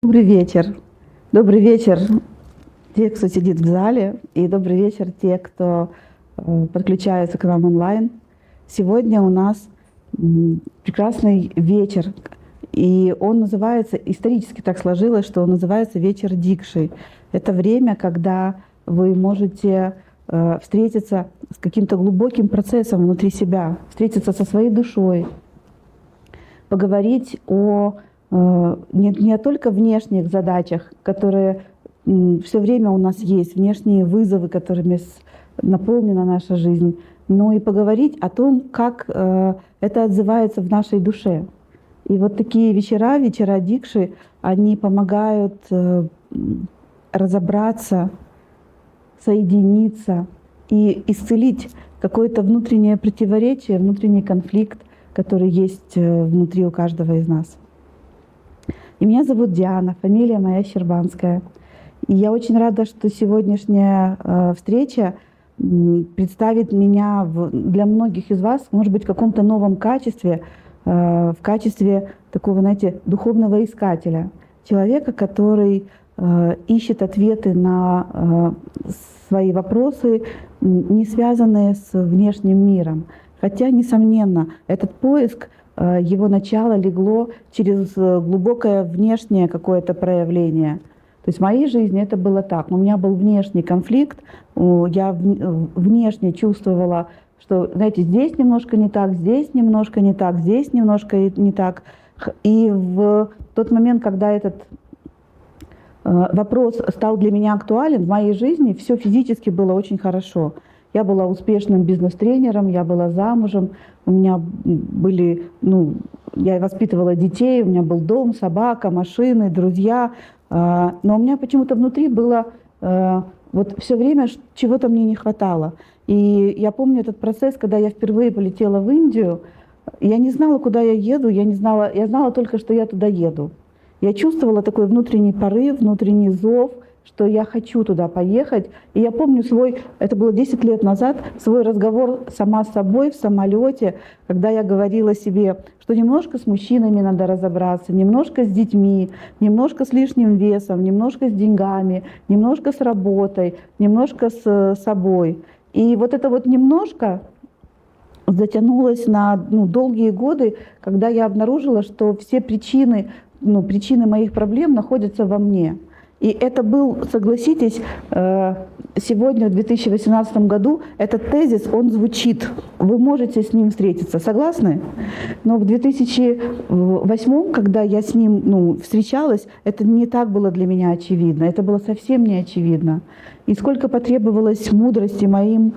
Добрый вечер. Добрый вечер те, кто сидит в зале, и добрый вечер те, кто подключается к нам онлайн. Сегодня у нас прекрасный вечер, и он называется, исторически так сложилось, что он называется «Вечер Дикши». Это время, когда вы можете встретиться с каким-то глубоким процессом внутри себя, встретиться со своей душой, поговорить о не только внешних задачах, которые все время у нас есть, внешние вызовы, которыми наполнена наша жизнь, но и поговорить о том, как это отзывается в нашей душе. И вот такие вечера дикши, они помогают разобраться, соединиться и исцелить какое-то внутреннее противоречие, внутренний конфликт, который есть внутри у каждого из нас. И меня зовут Диана, фамилия моя Щербанская. И я очень рада, что сегодняшняя встреча представит меня для многих из вас, может быть, в каком-то новом качестве, в качестве такого, знаете, духовного искателя, человека, который ищет ответы на свои вопросы, не связанные с внешним миром. Хотя, несомненно, этот поиск, его начало легло через глубокое внешнее какое-то проявление. То есть в моей жизни это было так. У меня был внешний конфликт, я внешне чувствовала, что, знаете, здесь немножко не так, здесь немножко не так, здесь немножко не так. И в тот момент, когда этот вопрос стал для меня актуален, в моей жизни все физически было очень хорошо. Я была успешным бизнес-тренером, я была замужем, у меня были, я воспитывала детей, у меня был дом, собака, машины, друзья. Но у меня почему-то внутри было вот все время чего-то мне не хватало. И я помню этот процесс, когда я впервые полетела в Индию. Я не знала, куда я еду, я знала только, что я туда еду. Я чувствовала такой внутренний порыв, внутренний зов, что я хочу туда поехать. И я помню это было 10 лет назад, свой разговор сама с собой в самолете, когда я говорила себе, что немножко с мужчинами надо разобраться, немножко с детьми, немножко с лишним весом, немножко с деньгами, немножко с работой, немножко с собой. И вот это вот немножко затянулось на долгие годы, когда я обнаружила, что все причины моих проблем находятся во мне. И это был, согласитесь, сегодня, в 2018 году, этот тезис, он звучит. Вы можете с ним встретиться. Согласны? Но в 2008, когда я с ним встречалась, это не так было для меня очевидно. Это было совсем не очевидно. И сколько потребовалось мудрости моим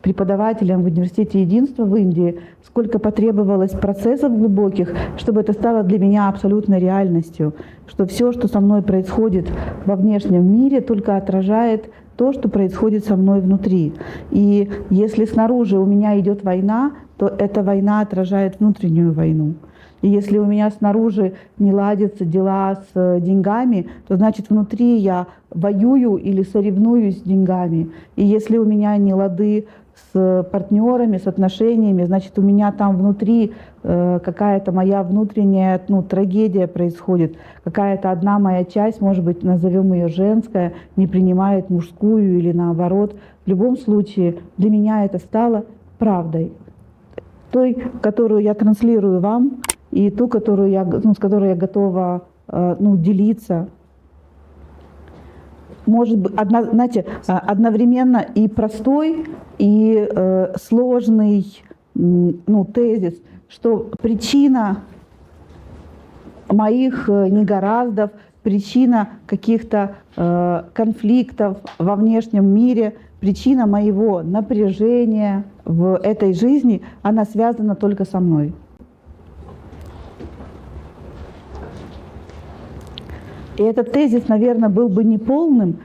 преподавателям в Университете Единства в Индии, сколько потребовалось процессов глубоких, чтобы это стало для меня абсолютной реальностью, что все, что со мной происходит во внешнем мире, только отражает то, что происходит со мной внутри. И если снаружи у меня идет война, то эта война отражает внутреннюю войну. И если у меня снаружи не ладятся дела с деньгами, то значит внутри я воюю или соревнуюсь с деньгами. И если у меня не лады с партнерами, с отношениями, значит у меня там внутри какая-то моя внутренняя трагедия происходит. Какая-то одна моя часть, может быть, назовем ее женская, не принимает мужскую или наоборот. В любом случае для меня это стало правдой. Той, которую я транслирую вам, и ту, с которой я готова делиться. Может быть, одновременно и простой, и сложный тезис, что причина моих негораздов, причина каких-то конфликтов во внешнем мире, причина моего напряжения в этой жизни, она связана только со мной. И этот тезис, наверное, был бы неполным,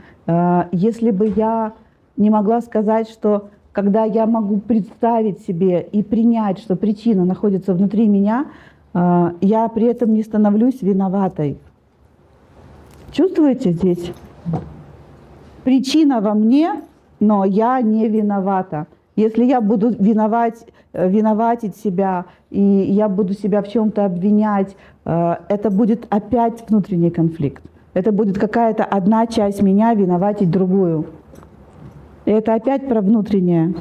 если бы я не могла сказать, что когда я могу представить себе и принять, что причина находится внутри меня, я при этом не становлюсь виноватой. Чувствуете здесь? Причина во мне, но я не виновата. Если я буду виноватить себя, и я буду себя в чем-то обвинять, это будет опять внутренний конфликт. Это будет какая-то одна часть меня виноватить другую. И это опять про внутреннее.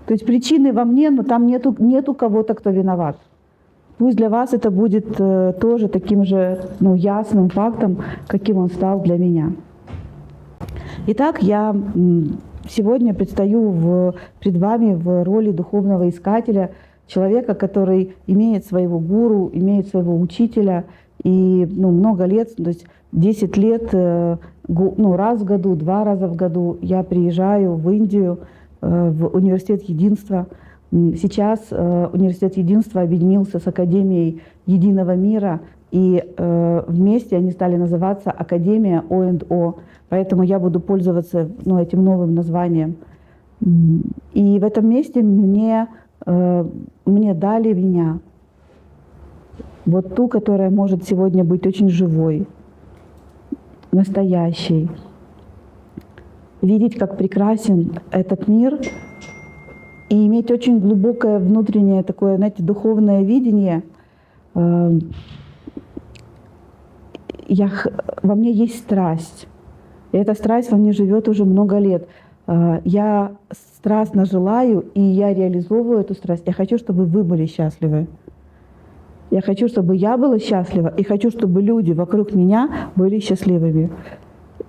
То есть причины во мне, но там нету кого-то, кто виноват. Пусть для вас это будет тоже таким же ясным фактом, каким он стал для меня. Итак, я сегодня предстаю пред вами в роли духовного искателя, человека, который имеет своего гуру, имеет своего учителя. И много лет, то есть 10 лет, раз в году, 2 раза в году я приезжаю в Индию, в Университет Единства. Сейчас Университет Единства объединился с Академией Единого Мира, и вместе они стали называться Академия О&О. Поэтому я буду пользоваться этим новым названием. И в этом месте мне дали меня. Вот ту, которая может сегодня быть очень живой, настоящей. Видеть, как прекрасен этот мир, и иметь очень глубокое внутреннее такое, знаете, духовное видение. Во мне есть страсть. И эта страсть во мне живет уже много лет. Я страстно желаю, и я реализовываю эту страсть. Я хочу, чтобы вы были счастливы. Я хочу, чтобы я была счастлива, и хочу, чтобы люди вокруг меня были счастливыми.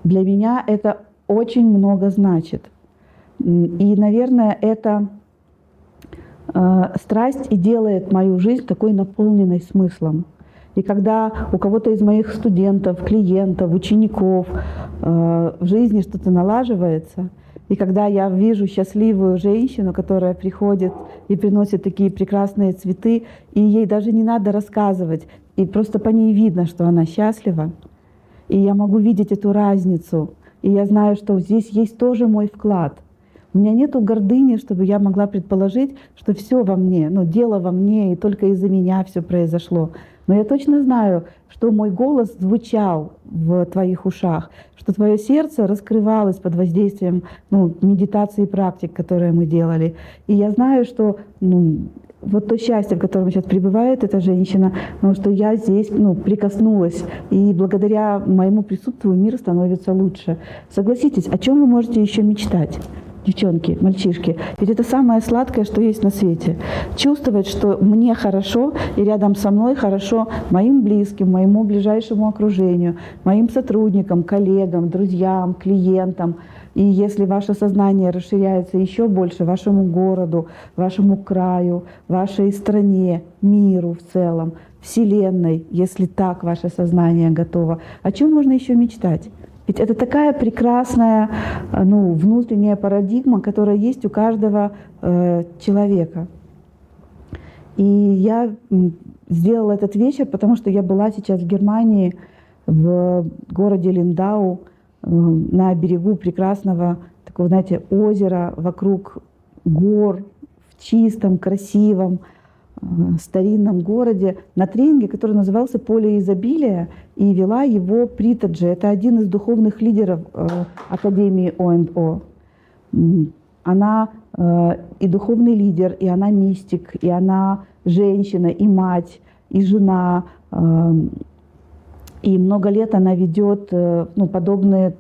Для меня это очень много значит. И, наверное, эта страсть и делает мою жизнь такой наполненной смыслом. И когда у кого-то из моих студентов, клиентов, учеников в жизни что-то налаживается, и когда я вижу счастливую женщину, которая приходит и приносит такие прекрасные цветы, и ей даже не надо рассказывать, и просто по ней видно, что она счастлива, и я могу видеть эту разницу, и я знаю, что здесь есть тоже мой вклад. У меня нету гордыни, чтобы я могла предположить, что все во мне, дело во мне, и только из-за меня все произошло. Но я точно знаю, что мой голос звучал в твоих ушах, что твое сердце раскрывалось под воздействием медитации и практик, которые мы делали. И я знаю, что вот то счастье, в котором сейчас пребывает эта женщина, что я здесь прикоснулась, и благодаря моему присутствию мир становится лучше. Согласитесь, о чем вы можете еще мечтать? Девчонки, мальчишки, ведь это самое сладкое, что есть на свете. Чувствовать, что мне хорошо, и рядом со мной хорошо моим близким, моему ближайшему окружению, моим сотрудникам, коллегам, друзьям, клиентам. И если ваше сознание расширяется еще больше, вашему городу, вашему краю, вашей стране, миру в целом, Вселенной, если так ваше сознание готово, о чем можно еще мечтать? Ведь это такая прекрасная внутренняя парадигма, которая есть у каждого человека. И я сделала этот вечер, потому что я была сейчас в Германии, в городе Линдау, на берегу прекрасного такого, знаете, озера, вокруг гор, в чистом, красивом, старинном городе, на тренинге, который назывался «Поле изобилия», и вела его Притаджи. Это один из духовных лидеров Академии О&О. Она и духовный лидер, и она мистик, и она женщина, и мать, и жена. И много лет она ведет подобные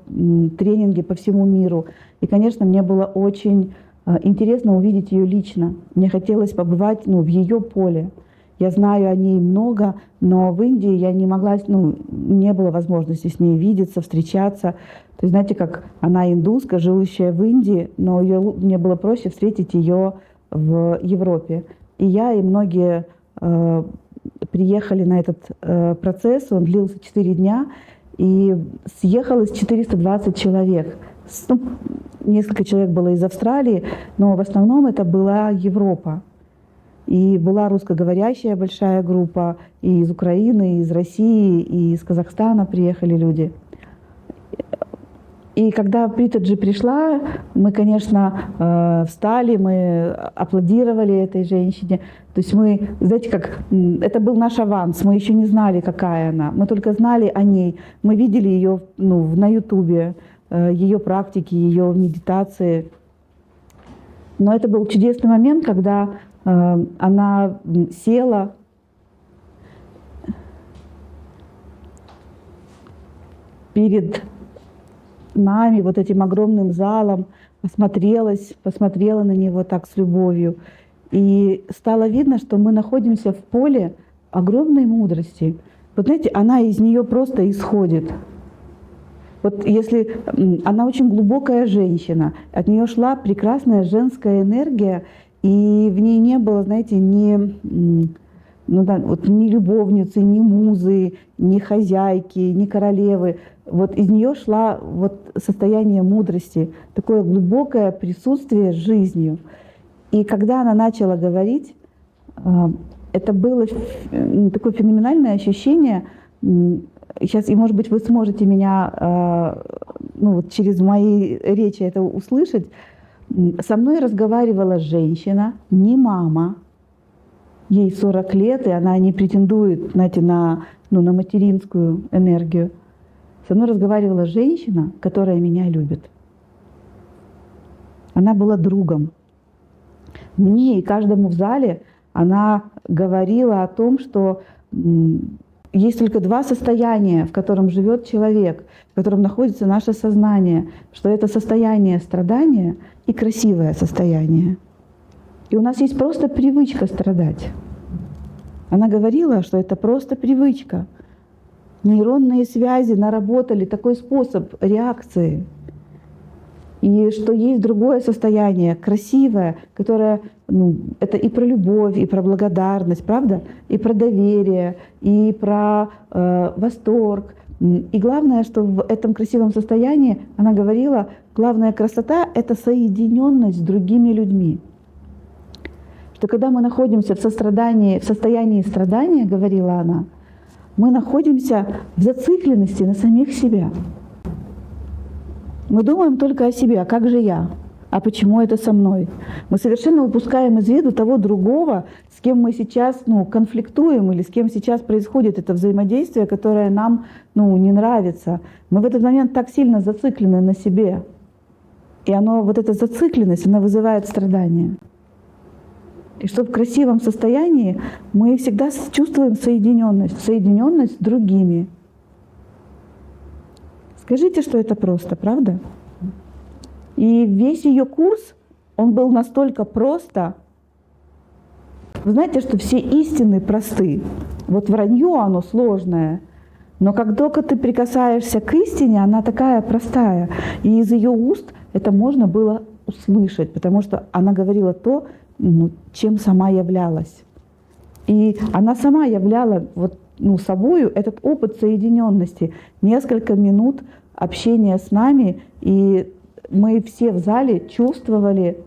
тренинги по всему миру. И, конечно, мне было очень интересно увидеть ее лично. Мне хотелось побывать в ее поле. Я знаю о ней много, но в Индии я не могла, не было возможности с ней видеться, встречаться. То есть, знаете, как она индуска, живущая в Индии, но мне было проще встретить ее в Европе. И я, и многие приехали на этот процесс, он длился 4 дня, и съехалось 420 человек. Несколько человек было из Австралии, но в основном это была Европа. И была русскоговорящая большая группа, и из Украины, и из России, и из Казахстана приехали люди. И когда Притаджи пришла, мы, конечно, встали, мы аплодировали этой женщине. То есть мы, знаете, как это был наш аванс, мы еще не знали, какая она. Мы только знали о ней. Мы видели ее на Ютубе, ее практики, ее медитации. Но это был чудесный момент, когда она села перед нами, вот этим огромным залом, посмотрела на него так с любовью. И стало видно, что мы находимся в поле огромной мудрости. Вот знаете, она из нее просто исходит. Вот если она очень глубокая женщина, от нее шла прекрасная женская энергия, и в ней не было, знаете, ни любовницы, ни музы, ни хозяйки, ни королевы. Вот из нее шла вот состояние мудрости, такое глубокое присутствие с жизнью. И когда она начала говорить, это было такое феноменальное ощущение. Сейчас, и может быть, вы сможете меня через мои речи это услышать. Со мной разговаривала женщина, не мама. Ей 40 лет, и она не претендует, знаете, на материнскую энергию. Со мной разговаривала женщина, которая меня любит. Она была другом. Мне и каждому в зале она говорила о том, что есть только два состояния, в котором живет человек, в котором находится наше сознание, что это состояние страдания и красивое состояние. И у нас есть просто привычка страдать. Она говорила, что это просто привычка. Нейронные связи наработали такой способ реакции. И что есть другое состояние, красивое, которое это и про любовь, и про благодарность, правда? И про доверие, и про восторг. И главное, что в этом красивом состоянии, она говорила, главная красота — это соединенность с другими людьми. Что когда мы находимся в состоянии страдания, говорила она, мы находимся в зацикленности на самих себя. Мы думаем только о себе, а как же я? А почему это со мной? Мы совершенно упускаем из виду того другого, с кем мы сейчас конфликтуем или с кем сейчас происходит это взаимодействие, которое нам не нравится. Мы в этот момент так сильно зациклены на себе. И вот эта зацикленность, она вызывает страдания. И что в красивом состоянии мы всегда чувствуем соединенность с другими. Скажите, что это просто, правда? И весь ее курс, он был настолько просто. Вы знаете, что все истины просты. Вот вранье, оно сложное. Но как только ты прикасаешься к истине, она такая простая. И из ее уст это можно было услышать, потому что она говорила то, чем сама являлась. И она сама являла собою этот опыт соединенности. Несколько минут общения с нами, и мы все в зале чувствовали,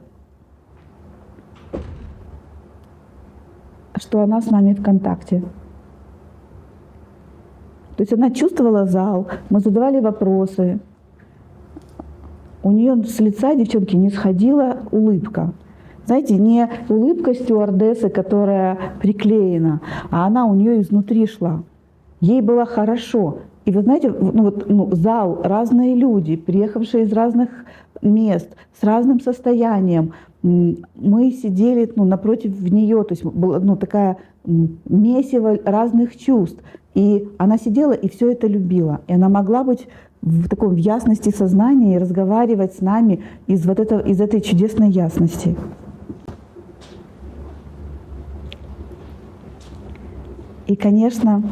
что она с нами в контакте. То есть она чувствовала зал, мы задавали вопросы. У нее с лица, девчонки, не сходила улыбка. Знаете, не улыбка стюардессы, которая приклеена, а она у нее изнутри шла. Ей было хорошо. И вы знаете, зал, разные люди, приехавшие из разных мест, с разным состоянием. Мы сидели напротив нее, то есть была такая месиво разных чувств. И она сидела и все это любила. И она могла быть в ясности сознания и разговаривать с нами из этой чудесной ясности. И, конечно,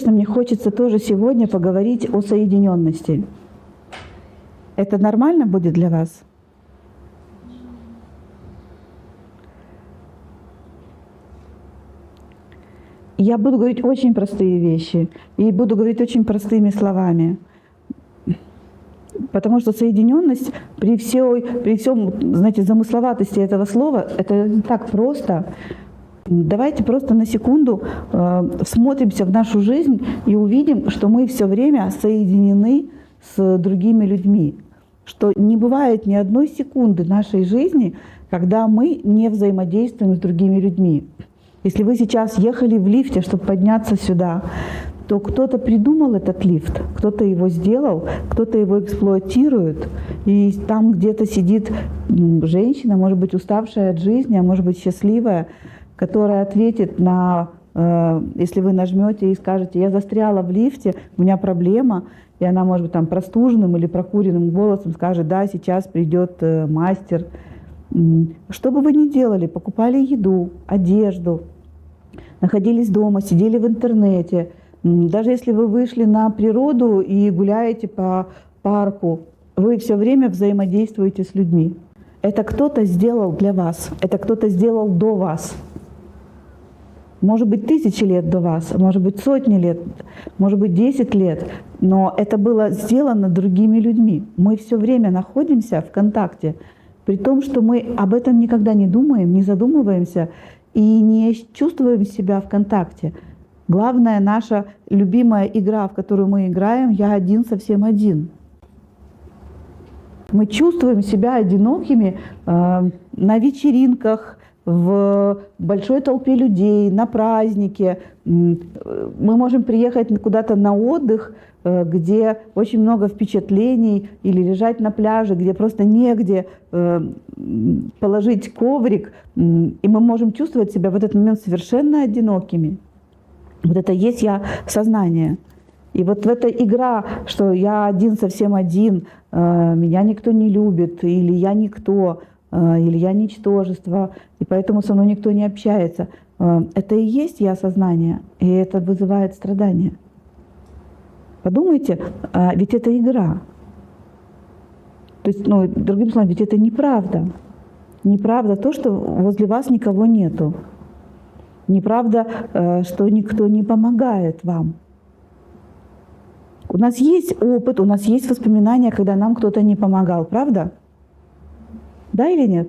мне хочется тоже сегодня поговорить о соединенности. Это нормально будет для вас? Я буду говорить очень простые вещи и буду говорить очень простыми словами. Потому что соединенность при всем, знаете, замысловатости этого слова, это не так просто. Давайте просто на секунду всмотримся в нашу жизнь и увидим, что мы все время соединены с другими людьми. Что не бывает ни одной секунды нашей жизни, когда мы не взаимодействуем с другими людьми. Если вы сейчас ехали в лифте, чтобы подняться сюда, то кто-то придумал этот лифт, кто-то его сделал, кто-то его эксплуатирует, и там где-то сидит женщина, может быть, уставшая от жизни, а может быть, счастливая, которая ответит на, если вы нажмете и скажете: я застряла в лифте, у меня проблема, и она, может быть, там простуженным или прокуренным голосом скажет: да, сейчас придет мастер. Что бы вы ни делали, покупали еду, одежду, находились дома, сидели в интернете, даже если вы вышли на природу и гуляете по парку, вы все время взаимодействуете с людьми. Это кто-то сделал для вас, это кто-то сделал до вас. Может быть, 1000 лет до вас, может быть, сотни лет, может быть, 10 лет, но это было сделано другими людьми. Мы все время находимся в контакте, при том, что мы об этом никогда не думаем, не задумываемся и не чувствуем себя в контакте. Главная наша любимая игра, в которую мы играем: «Я один, совсем один». Мы чувствуем себя одинокими на вечеринках, в большой толпе людей, на празднике. Мы можем приехать куда-то на отдых, где очень много впечатлений, или лежать на пляже, где просто негде положить коврик, и мы можем чувствовать себя в этот момент совершенно одинокими. Вот это есть я сознание. И вот в эта игра, что я один, совсем один, меня никто не любит, или я никто, или я ничтожество, и поэтому со мной никто не общается. Это и есть я сознание, и это вызывает страдания. Подумайте, ведь это игра. То есть, другим словом, ведь это неправда. Неправда то, что возле вас никого нету. Неправда, что никто не помогает вам. У нас есть опыт, у нас есть воспоминания, когда нам кто-то не помогал, правда? Да или нет?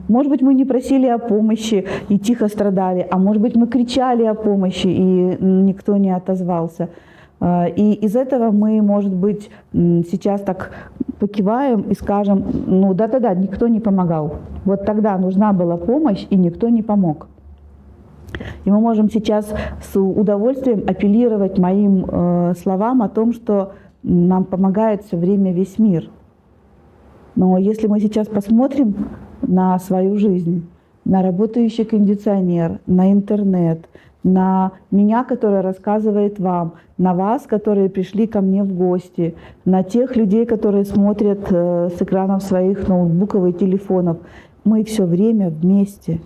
Может быть, мы не просили о помощи и тихо страдали, а может быть, мы кричали о помощи, и никто не отозвался. И из этого мы, может быть, сейчас так покиваем и скажем: да-да-да, никто не помогал. Вот тогда нужна была помощь, и никто не помог. И мы можем сейчас с удовольствием апеллировать моим словам о том, что нам помогает все время весь мир. Но если мы сейчас посмотрим на свою жизнь, на работающий кондиционер, на интернет, на меня, которая рассказывает вам, на вас, которые пришли ко мне в гости, на тех людей, которые смотрят с экранов своих ноутбуков и телефонов, мы все время вместе.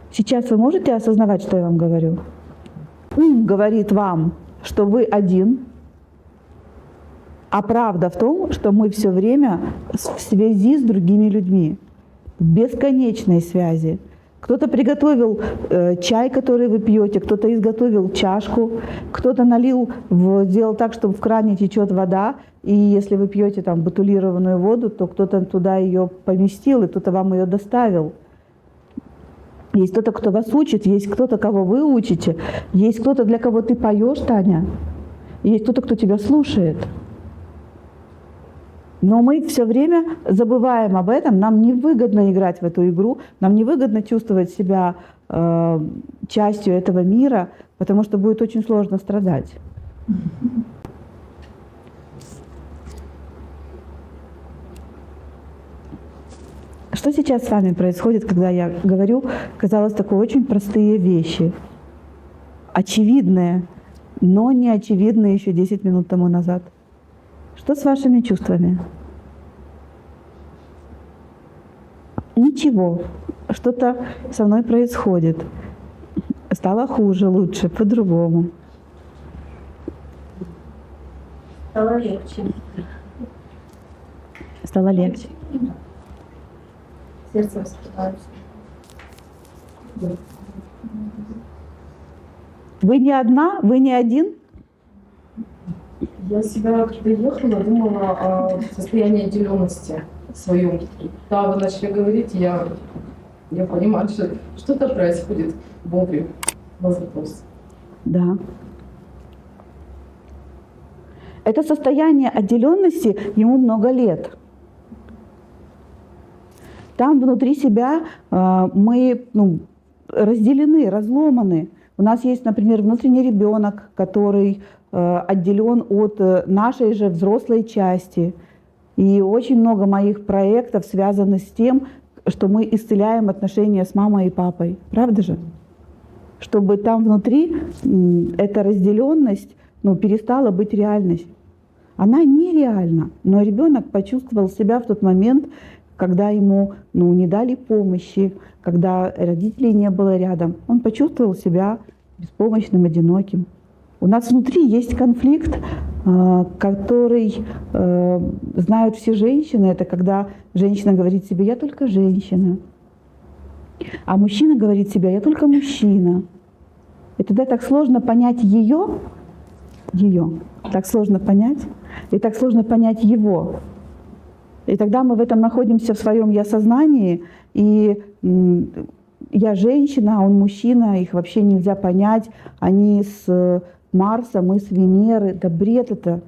Сейчас вы можете осознавать, что я вам говорю? Ум говорит вам, что вы один, а правда в том, что мы все время в связи с другими людьми, в бесконечной связи. Кто-то приготовил чай, который вы пьете, кто-то изготовил чашку, кто-то сделал так, чтобы в кране течет вода, и если вы пьете там бутилированную воду, то кто-то туда ее поместил, и кто-то вам ее доставил. Есть кто-то, кто вас учит, есть кто-то, кого вы учите, есть кто-то, для кого ты поешь, Таня, и есть кто-то, кто тебя слушает. Но мы все время забываем об этом, нам невыгодно играть в эту игру, нам невыгодно чувствовать себя частью этого мира, потому что будет очень сложно страдать. Что сейчас с вами происходит, когда я говорю, казалось, такие очень простые вещи, очевидные, но не очевидные еще 10 минут тому назад? Что с вашими чувствами? Ничего. Что-то со мной происходит. Стало хуже, лучше, по-другому. Стало легче. Стало легче. Сердце раскрывается. Вы не одна? Вы не один? Я себя, когда ехала, думала о состоянии отделенности своем. Да, вы начали говорить, я понимаю, что что-то происходит вовремя. Вопрос. Да. Это состояние отделенности ему много лет. Там внутри себя мы разделены, разломаны. У нас есть, например, внутренний ребенок, который отделен от нашей же взрослой части. И очень много моих проектов связано с тем, что мы исцеляем отношения с мамой и папой. Правда же? Чтобы там внутри эта разделенность перестала быть реальностью. Она нереальна, но ребенок почувствовал себя в тот момент, когда ему не дали помощи, когда родителей не было рядом. Он почувствовал себя беспомощным, одиноким. У нас внутри есть конфликт, который знают все женщины. Это когда женщина говорит себе: «Я только женщина». А мужчина говорит себе: «Я только мужчина». И тогда так сложно понять ее, так сложно понять, и так сложно понять его. И тогда мы в этом находимся в своем я-сознании, и я женщина, а он мужчина, их вообще нельзя понять. Они с Марса, мы с Венеры. Да бред это.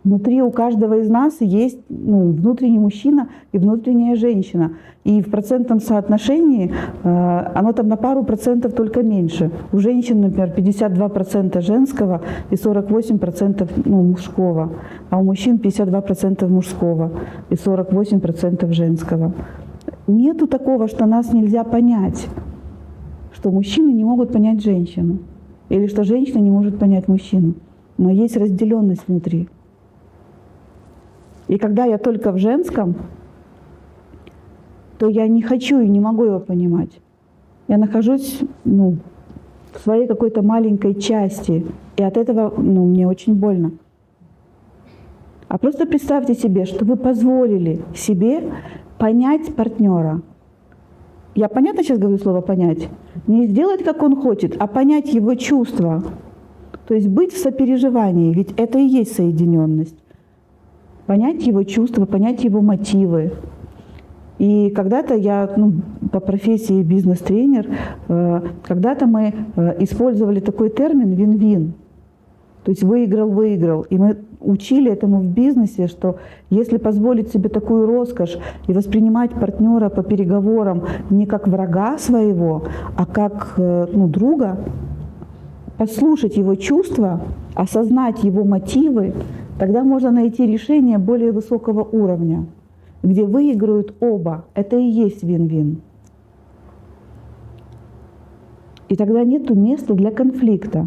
Внутри у каждого из нас есть внутренний мужчина и внутренняя женщина. И в процентном соотношении оно там на пару процентов только меньше. У женщин, например, 52% женского и 48% мужского. А у мужчин 52% мужского и 48% женского. Нету такого, что нас нельзя понять. Что мужчины не могут понять женщину. Или что женщина не может понять мужчину. Но есть разделенность внутри. И когда я только в женском, то я не хочу и не могу его понимать. Я нахожусь в своей какой-то маленькой части. И от этого мне очень больно. А просто представьте себе, что вы позволили себе понять партнера. Я понятно сейчас говорю слово «понять»? Не сделать, как он хочет, а понять его чувства. То есть быть в сопереживании, ведь это и есть соединенность. Понять его чувства, понять его мотивы. И когда-то я, по профессии бизнес-тренер, когда-то мы использовали такой термин «вин-вин». То есть выиграл-выиграл. И мы учили этому в бизнесе, что если позволить себе такую роскошь и воспринимать партнера по переговорам не как врага своего, а как друга, послушать его чувства, осознать его мотивы, тогда можно найти решение более высокого уровня, где выиграют оба. Это и есть вин-вин. И тогда нет места для конфликта.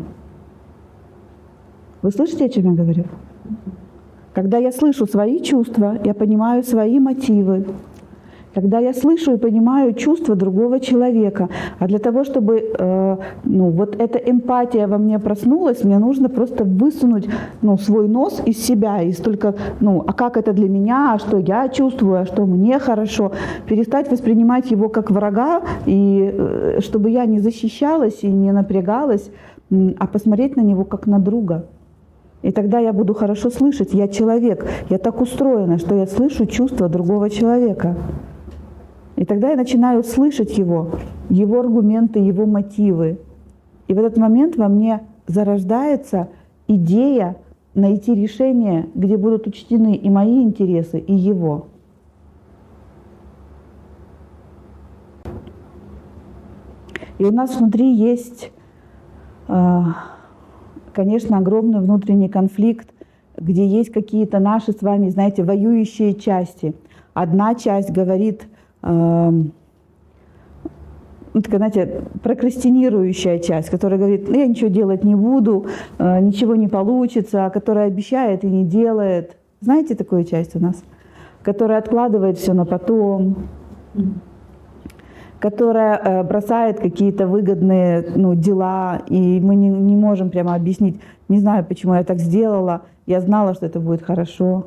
Вы слышите, о чем я говорю? Когда я слышу свои чувства, я понимаю свои мотивы. Когда я слышу и понимаю чувства другого человека. А для того, чтобы вот эта эмпатия во мне проснулась, мне нужно просто высунуть свой нос из себя. И столько, а как это для меня, а что я чувствую, а что мне хорошо. Перестать воспринимать его как врага, и чтобы я не защищалась и не напрягалась, а посмотреть на него как на друга. И тогда я буду хорошо слышать. Я человек. Я так устроена, что я слышу чувства другого человека. И тогда я начинаю слышать его аргументы, его мотивы. И в этот момент во мне зарождается идея найти решение, где будут учтены и мои интересы, и его. И у нас внутри есть, конечно, огромный внутренний конфликт, где есть какие-то наши с вами, знаете, воюющие части. Одна часть говорит, такая, знаете, прокрастинирующая часть, которая говорит: я ничего делать не буду, ничего не получится, которая обещает и не делает. Знаете такую часть у нас? Которая откладывает все на потом, которая бросает какие-то выгодные дела, и мы не можем прямо объяснить: не знаю, почему я так сделала, я знала, что это будет хорошо.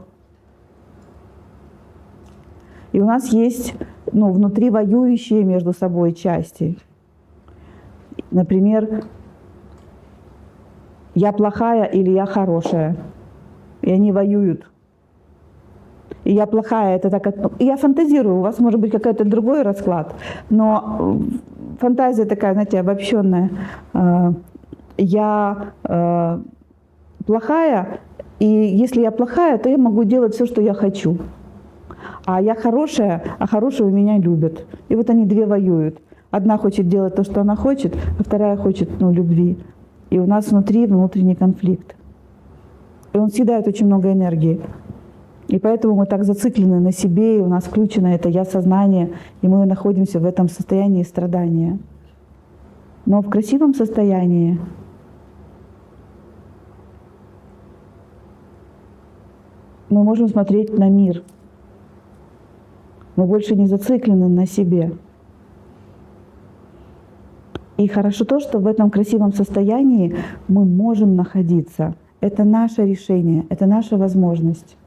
И у нас есть внутри воюющие между собой части. Например, я плохая или я хорошая. И они воюют. И я плохая, это так... Я фантазирую, у вас может быть какой-то другой расклад, но фантазия такая, знаете, обобщенная. Я плохая, и если я плохая, то я могу делать все, что я хочу. А я хорошая, а хорошую меня любят. И вот они две воюют. Одна хочет делать то, что она хочет, а вторая хочет, любви. И у нас внутренний конфликт. И он съедает очень много энергии. И поэтому мы так зациклены на себе, и у нас включено это я-сознание, и мы находимся в этом состоянии страдания. Но в красивом состоянии мы можем смотреть на мир. Мы больше не зациклены на себе. И хорошо то, что в этом красивом состоянии мы можем находиться. Это наше решение, это наша возможность.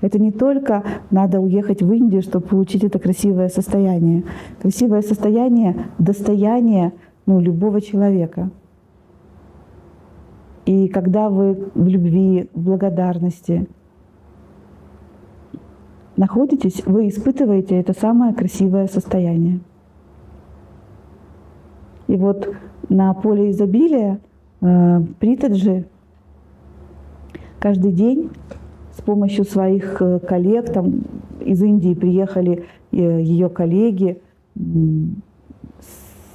Это не только надо уехать в Индию, чтобы получить это красивое состояние. Красивое состояние — достояние любого человека. И когда вы в любви, в благодарности находитесь, вы испытываете это самое красивое состояние. И вот на поле изобилия Притаджи каждый день с помощью своих коллег, там из Индии приехали ее коллеги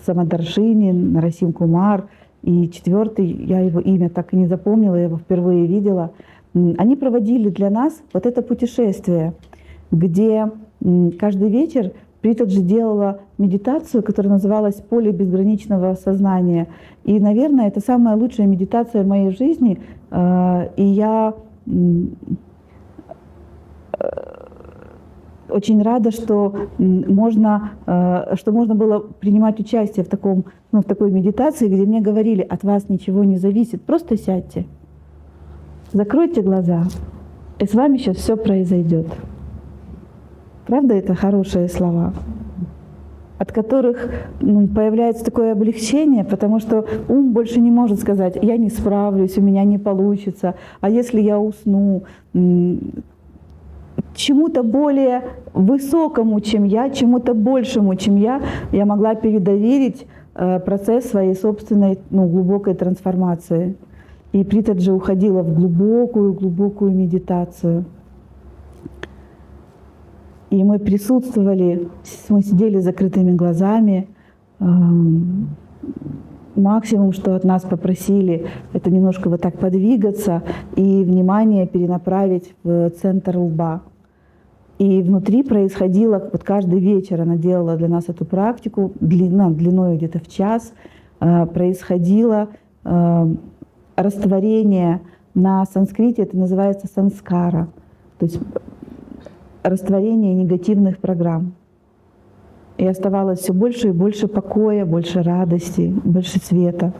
Самадаршини, Нарасим Кумар, и четвертый, я его имя так и не запомнила, я его впервые видела. Они проводили для нас вот это путешествие, где каждый вечер Притаджи делала медитацию, которая называлась «Поле безграничного сознания». И, наверное, это самая лучшая медитация в моей жизни. И я очень рада, что можно было принимать участие в такой медитации, где мне говорили: от вас ничего не зависит, просто сядьте, закройте глаза, и с вами сейчас все произойдет. Правда, это хорошие слова, от которых появляется такое облегчение, потому что ум больше не может сказать: я не справлюсь, у меня не получится, а если я усну. Чему-то более высокому, чем я, чему-то большему, чем я могла передоверить процесс своей собственной глубокой трансформации. И Притаджи уходила в глубокую медитацию. И мы присутствовали, мы сидели с закрытыми глазами. Максимум, что от нас попросили, это немножко вот так подвигаться и внимание перенаправить в центр лба. И внутри происходило, вот каждый вечер она делала для нас эту практику, длиной где-то в час, происходило растворение на санскрите, это называется санскара, то есть растворение негативных программ. И оставалось все больше и больше покоя, больше радости, больше света.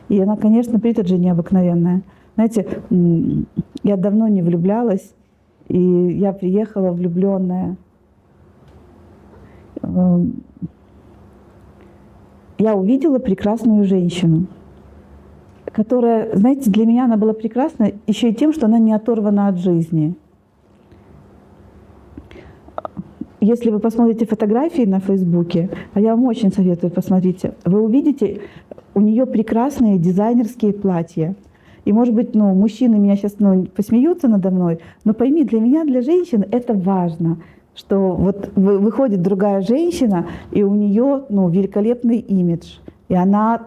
И она, конечно, Притаджи необыкновенная. Знаете, я давно не влюблялась, и я приехала влюбленная. Я увидела прекрасную женщину, которая, знаете, для меня она была прекрасна еще и тем, что она не оторвана от жизни. Если вы посмотрите фотографии на Фейсбуке, а я вам очень советую, посмотрите, вы увидите, у нее прекрасные дизайнерские платья. И, может быть, мужчины меня сейчас посмеются надо мной, но пойми, для меня, для женщин это важно, что вот выходит другая женщина, и у нее великолепный имидж, и она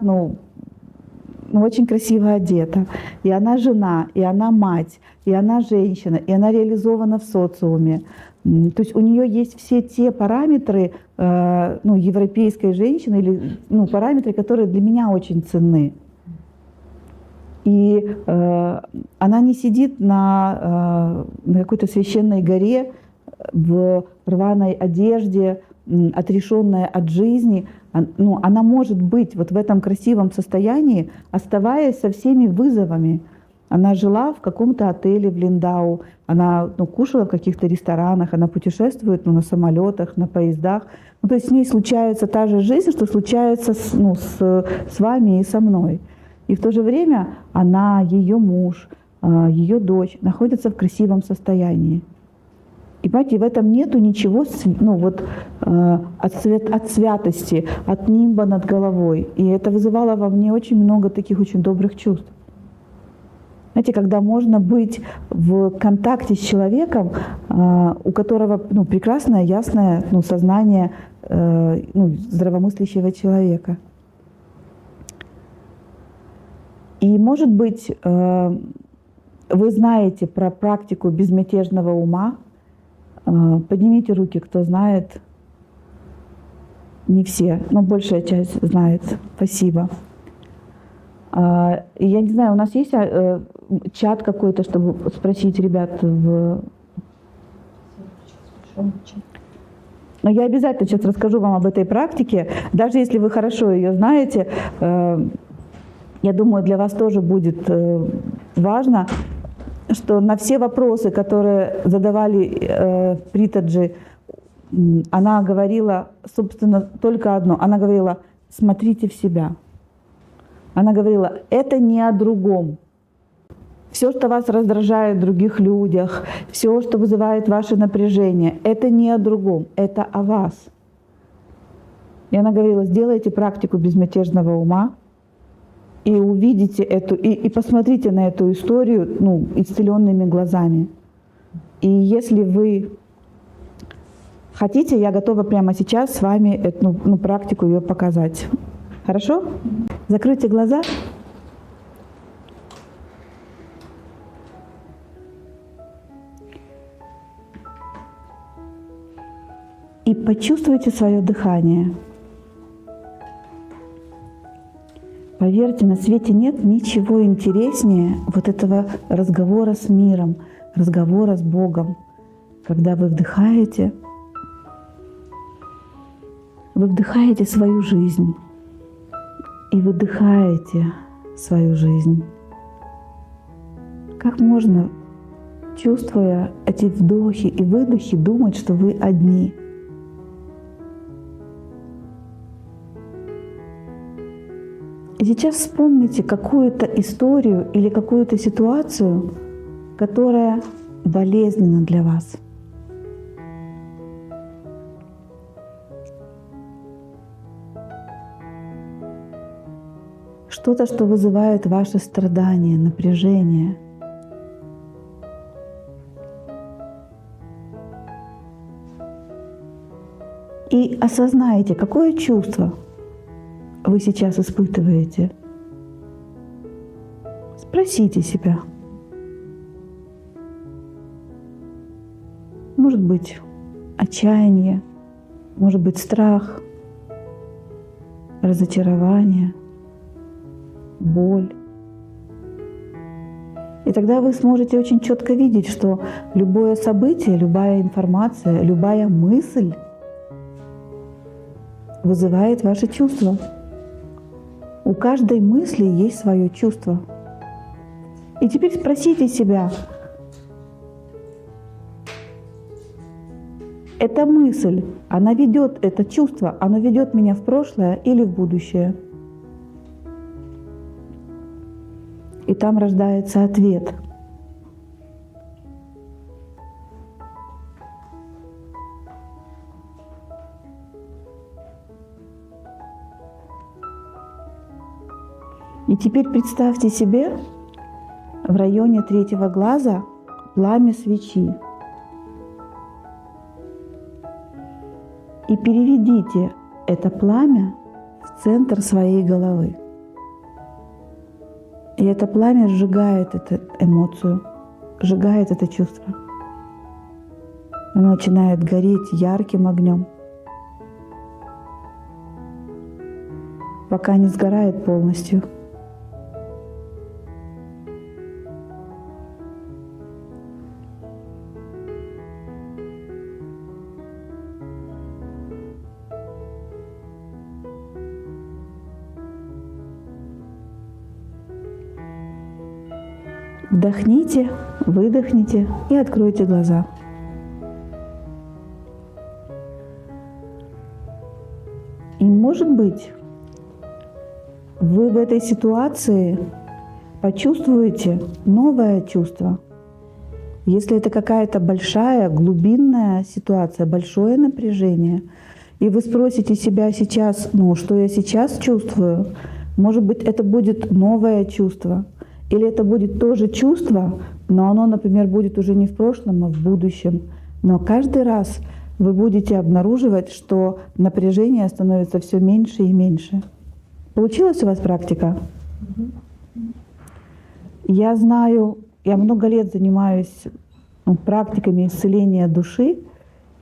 очень красиво одета, и она жена, и она мать, и она женщина, и она реализована в социуме. То есть у нее есть все те параметры европейской женщины, или параметры, которые для меня очень ценны. И она не сидит на какой-то священной горе в рваной одежде, отрешенная от жизни. Она может быть вот в этом красивом состоянии, оставаясь со всеми вызовами. Она жила в каком-то отеле в Линдау, она кушала в каких-то ресторанах, она путешествует на самолетах, на поездах. То есть с ней случается та же жизнь, что случается с вами и со мной. И в то же время она, ее муж, ее дочь находятся в красивом состоянии. И понимаете, в этом нету ничего от святости, от нимба над головой. И это вызывало во мне очень много таких очень добрых чувств. Знаете, когда можно быть в контакте с человеком, у которого прекрасное, ясное сознание здравомыслящего человека. И, может быть, вы знаете про практику безмятежного ума. Поднимите руки, кто знает. Не все, но большая часть знает. Спасибо. Я не знаю, у нас есть чат какой-то, чтобы спросить ребят Но я обязательно сейчас расскажу вам об этой практике. Даже если вы хорошо ее знаете, я думаю, для вас тоже будет важно, что на все вопросы, которые задавали Притаджи, она говорила, собственно, только одно. Она говорила: смотрите в себя. Она говорила: это не о другом. Все, что вас раздражает в других людях, все, что вызывает ваше напряжение, это не о другом, это о вас. И она говорила: сделайте практику безмятежного ума и увидите эту, и посмотрите на эту историю исцеленными глазами. И если вы хотите, я готова прямо сейчас с вами эту практику ее показать. Хорошо? Закройте глаза. И почувствуйте свое дыхание. Поверьте, на свете нет ничего интереснее вот этого разговора с миром, разговора с Богом. Когда вы вдыхаете свою жизнь и выдыхаете свою жизнь. Как можно, чувствуя эти вдохи и выдохи, думать, что вы одни? И сейчас вспомните какую-то историю или какую-то ситуацию, которая болезненна для вас. Что-то, что вызывает ваши страдания, напряжение. И осознайте, какое чувство вы сейчас испытываете. Спросите себя. Может быть, отчаяние, может быть, страх, разочарование, боль. И тогда вы сможете очень четко видеть, что любое событие, любая информация, любая мысль вызывает ваши чувства. У каждой мысли есть свое чувство. И теперь спросите себя: эта мысль, она ведет, это чувство, оно ведет меня в прошлое или в будущее? И там рождается ответ. И теперь представьте себе в районе третьего глаза пламя свечи. И переведите это пламя в центр своей головы. И это пламя сжигает эту эмоцию, сжигает это чувство. Оно начинает гореть ярким огнем, пока не сгорает полностью. Вдохните, выдохните и откройте глаза. И, может быть, вы в этой ситуации почувствуете новое чувство. Если это какая-то большая, глубинная ситуация, большое напряжение, и вы спросите себя сейчас, что я сейчас чувствую, может быть, это будет новое чувство. Или это будет тоже чувство, но оно, например, будет уже не в прошлом, а в будущем. Но каждый раз вы будете обнаруживать, что напряжение становится все меньше и меньше. Получилась у вас практика? Я знаю, я много лет занимаюсь практиками исцеления души,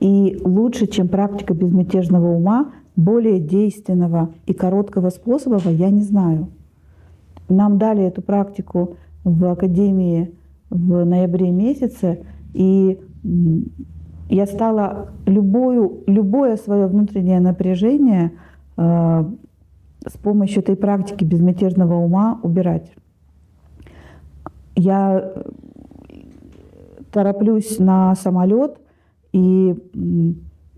и лучше, чем практика безмятежного ума, более действенного и короткого способа я не знаю. Нам дали эту практику в академии в ноябре месяце, и я стала любое свое внутреннее напряжение с помощью этой практики безмятежного ума убирать. Я тороплюсь на самолет, и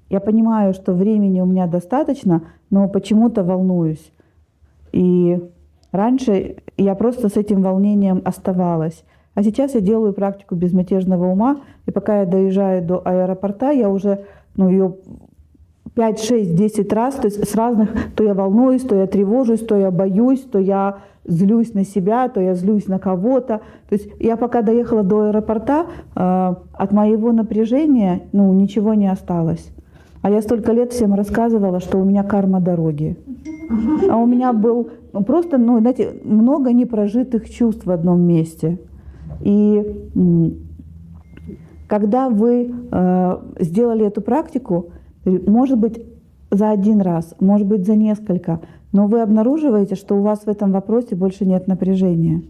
я понимаю, что времени у меня достаточно, но почему-то волнуюсь. И раньше я просто с этим волнением оставалась. А сейчас я делаю практику безмятежного ума, и пока я доезжаю до аэропорта, я уже ее 5, 6, 10 раз, то есть с разных, то я волнуюсь, то я тревожусь, то я боюсь, то я злюсь на себя, то я злюсь на кого-то. То есть я пока доехала до аэропорта, от моего напряжения ничего не осталось. А я столько лет всем рассказывала, что у меня карма дороги. А у меня был просто, знаете, много непрожитых чувств в одном месте. И когда вы сделали эту практику, может быть, за один раз, может быть, за несколько, но вы обнаруживаете, что у вас в этом вопросе больше нет напряжения.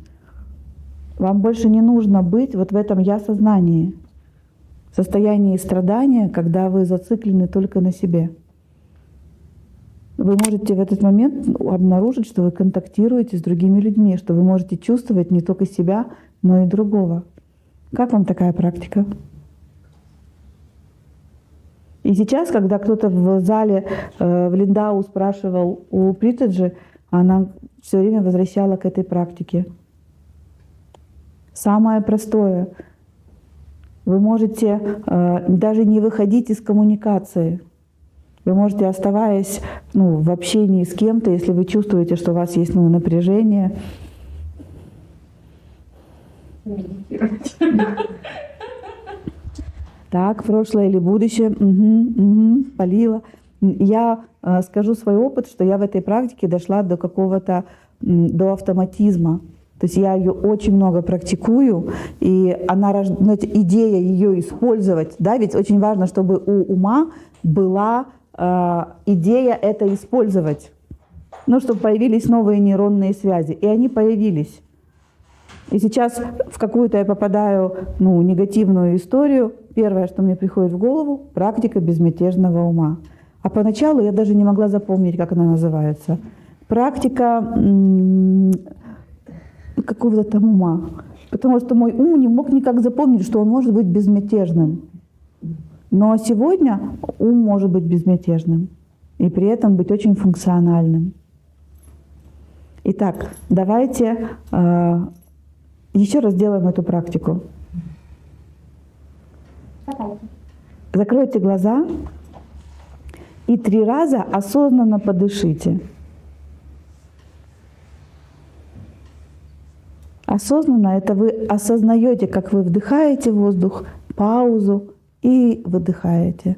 Вам больше не нужно быть вот в этом «я-сознании», состоянии страдания, когда вы зациклены только на себе. Вы можете в этот момент обнаружить, что вы контактируете с другими людьми, что вы можете чувствовать не только себя, но и другого. Как вам такая практика? И сейчас, когда кто-то в зале в Линдау спрашивал у Притаджи, она все время возвращала к этой практике. Самое простое. Вы можете даже не выходить из коммуникации. Вы можете, оставаясь в общении с кем-то, если вы чувствуете, что у вас есть напряжение. Медитировать. Так, прошлое или будущее. Полила. Я скажу свой опыт, что я в этой практике дошла до какого-то, до автоматизма. То есть я ее очень много практикую, и она, идея ее использовать, да, ведь очень важно, чтобы у ума была идея это использовать, чтобы появились новые нейронные связи, и они появились. И сейчас в какую-то я попадаю негативную историю. Первое, что мне приходит в голову, практика безмятежного ума. А поначалу я даже не могла запомнить, как она называется. Практика какого-то там ума. Потому что мой ум не мог никак запомнить, что он может быть безмятежным. Но сегодня ум может быть безмятежным и при этом быть очень функциональным. Итак, давайте еще раз сделаем эту практику. Закройте глаза и 3 раза осознанно подышите. Осознанно это вы осознаете, как вы вдыхаете воздух, паузу и выдыхаете.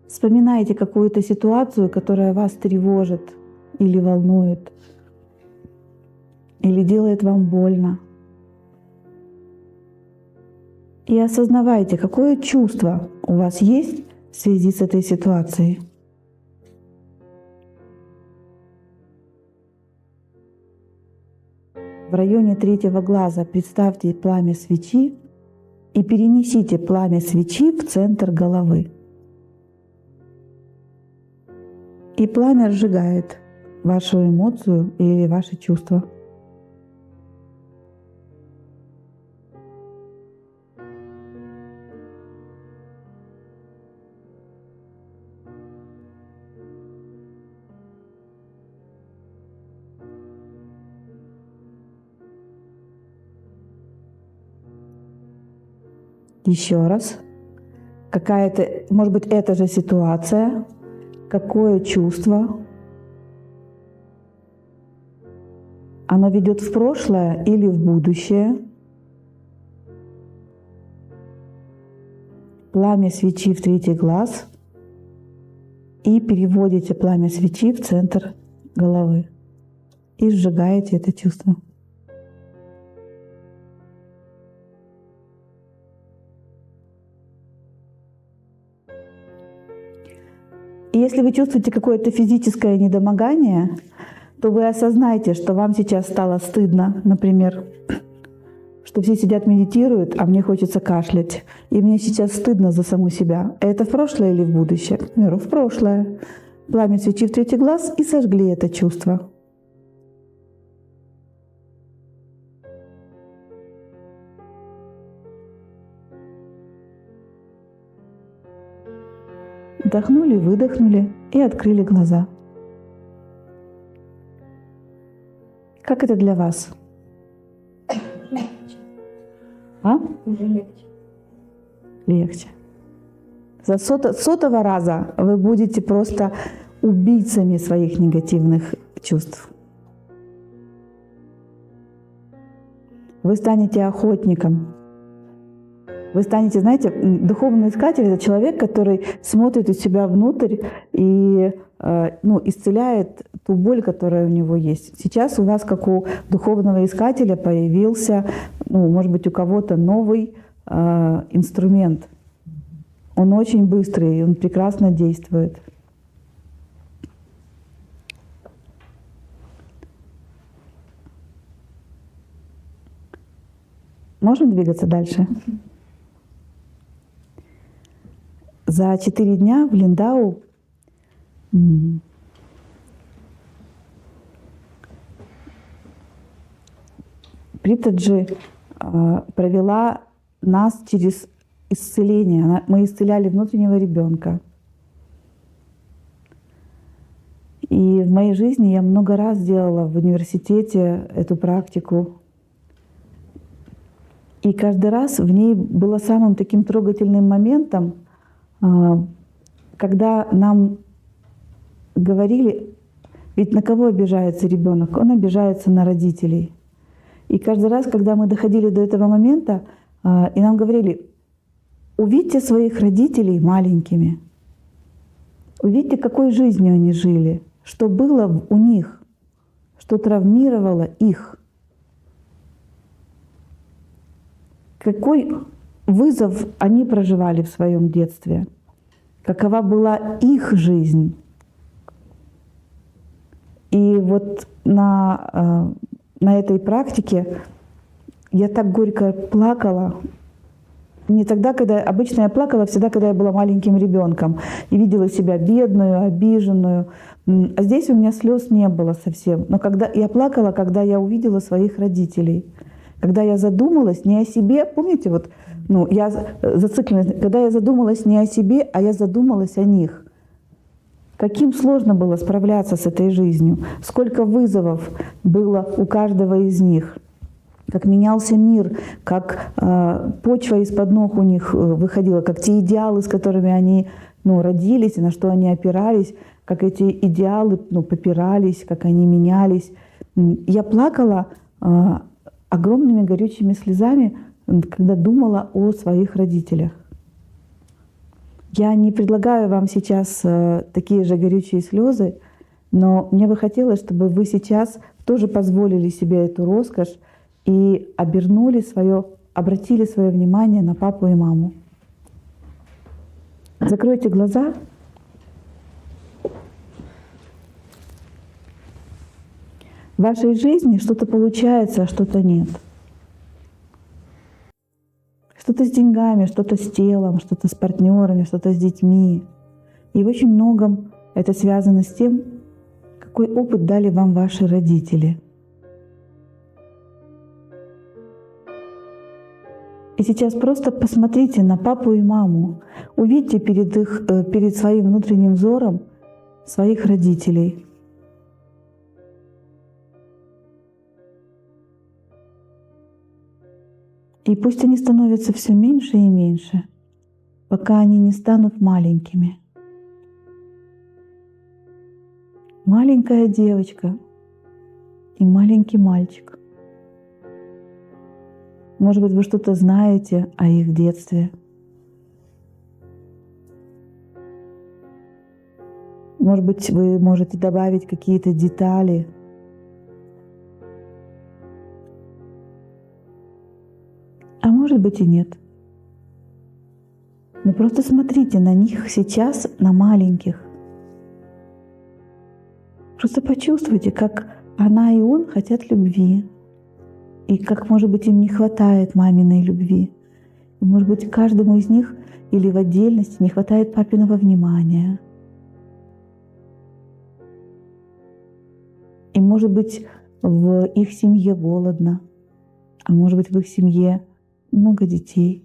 Вспоминайте какую-то ситуацию, которая вас тревожит или волнует, или делает вам больно. И осознавайте, какое чувство у вас есть в связи с этой ситуацией. В районе 3-го глаза представьте пламя свечи и перенесите пламя свечи в центр головы. И пламя сжигает вашу эмоцию или ваши чувства. Еще раз. Какая-то, может быть, эта же ситуация, какое чувство, оно ведет в прошлое или в будущее. Пламя свечи в третий глаз и переводите пламя свечи в центр головы и сжигаете это чувство. И если вы чувствуете какое-то физическое недомогание, то вы осознаете, что вам сейчас стало стыдно, например, что все сидят, медитируют, а мне хочется кашлять. И мне сейчас стыдно за саму себя. Это в прошлое или в будущее? К примеру, в прошлое. Пламя свечи в третий глаз и сожгли это чувство. Вдохнули, выдохнули и открыли глаза. Как это для вас? А? Уже легче. Легче. За сотого раза вы будете просто убийцами своих негативных чувств. Вы станете охотником. Вы станете, знаете, духовный искатель — это человек, который смотрит у себя внутрь и исцеляет ту боль, которая у него есть. Сейчас у вас, как у духовного искателя, появился, может быть, у кого-то новый инструмент. Он очень быстрый, он прекрасно действует. Можем двигаться дальше? За 4 дня в Линдау Притаджи провела нас через исцеление. Мы исцеляли внутреннего ребенка. И в моей жизни я много раз делала в университете эту практику. И каждый раз в ней было самым таким трогательным моментом, когда нам говорили, ведь на кого обижается ребенок? Он обижается на родителей. И каждый раз, когда мы доходили до этого момента, и нам говорили: увидьте своих родителей маленькими, увидьте, какой жизнью они жили, что было у них, что травмировало их, какой вызов они проживали в своем детстве, какова была их жизнь. И вот на этой практике я так горько плакала. Не тогда, когда обычно я плакала, всегда, когда я была маленьким ребенком и видела себя бедную, обиженную. А здесь у меня слез не было совсем. Но когда я плакала, когда я увидела своих родителей, когда я задумалась не о себе, помните, вот, я зациклена, когда я задумалась не о себе, а я задумалась о них. Каким сложно было справляться с этой жизнью, сколько вызовов было у каждого из них, как менялся мир, как почва из-под ног у них выходила, как те идеалы, с которыми они родились и на что они опирались, как эти идеалы попирались, как они менялись. Я плакала огромными горючими слезами, когда думала о своих родителях. Я не предлагаю вам сейчас такие же горючие слезы, но мне бы хотелось, чтобы вы сейчас тоже позволили себе эту роскошь и обратили свое внимание на папу и маму. Закройте глаза. В вашей жизни что-то получается, а что-то нет. Что-то с деньгами, что-то с телом, что-то с партнерами, что-то с детьми. И в очень многом это связано с тем, какой опыт дали вам ваши родители. И сейчас просто посмотрите на папу и маму. Увидьте перед своим внутренним взором своих родителей. И пусть они становятся все меньше и меньше, пока они не станут маленькими. Маленькая девочка и маленький мальчик. Может быть, вы что-то знаете о их детстве. Может быть, вы можете добавить какие-то детали. А может быть и нет. Но просто смотрите на них сейчас, на маленьких. Просто почувствуйте, как она и он хотят любви. И как, может быть, им не хватает маминой любви. И, может быть, каждому из них или в отдельности не хватает папиного внимания. И, может быть, в их семье голодно, а может быть, в их семье много детей.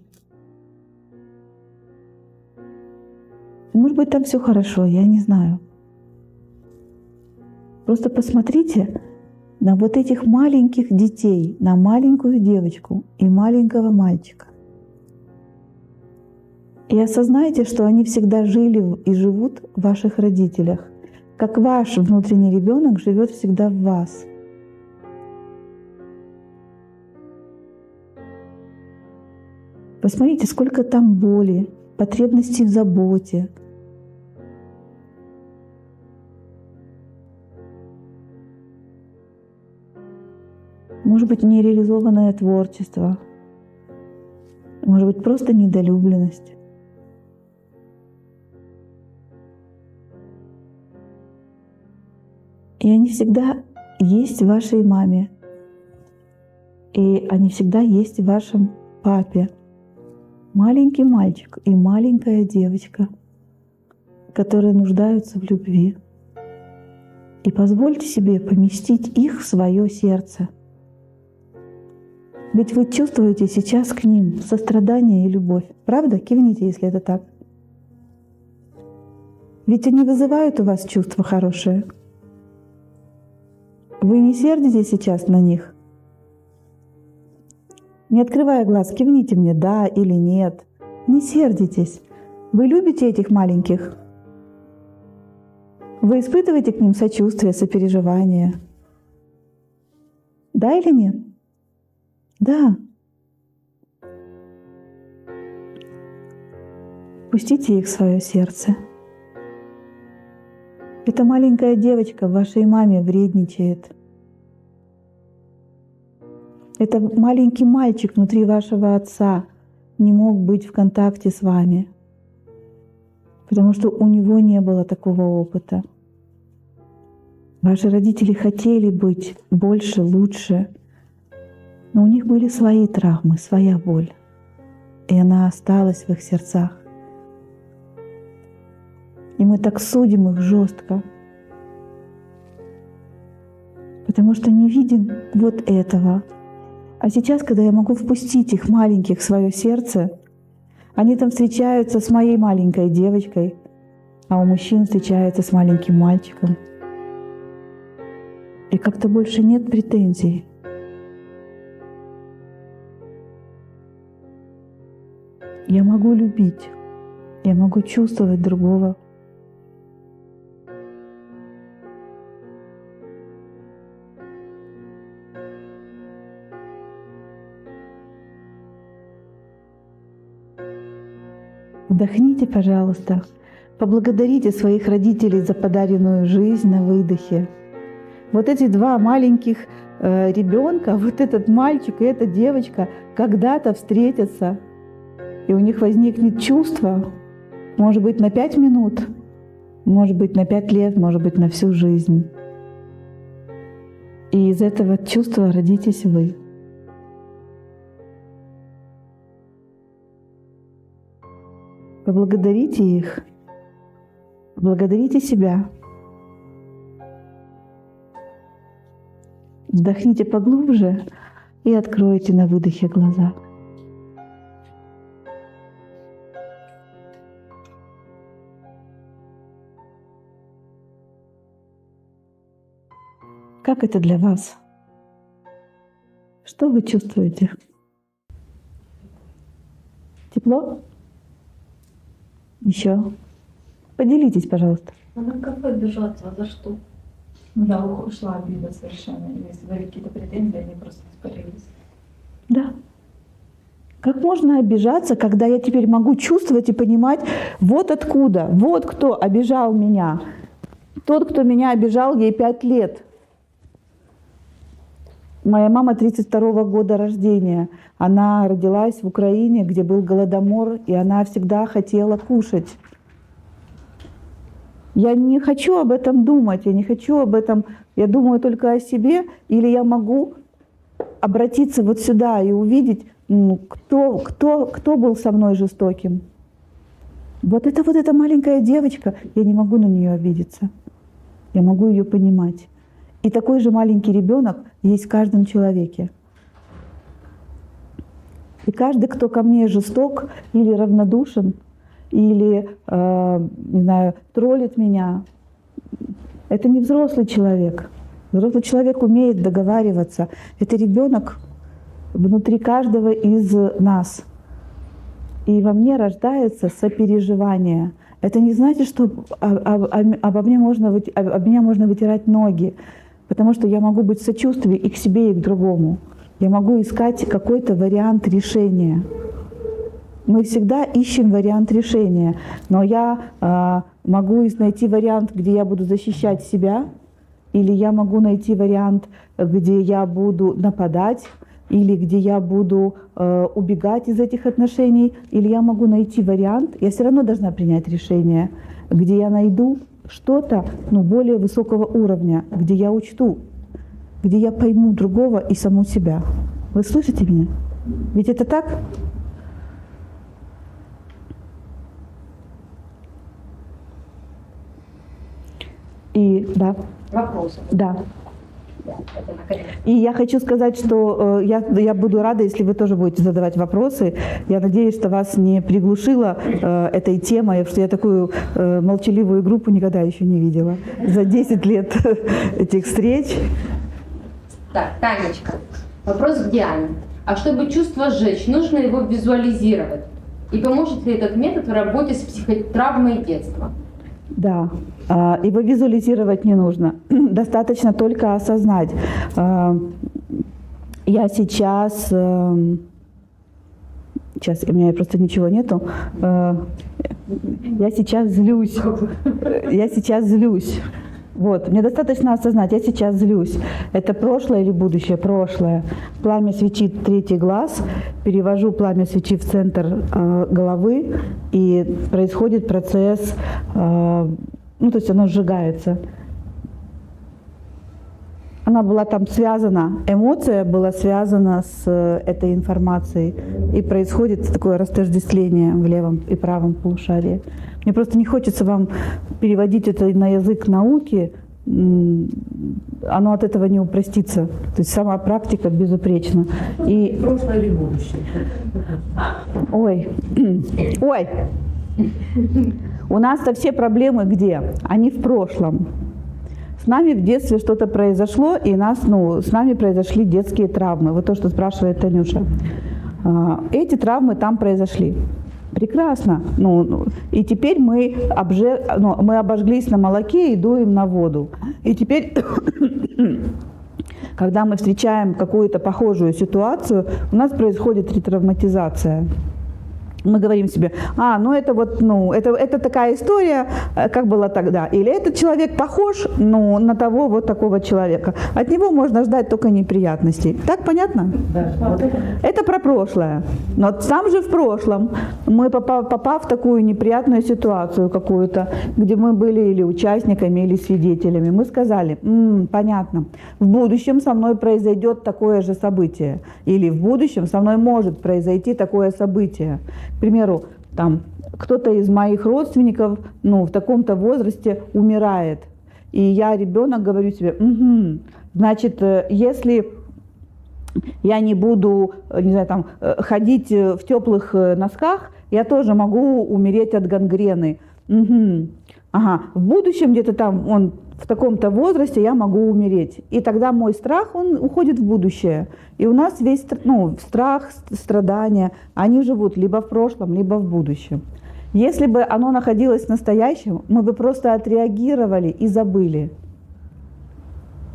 Может быть, там все хорошо, я не знаю. Просто посмотрите на вот этих маленьких детей, на маленькую девочку и маленького мальчика. И осознайте, что они всегда жили и живут в ваших родителях, как ваш внутренний ребенок живет всегда в вас. Посмотрите, сколько там боли, потребностей в заботе. Может быть, нереализованное творчество. Может быть, просто недолюбленность. И они всегда есть в вашей маме. И они всегда есть в вашем папе. Маленький мальчик и маленькая девочка, которые нуждаются в любви. И позвольте себе поместить их в свое сердце. Ведь вы чувствуете сейчас к ним сострадание и любовь. Правда? Кивните, если это так. Ведь они вызывают у вас чувства хорошие. Вы не сердитесь сейчас на них? Не открывая глаз, кивните мне «да» или «нет». Не сердитесь. Вы любите этих маленьких? Вы испытываете к ним сочувствие, сопереживание? Да или нет? Да. Пустите их в свое сердце. Эта маленькая девочка в вашей маме вредничает. Это маленький мальчик внутри вашего отца не мог быть в контакте с вами, потому что у него не было такого опыта. Ваши родители хотели быть больше, лучше, но у них были свои травмы, своя боль, и она осталась в их сердцах. И мы так судим их жестко, потому что не видим вот этого. А сейчас, когда я могу впустить их маленьких в свое сердце, они там встречаются с моей маленькой девочкой, а у мужчин встречаются с маленьким мальчиком. И как-то больше нет претензий. Я могу любить, я могу чувствовать другого. Вдохните, пожалуйста, поблагодарите своих родителей за подаренную жизнь на выдохе. Вот эти два маленьких ребенка, вот этот мальчик и эта девочка когда-то встретятся, и у них возникнет чувство, может быть, на 5 минут, может быть, на 5 лет, может быть, на всю жизнь. И из этого чувства родитесь вы. Поблагодарите их, благодарите себя. Вдохните поглубже и откройте на выдохе глаза. Как это для вас? Что вы чувствуете? Тепло? Еще? Поделитесь, пожалуйста. А на как обижаться? А за что? Ну да, ушла обида совершенно. Если были какие-то претензии, они просто испарились. Да. Как можно обижаться, когда я теперь могу чувствовать и понимать, вот откуда, вот кто обижал меня. Тот, кто меня обижал, ей 5 лет. Моя мама 32-го года рождения. Она родилась в Украине, где был голодомор, и она всегда хотела кушать. Я не хочу об этом думать, я не хочу об этом, я думаю только о себе, или я могу обратиться вот сюда и увидеть, кто был со мной жестоким. Вот эта маленькая девочка, я не могу на нее обидеться, я могу ее понимать. И такой же маленький ребенок есть в каждом человеке. И каждый, кто ко мне жесток или равнодушен, или, не знаю, троллит меня, это не взрослый человек. Взрослый человек умеет договариваться. Это ребенок внутри каждого из нас. И во мне рождается сопереживание. Это не значит, что об меня можно вытирать ноги, потому что я могу быть в сочувствии и к себе, и к другому. Я могу искать какой-то вариант решения. Мы всегда ищем вариант решения, но я могу найти вариант, где я буду защищать себя, или я могу найти вариант, где я буду нападать, или где я буду убегать из этих отношений, или я могу найти вариант, я все равно должна принять решение, где я найду что-то более высокого уровня, где я учту, где я пойму другого и саму себя. Вы слышите меня? Ведь это так? И да. Вопрос. Да. Это наконец. И я хочу сказать, что я буду рада, если вы тоже будете задавать вопросы. Я надеюсь, что вас не приглушила этой темой, что я такую молчаливую группу никогда еще не видела за 10 лет этих встреч. Так, Танечка, вопрос к Диане. А чтобы чувство сжечь, нужно его визуализировать? И поможет ли этот метод в работе с психотравмой детства? Да, его визуализировать не нужно, достаточно только осознать. Я сейчас у меня просто ничего нету, я сейчас злюсь. Вот, мне достаточно осознать, я сейчас злюсь. Это прошлое или будущее? Прошлое. Пламя свечи третий глаз, перевожу пламя свечи в центр головы, и происходит процесс, то есть оно сжигается. Она была там связана, эмоция была связана с этой информацией, и происходит такое растождествление в левом и правом полушарии. Мне просто не хочется вам переводить это на язык науки, оно от этого не упростится. То есть сама практика безупречна. И... Прошлое или будущее? Ой, у нас-то все проблемы где? Они в прошлом. С нами в детстве что-то произошло, и с нами произошли детские травмы. Вот то, что спрашивает Танюша. Эти травмы там произошли. Прекрасно. И теперь мы обожглись на молоке и дуем на воду. И теперь, когда мы встречаем какую-то похожую ситуацию, у нас происходит ретравматизация. Мы говорим себе, это такая история, как было тогда. Или этот человек похож, на того вот такого человека. От него можно ждать только неприятностей. Так понятно? Да. Это про прошлое. Но там же в прошлом мы, попав в такую неприятную ситуацию какую-то, где мы были или участниками, или свидетелями, мы сказали, понятно, в будущем со мной произойдет такое же событие. Или в будущем со мной может произойти такое событие. К примеру, там кто-то из моих родственников, в таком-то возрасте умирает. И я, ребенок, говорю себе, значит, если я не буду, ходить в теплых носках, я тоже могу умереть от гангрены. В будущем где-то там он в таком-то возрасте я могу умереть. И тогда мой страх, он уходит в будущее. И у нас весь страх, страдания, они живут либо в прошлом, либо в будущем. Если бы оно находилось в настоящем, мы бы просто отреагировали и забыли.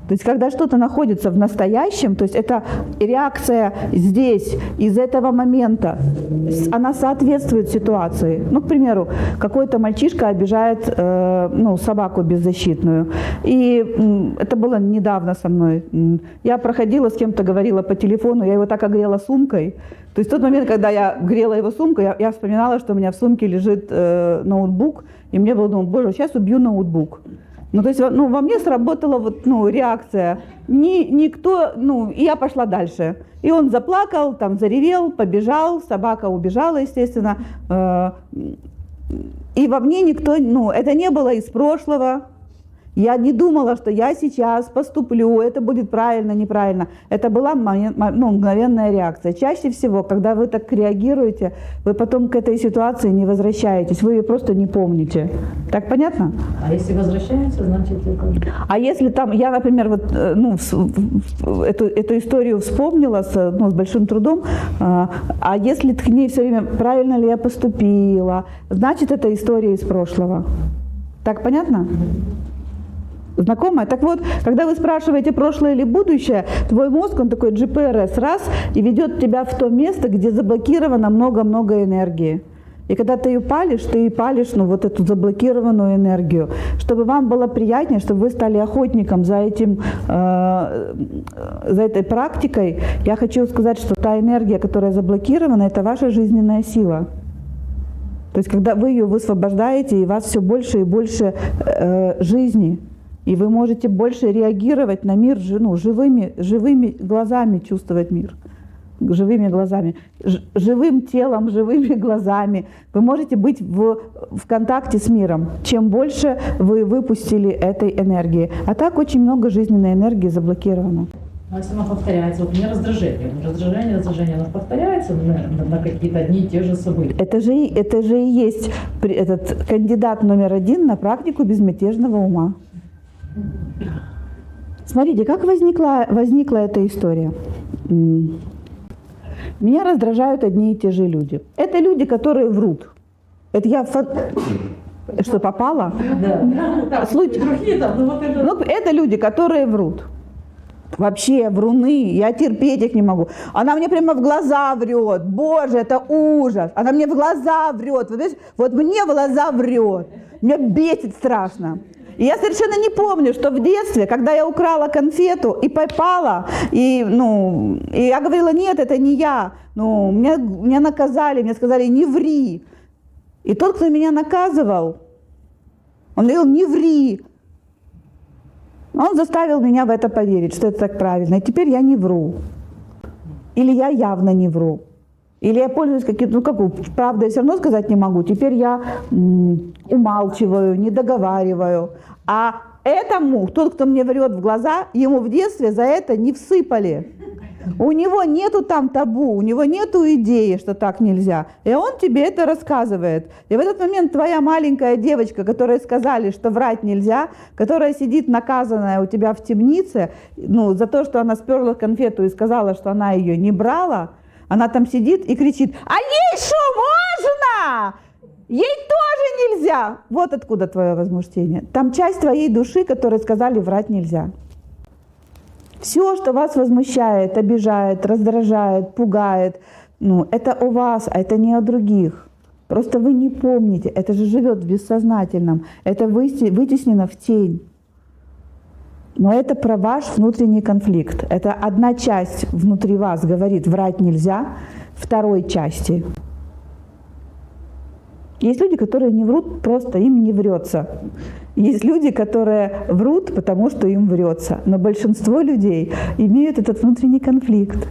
То есть, когда что-то находится в настоящем, то есть это реакция здесь, из этого момента, она соответствует ситуации. Ну, к примеру, какой-то мальчишка обижает собаку беззащитную. И это было недавно со мной. Я проходила, с кем-то говорила по телефону, я его так огрела сумкой. То есть в тот момент, когда я грела его сумку, я вспоминала, что у меня в сумке лежит ноутбук, и мне было, думаю, боже, сейчас убью ноутбук. Ну, то есть, во мне сработала реакция. Никто, и я пошла дальше. И он заплакал, там заревел, побежал, собака убежала, естественно. И во мне никто, это не было из прошлого. Я не думала, что я сейчас поступлю, это будет правильно, неправильно. Это была мгновенная реакция. Чаще всего, когда вы так реагируете, вы потом к этой ситуации не возвращаетесь, вы ее просто не помните. Так понятно? А если возвращаемся, значит это... А если там, я, например, эту историю вспомнила с большим трудом, а если к ней все время, правильно ли я поступила, значит, это история из прошлого. Так понятно? Знакомая? Так вот, когда вы спрашиваете прошлое или будущее, твой мозг, он такой GPS раз и ведет тебя в то место, где заблокировано много-много энергии. И когда ты палишь эту заблокированную энергию. Чтобы вам было приятнее, чтобы вы стали охотником за этой практикой, я хочу сказать, что та энергия, которая заблокирована, это ваша жизненная сила. То есть, когда вы ее высвобождаете, и у вас все больше и больше жизни. И вы можете больше реагировать на мир живыми глазами, чувствовать мир. Живыми глазами. Живым телом, живыми глазами. Вы можете быть в контакте с миром. Чем больше вы выпустили этой энергии. А так очень много жизненной энергии заблокировано. А если она повторяется, вот у меня раздражение, оно повторяется на какие-то одни и те же события. Это же и есть этот кандидат номер 1 на практику безмятежного ума. Смотрите, как возникла эта история. Меня раздражают одни и те же люди. Это люди, которые врут. Это я... Что, попало? Да. Это люди, которые врут. Вообще вруны, я терпеть их не могу. Она мне прямо в глаза врет. Боже, это ужас. Она мне в глаза врет. Вот мне в глаза врет. Меня бесит страшно. И я совершенно не помню, что в детстве, когда я украла конфету и попала, и я говорила, нет, это не я. Меня наказали, мне сказали, не ври. И тот, кто меня наказывал, он говорил, не ври. Он заставил меня в это поверить, что это так правильно. И теперь я не вру. Или я явно не вру. Или я пользуюсь каким-то, правда, я все равно сказать не могу. Теперь я умалчиваю, не договариваю. А этому, тот, кто мне врет в глаза, ему в детстве за это не всыпали. У него нету там табу, у него нету идеи, что так нельзя. И он тебе это рассказывает. И в этот момент твоя маленькая девочка, которой сказали, что врать нельзя, которая сидит наказанная у тебя в темнице, за то, что она сперла конфету и сказала, что она ее не брала, она там сидит и кричит, а ей что, можно? Ей тоже нельзя. Вот откуда твое возмущение. Там часть твоей души, которой сказали, врать нельзя. Все, что вас возмущает, обижает, раздражает, пугает, это у вас, а это не о других. Просто вы не помните, это же живет в бессознательном, это вытеснено в тень. Но это про ваш внутренний конфликт. Это одна часть внутри вас говорит, врать нельзя, второй части. Есть люди, которые не врут, просто им не врется. Есть люди, которые врут, потому что им врется. Но большинство людей имеют этот внутренний конфликт.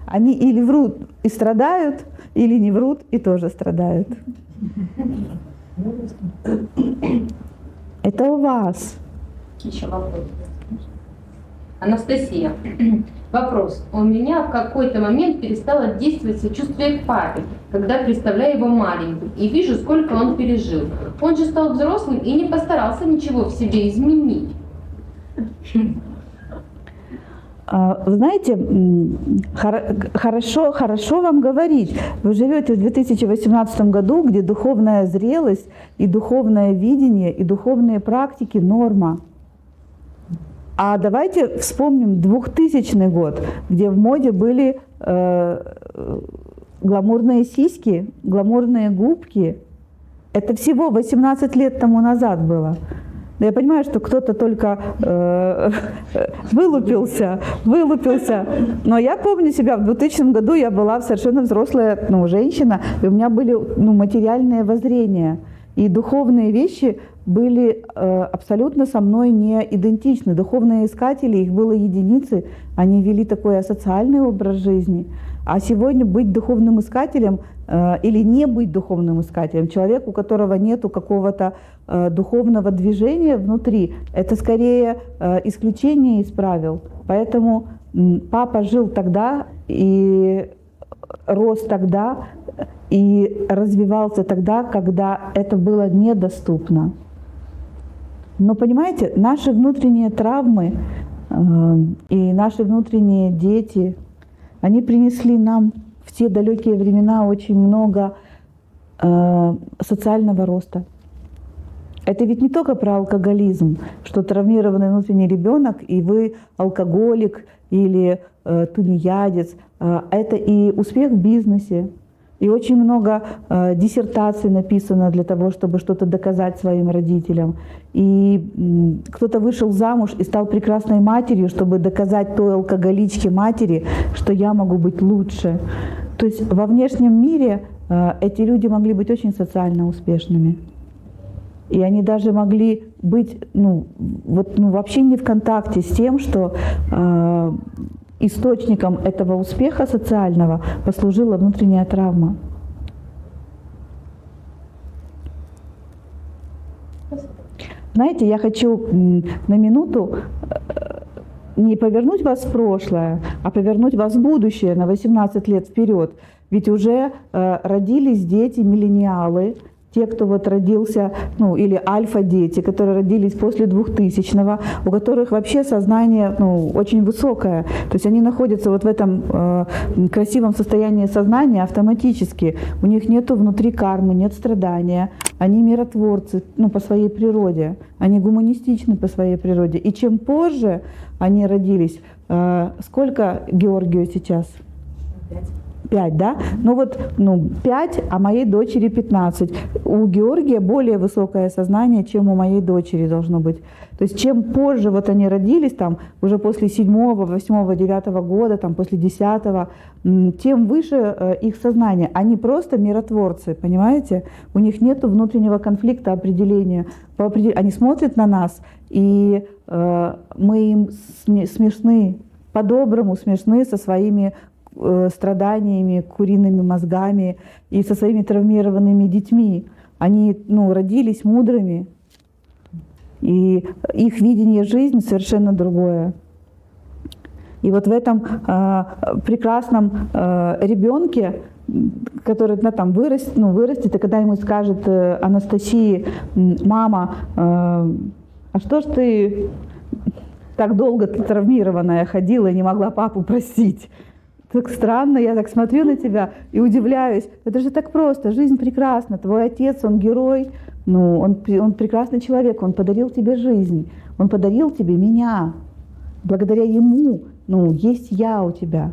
Они или врут и страдают, или не врут и тоже страдают. Это у вас. Еще вопрос. Анастасия, Вопрос. У меня в какой-то момент перестало действовать сочувствие к папе, когда представляю его маленьким и вижу, сколько он пережил. Он же стал взрослым и не постарался ничего в себе изменить. Вы знаете, хорошо вам говорить. Вы живете в 2018 году, где духовная зрелость и духовное видение, и духовные практики – норма. А давайте вспомним 2000 год, где в моде были гламурные сиськи, гламурные губки. Это всего 18 лет тому назад было. Я понимаю, что кто-то только вылупился. Но я помню себя, в 2000 году я была совершенно взрослая женщина, и у меня были материальные воззрения. И духовные вещи были абсолютно со мной не идентичны. Духовные искатели, их было единицы, они вели такой асоциальный образ жизни. А сегодня быть духовным искателем или не быть духовным искателем, человек, у которого нету какого-то духовного движения внутри, это скорее исключение из правил. Поэтому папа жил тогда и рос тогда, и развивался тогда, когда это было недоступно. Но понимаете, наши внутренние травмы и наши внутренние дети, они принесли нам в те далекие времена очень много социального роста. Это ведь не только про алкоголизм, что травмированный внутренний ребенок, и вы алкоголик или тунеядец. Это и успех в бизнесе, и очень много диссертаций написано для того, чтобы что-то доказать своим родителям. И кто-то вышел замуж и стал прекрасной матерью, чтобы доказать той алкоголичке матери, что я могу быть лучше. То есть во внешнем мире эти люди могли быть очень социально успешными. И они даже могли быть вообще не в контакте с тем, что источником этого успеха социального послужила внутренняя травма. Знаете, я хочу на минуту не повернуть вас в прошлое, а повернуть вас в будущее на 18 лет вперед. Ведь уже родились дети-миллениалы, те, кто родился, или альфа-дети, которые родились после 2000-го, у которых вообще сознание очень высокое. То есть они находятся в этом красивом состоянии сознания автоматически. У них нету внутри кармы, нет страдания. Они миротворцы по своей природе. Они гуманистичны по своей природе. И чем позже они родились, сколько Георгию сейчас? 5, да? 5, а моей дочери 15. У Георгия более высокое сознание, чем у моей дочери должно быть. То есть чем позже они родились, уже после 7-го, 8-го, 9-го года, после 10-го, тем выше их сознание. Они просто миротворцы, понимаете? У них нет внутреннего конфликта определения. Они смотрят на нас, и мы им смешны, по-доброму смешны со своими страданиями, куриными мозгами и со своими травмированными детьми. Они родились мудрыми, и их видение жизни совершенно другое. И в этом прекрасном ребенке, который вырастет, и когда ему скажет Анастасии: мама, а что ж ты так долго травмированная ходила и не могла папу простить? Так странно, я так смотрю на тебя и удивляюсь. Это же так просто, жизнь прекрасна. Твой отец, он герой, он прекрасный человек, он подарил тебе жизнь, он подарил тебе меня. Благодаря ему, есть я у тебя.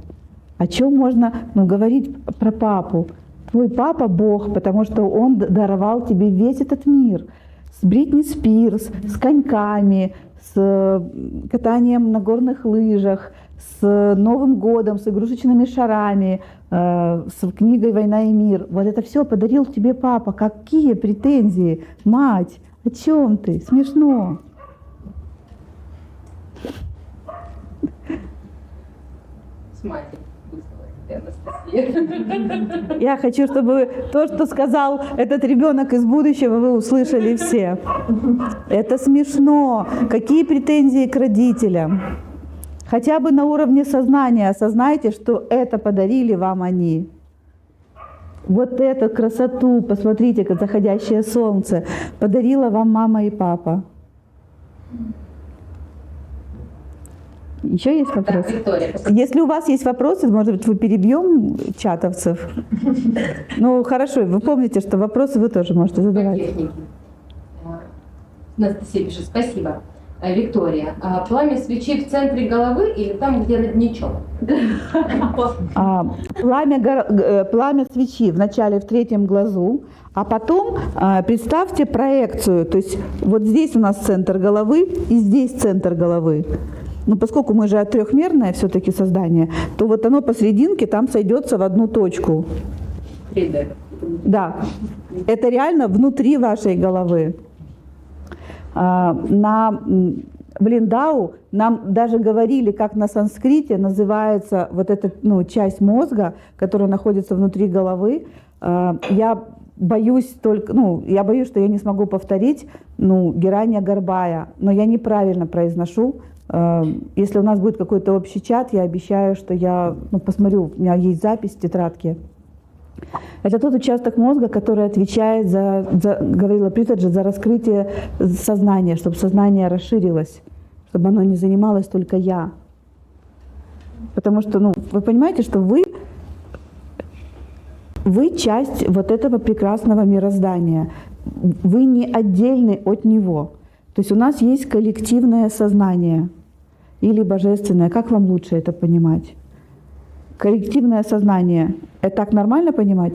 О чем можно говорить про папу? Твой папа — Бог, потому что он даровал тебе весь этот мир. С Бритни Спирс, с коньками, с катанием на горных лыжах, с Новым годом, с игрушечными шарами, с книгой «Война и мир». Вот это все подарил тебе папа. Какие претензии? Мать, о чем ты? Смешно. С матерью Анастасия. Я хочу, чтобы то, что сказал этот ребенок из будущего, вы услышали все. Это смешно. Какие претензии к родителям? Хотя бы на уровне сознания осознайте, что это подарили вам они. Вот эту красоту, посмотрите, как заходящее солнце, подарила вам мама и папа. Еще есть Да, вопросы? Виктория. Если у вас есть вопросы, может быть, вы перебьем чатовцев. Ну, хорошо, вы помните, что вопросы вы тоже можете задавать. Техники. Анастасия пишет, спасибо. Виктория, пламя свечи в центре головы или там, где родничок? Пламя свечи вначале в третьем глазу, а потом представьте проекцию. То есть вот здесь у нас центр головы и здесь центр головы. Но поскольку мы же трехмерное все-таки создание, то вот оно посерединке там сойдется в одну точку. 3D. Да, это реально внутри вашей головы. В Линдау нам даже говорили, как на санскрите называется вот эта часть мозга, которая находится внутри головы. Я боюсь только, я боюсь, что я не смогу повторить, Гиранья Гарбая, но я неправильно произношу. Если у нас будет какой-то общий чат, я обещаю, что я посмотрю, у меня есть запись в тетрадке. Это тот участок мозга, который отвечает говорила Притаджи, за раскрытие сознания, чтобы сознание расширилось, чтобы оно не занималось только я. Потому что, вы понимаете, что вы часть вот этого прекрасного мироздания. Вы не отдельны от него. То есть у нас есть коллективное сознание или божественное. Как вам лучше это понимать? Коллективное сознание. Это так нормально понимать?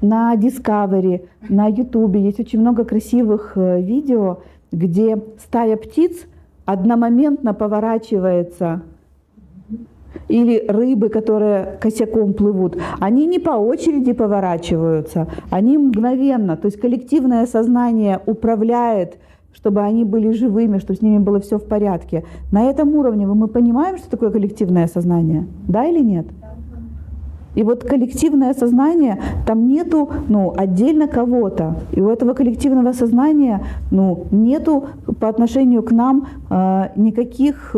На Discovery, на YouTube есть очень много красивых видео, где стая птиц одномоментно поворачивается. Или рыбы, которые косяком плывут. Они не по очереди поворачиваются, они мгновенно. То есть коллективное сознание управляет, чтобы они были живыми, чтобы с ними было все в порядке. На этом уровне мы понимаем, что такое коллективное сознание? Да или нет? И вот коллективное сознание, там нету отдельно кого-то. И у этого коллективного сознания нету по отношению к нам никаких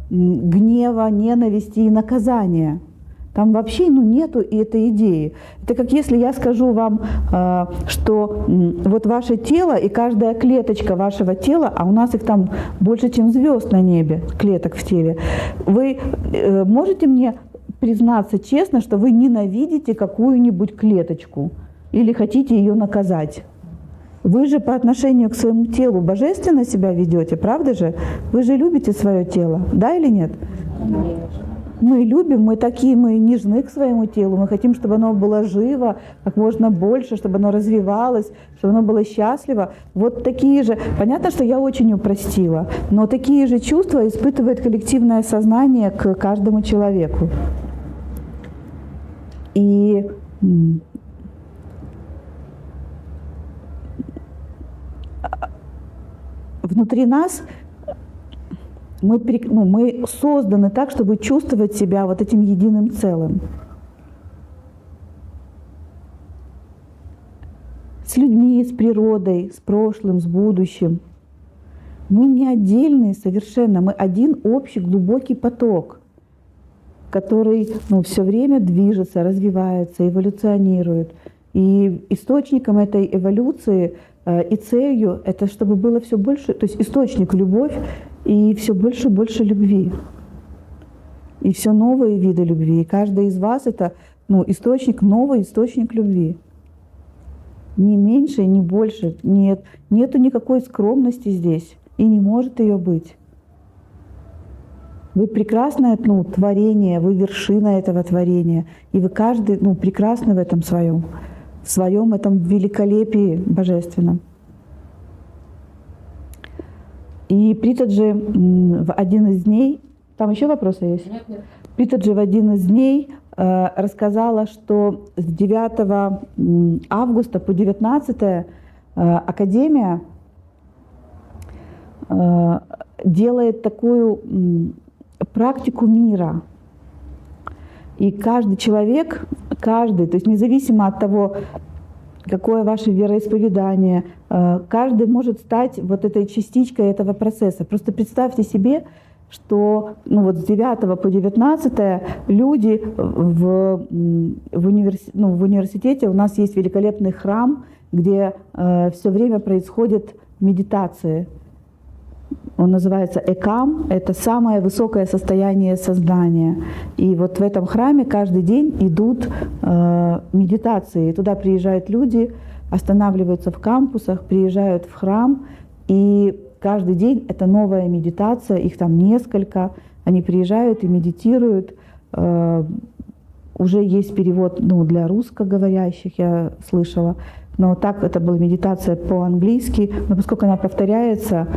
гнева, ненависти и наказания. Там вообще нету этой идеи. Это как если я скажу вам, что вот ваше тело и каждая клеточка вашего тела, а у нас их там больше, чем звезд на небе, клеток в теле, вы можете мне признаться честно, что вы ненавидите какую-нибудь клеточку или хотите ее наказать? Вы же по отношению к своему телу божественно себя ведете, правда же? Вы же любите свое тело, да или нет? Мы любим, мы нежны к своему телу, мы хотим, чтобы оно было живо, как можно больше, чтобы оно развивалось, чтобы оно было счастливо. Вот такие же, понятно, что я очень упростила, но такие же чувства испытывает коллективное сознание к каждому человеку. И внутри нас мы созданы так, чтобы чувствовать себя вот этим единым целым. С людьми, с природой, с прошлым, с будущим. Мы не отдельные совершенно, мы один общий глубокий поток, который все время движется, развивается, эволюционирует. И источником этой эволюции и целью это чтобы было все больше, то есть источник — любовь, и все больше и больше любви. И все новые виды любви. И каждый из вас — это источник, новый источник любви. Ни меньше, ни больше. Нету никакой скромности здесь. И не может ее быть. Вы прекрасное творение, вы вершина этого творения. И вы каждый прекрасны в этом своем этом великолепии божественном. И Притаджи в один из дней, там еще вопросы есть? Нет. Притаджи в один из дней рассказала, что с 9 августа по 19 Академия делает такую практику мира. И каждый человек, то есть независимо от того, какое ваше вероисповедание, каждый может стать вот этой частичкой этого процесса. Просто представьте себе, что ну, вот с 9 по 19 люди в университете, у нас есть великолепный храм, где все время происходят медитации. Он называется Экам, это самое высокое состояние сознания. И вот в этом храме каждый день идут медитации. И туда приезжают люди, останавливаются в кампусах, приезжают в храм, и каждый день это новая медитация, их там несколько. Они приезжают и медитируют. Уже есть перевод ну, для русскоговорящих, я слышала. Но так это была медитация по-английски. Но поскольку она повторяется,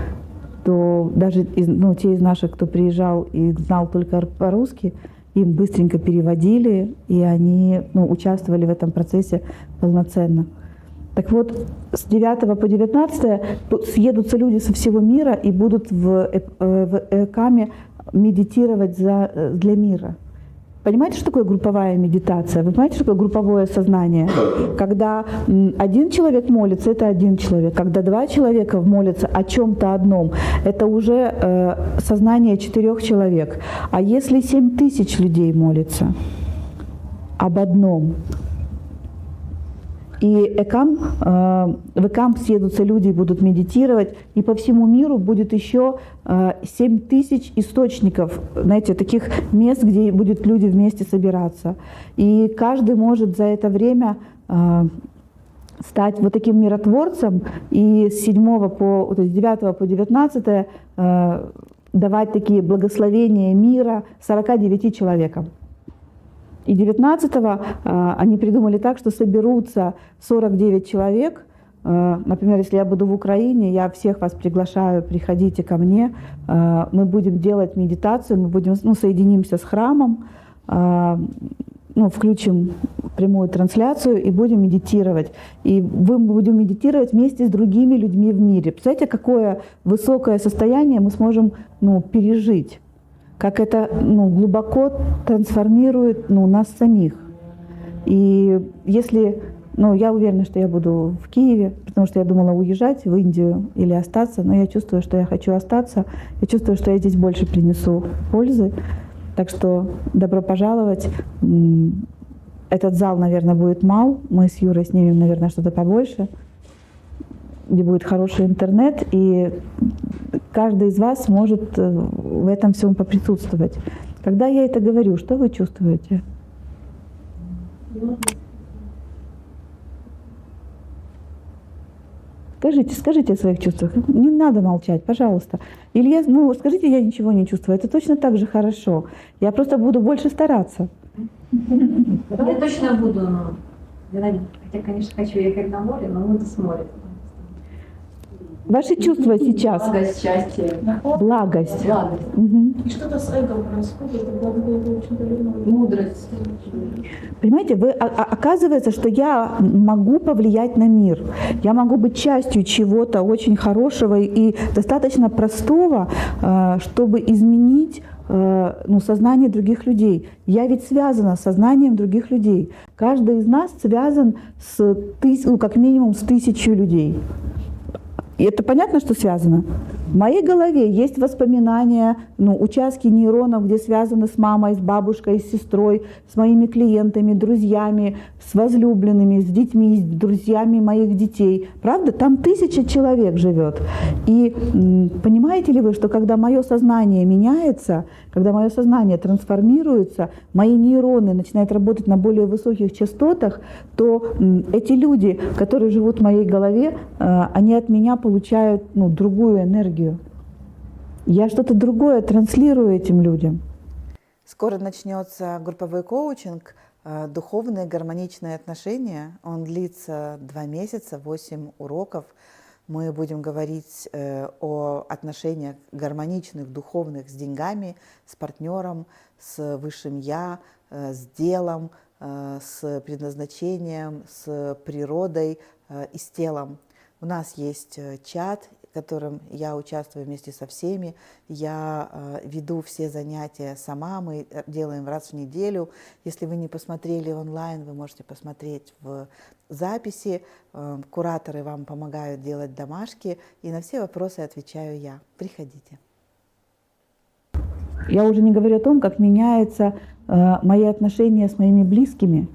то даже те из наших, кто приезжал и знал только по-русски, им быстренько переводили, и они участвовали в этом процессе полноценно. Так вот, с 9 по 19 съедутся люди со всего мира и будут в Экаме медитировать для мира. Понимаете, что такое групповая медитация? Вы понимаете, что такое групповое сознание? Когда один человек молится, это один человек. Когда два человека молятся о чем-то одном, это уже сознание 4 человек. А если 7000 людей молится об одном, и в Экам съедутся люди и будут медитировать, и по всему миру будет еще 7000 источников, знаете, таких мест, где будут люди вместе собираться. И каждый может за это время стать вот таким миротворцем и с 9 по 19 давать такие благословения мира 49 человекам. И 19-го они придумали так, что соберутся 49 человек. Например, если я буду в Украине, я всех вас приглашаю, приходите ко мне. Мы будем делать медитацию, мы будем, соединимся с храмом, включим прямую трансляцию и будем медитировать. И мы будем медитировать вместе с другими людьми в мире. Представляете, какое высокое состояние мы сможем пережить? Как это глубоко трансформирует нас самих. И если, я уверена, что я буду в Киеве, потому что я думала уезжать в Индию или остаться, но я чувствую, что я хочу остаться, я чувствую, что я здесь больше принесу пользы. Так что добро пожаловать. Этот зал, наверное, будет мал, мы с Юрой снимем, наверное, что-то побольше, где будет хороший интернет, и каждый из вас может в этом всем поприсутствовать. Когда я это говорю, что вы чувствуете? Скажите о своих чувствах. Не надо молчать, пожалуйста. Или скажите, я ничего не чувствую. Это точно так же хорошо. Я просто буду больше стараться. Я точно буду, хотя, конечно, хочу ехать на море, но буду с моря. Ваши чувства сейчас? Благость, счастье. Благость. Благость. Угу. И что-то с эго происходит, это было очень давно. Мудрость. Понимаете, оказывается, что я могу повлиять на мир. Я могу быть частью чего-то очень хорошего и достаточно простого, чтобы изменить сознание других людей. Я ведь связана с сознанием других людей. Каждый из нас связан как минимум с 1000 людей. И это понятно, что связано? В моей голове есть воспоминания, участки нейронов, где связаны с мамой, с бабушкой, с сестрой, с моими клиентами, друзьями, с возлюбленными, с детьми, с друзьями моих детей. Правда? Там 1000 человек живет. И понимаете ли вы, что когда мое сознание меняется, когда мое сознание трансформируется, мои нейроны начинают работать на более высоких частотах, то эти люди, которые живут в моей голове, они от меня получают другую энергию. Я что-то другое транслирую этим людям. Скоро начнется групповой коучинг «Духовные гармоничные отношения». Он длится 2 месяца, 8 уроков. Мы будем говорить о отношениях гармоничных, духовных с деньгами, с партнером, с высшим «я», с делом, с предназначением, с природой и с телом. У нас есть чат, в котором я участвую вместе со всеми. Я веду все занятия сама, мы делаем раз в неделю. Если вы не посмотрели онлайн, вы можете посмотреть в записи. Кураторы вам помогают делать домашки, и на все вопросы отвечаю я. Приходите. Я уже не говорю о том, как меняются мои отношения с моими близкими,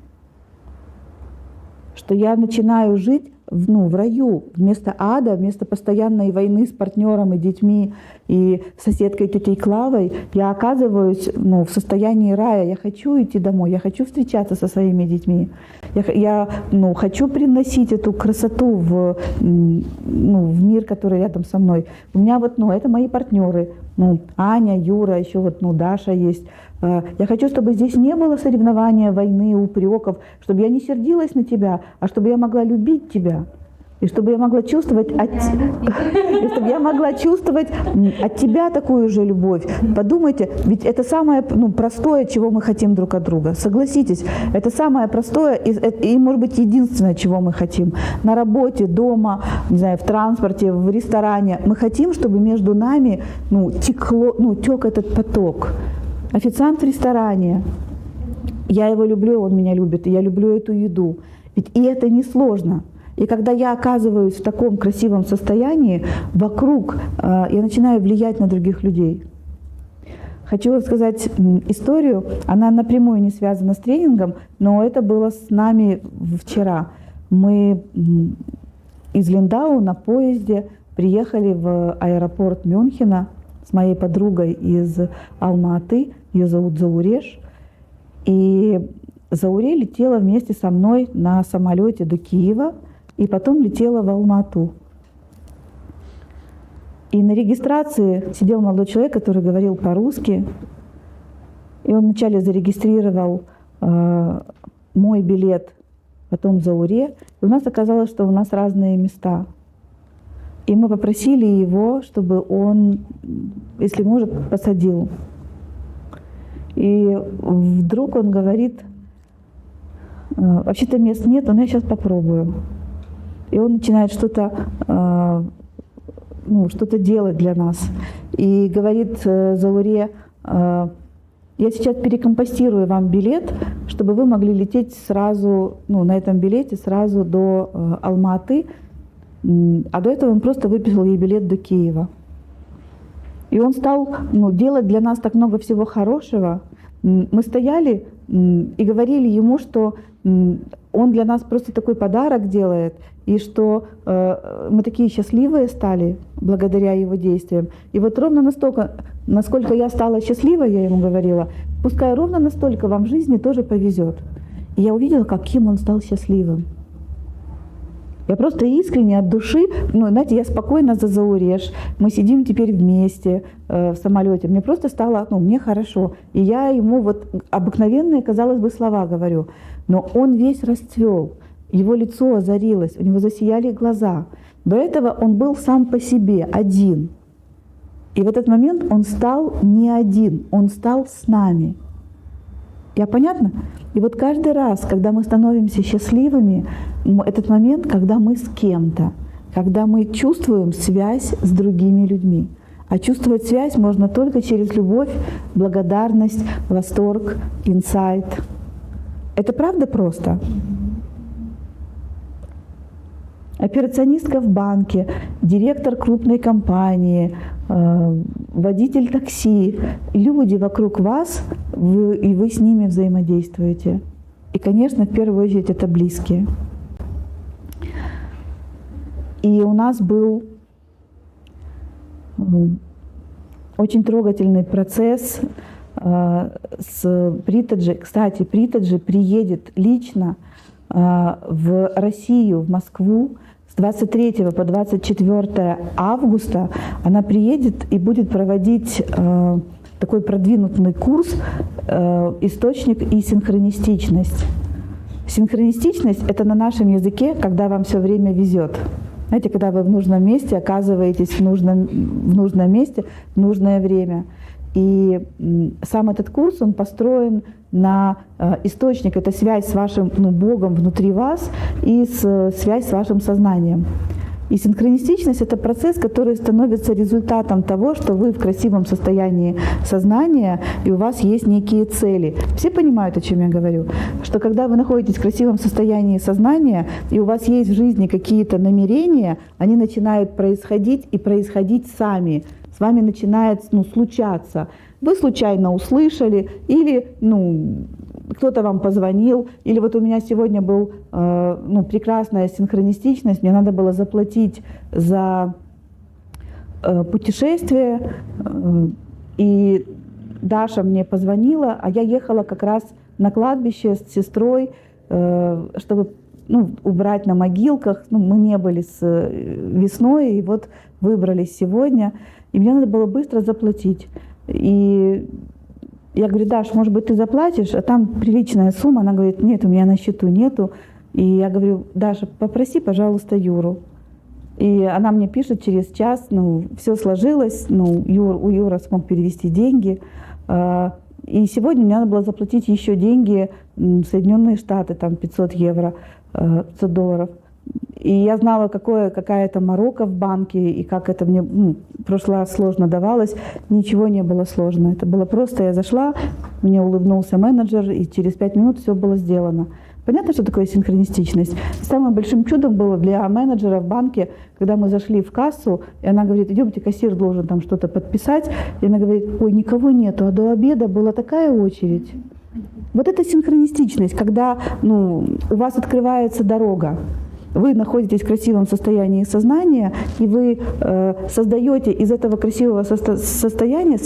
что я начинаю жить в раю, вместо ада, вместо постоянной войны с партнером и детьми и соседкой тетей Клавой, я оказываюсь в состоянии рая. Я хочу идти домой, я хочу встречаться со своими детьми, я хочу приносить эту красоту в мир, который рядом со мной. У меня это мои партнеры, Аня, Юра, еще Даша есть. Я хочу, чтобы здесь не было соревнования, войны, упреков, чтобы я не сердилась на тебя, а чтобы я могла любить тебя. И чтобы я могла чувствовать от тебя такую же любовь. Подумайте, ведь это самое простое, чего мы хотим друг от друга. Согласитесь, это самое простое и, может быть, единственное, чего мы хотим. На работе, дома, не знаю, в транспорте, в ресторане. Мы хотим, чтобы между нами тек этот поток. Официант в ресторане. Я его люблю, он меня любит, и я люблю эту еду. Ведь и это несложно. И когда я оказываюсь в таком красивом состоянии, вокруг я начинаю влиять на других людей. Хочу рассказать историю, она напрямую не связана с тренингом, но это было с нами вчера. Мы из Линдау на поезде приехали в аэропорт Мюнхена с моей подругой из Алма-Аты, ее зовут Зауреш. И Зауре летела вместе со мной на самолете до Киева, и потом летела в Алма-Ату. И на регистрации сидел молодой человек, который говорил по-русски. И он вначале зарегистрировал мой билет, потом Зауре. И у нас оказалось, что у нас разные места. И мы попросили его, чтобы он, если может, посадил. И вдруг он говорит: вообще-то мест нет, но я сейчас попробую. И он начинает что-то делать для нас. И говорит Зауре: я сейчас перекомпостирую вам билет, чтобы вы могли лететь сразу, на этом билете сразу до Алма-Аты. А до этого он просто выписал ей билет до Киева. И он стал делать для нас так много всего хорошего. Мы стояли и говорили ему, что он для нас просто такой подарок делает, и что мы такие счастливые стали благодаря его действиям. И вот ровно настолько, насколько я стала счастливой, я ему говорила, пускай ровно настолько вам в жизни тоже повезет. И я увидела, каким он стал счастливым. Я просто искренне от души, знаете, я спокойно за Зауреш, мы сидим теперь вместе в самолете, мне просто стало, мне хорошо. И я ему обыкновенные, казалось бы, слова говорю, но он весь расцвел, его лицо озарилось, у него засияли глаза. До этого он был сам по себе, один. И в этот момент он стал не один, он стал с нами. Я понятно? И вот каждый раз, когда мы становимся счастливыми, этот момент, когда мы с кем-то, когда мы чувствуем связь с другими людьми. А чувствовать связь можно только через любовь, благодарность, восторг, инсайт. Это правда просто? Операционистка в банке, директор крупной компании, водитель такси, люди вокруг вас, и вы с ними взаимодействуете. И, конечно, в первую очередь это близкие. И у нас был очень трогательный процесс с Притаджи. Кстати, Притаджи приедет лично в Россию, в Москву с 23 по 24 августа. Она приедет и будет проводить такой продвинутый курс «Источник и синхронистичность». Синхронистичность — это на нашем языке, когда вам все время везет. Знаете, когда вы в нужном месте оказываетесь в нужном месте в нужное время. И сам этот курс, он построен на источник, это связь с вашим Богом внутри вас и связь с вашим сознанием. И синхронистичность — это процесс, который становится результатом того, что вы в красивом состоянии сознания, и у вас есть некие цели. Все понимают, о чем я говорю? Что когда вы находитесь в красивом состоянии сознания, и у вас есть в жизни какие-то намерения, они начинают происходить и происходить сами. С вами начинает случаться. вы случайно услышали, или кто-то вам позвонил, или вот у меня сегодня был прекрасная синхронистичность, мне надо было заплатить за путешествие, и Даша мне позвонила, а я ехала как раз на кладбище с сестрой, чтобы убрать на могилках. Мы не были с весной, и вот выбрались сегодня. И мне надо было быстро заплатить. И я говорю: Даш, может быть, ты заплатишь? А там приличная сумма. Она говорит: нет, у меня на счету нету. И я говорю: Даша, попроси, пожалуйста, Юру. И она мне пишет через час: все сложилось, Юра смог перевести деньги. И сегодня мне надо было заплатить еще деньги в Соединенные Штаты, там 500 евро, 500 долларов. И я знала, какая это морока в банке, и как это мне в прошлый раз сложно давалось. Ничего не было сложно. Это было просто: я зашла, мне улыбнулся менеджер, и через 5 минут все было сделано. Понятно, что такое синхронистичность? Самым большим чудом было для менеджера в банке, когда мы зашли в кассу, и она говорит: идемте, кассир должен там что-то подписать. И она говорит: ой, никого нету, а до обеда была такая очередь. Вот это синхронистичность, когда у вас открывается дорога. Вы находитесь в красивом состоянии сознания, и вы создаете из этого красивого состояния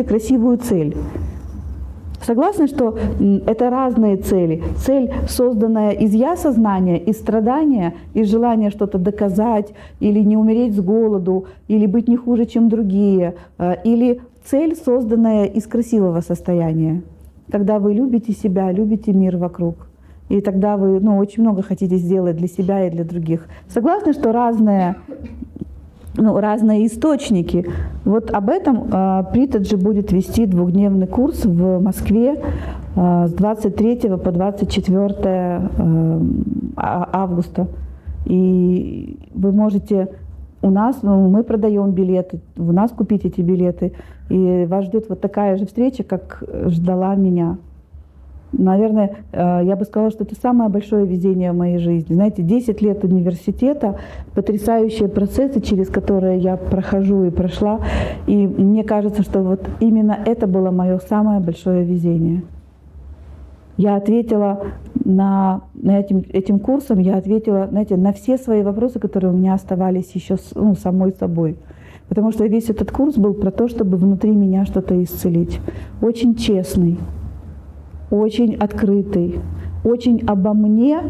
красивую цель. Согласны, что это разные цели? Цель, созданная из я-сознания, из страдания, из желания что-то доказать, или не умереть с голоду, или быть не хуже, чем другие, или цель, созданная из красивого состояния, когда вы любите себя, любите мир вокруг. И тогда вы очень много хотите сделать для себя и для других. Согласны, что разные источники. Вот об этом Притаджи будет вести двухдневный курс в Москве с 23 по 24 августа. И вы можете у нас, мы продаем билеты, у нас купить эти билеты. И вас ждет вот такая же встреча, как ждала меня. Наверное, я бы сказала, что это самое большое везение в моей жизни. Знаете, 10 лет университета, потрясающие процессы, через которые я прохожу и прошла. И мне кажется, что вот именно это было мое самое большое везение. Я ответила этим курсом, я ответила, на все свои вопросы, которые у меня оставались еще самой собой. Потому что весь этот курс был про то, чтобы внутри меня что-то исцелить. Очень честный, очень открытый, очень обо мне,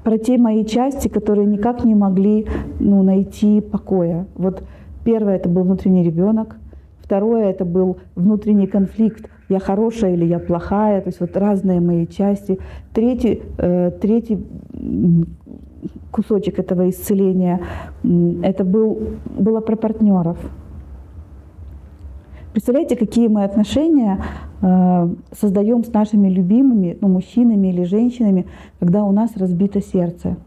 про те мои части, которые никак не могли найти покоя. Вот первое — это был внутренний ребенок, второе — это был внутренний конфликт: я хорошая или я плохая, то есть вот разные мои части. Третий кусочек этого исцеления — это было про партнеров. Представляете, какие мы отношения создаем с нашими любимыми, мужчинами или женщинами, когда у нас разбито сердце.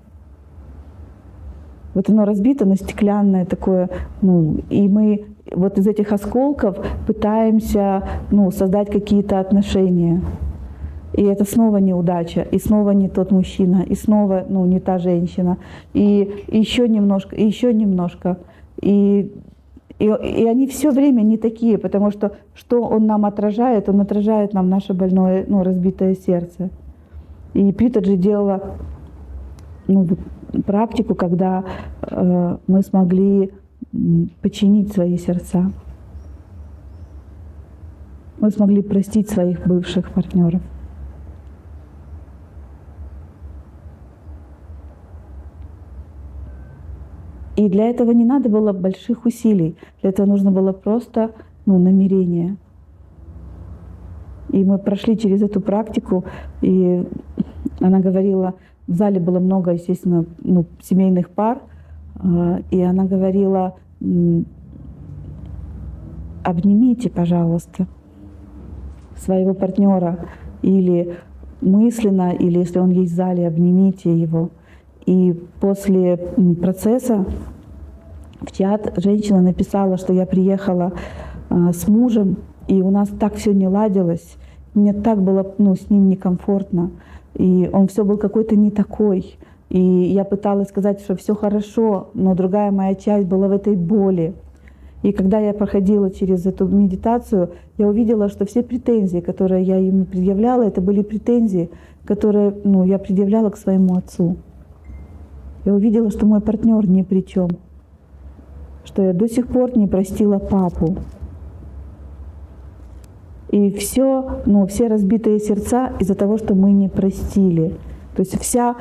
Вот оно разбито, но стеклянное такое, и мы вот из этих осколков пытаемся создать какие-то отношения. И это снова неудача, и снова не тот мужчина, и снова не та женщина, и еще немножко, и еще немножко. И они все время не такие, потому что он нам отражает? Он отражает нам наше больное, разбитое сердце. И Притаджи делала практику, когда мы смогли починить свои сердца. Мы смогли простить своих бывших партнеров. И для этого не надо было больших усилий. Для этого нужно было просто намерение. И мы прошли через эту практику, и она говорила, в зале было много, естественно, семейных пар, и она говорила: обнимите, пожалуйста, своего партнера, или мысленно, или если он есть в зале, обнимите его. И после процесса в чат женщина написала, что я приехала с мужем, и у нас так все не ладилось, мне так было с ним некомфортно, и он все был какой-то не такой. И я пыталась сказать, что все хорошо, но другая моя часть была в этой боли. И когда я проходила через эту медитацию, я увидела, что все претензии, которые я ему предъявляла, это были претензии, которые я предъявляла к своему отцу. Я увидела, что мой партнер ни при чем, что я до сих пор не простила папу. И все разбитые сердца из-за того, что мы не простили. То есть вся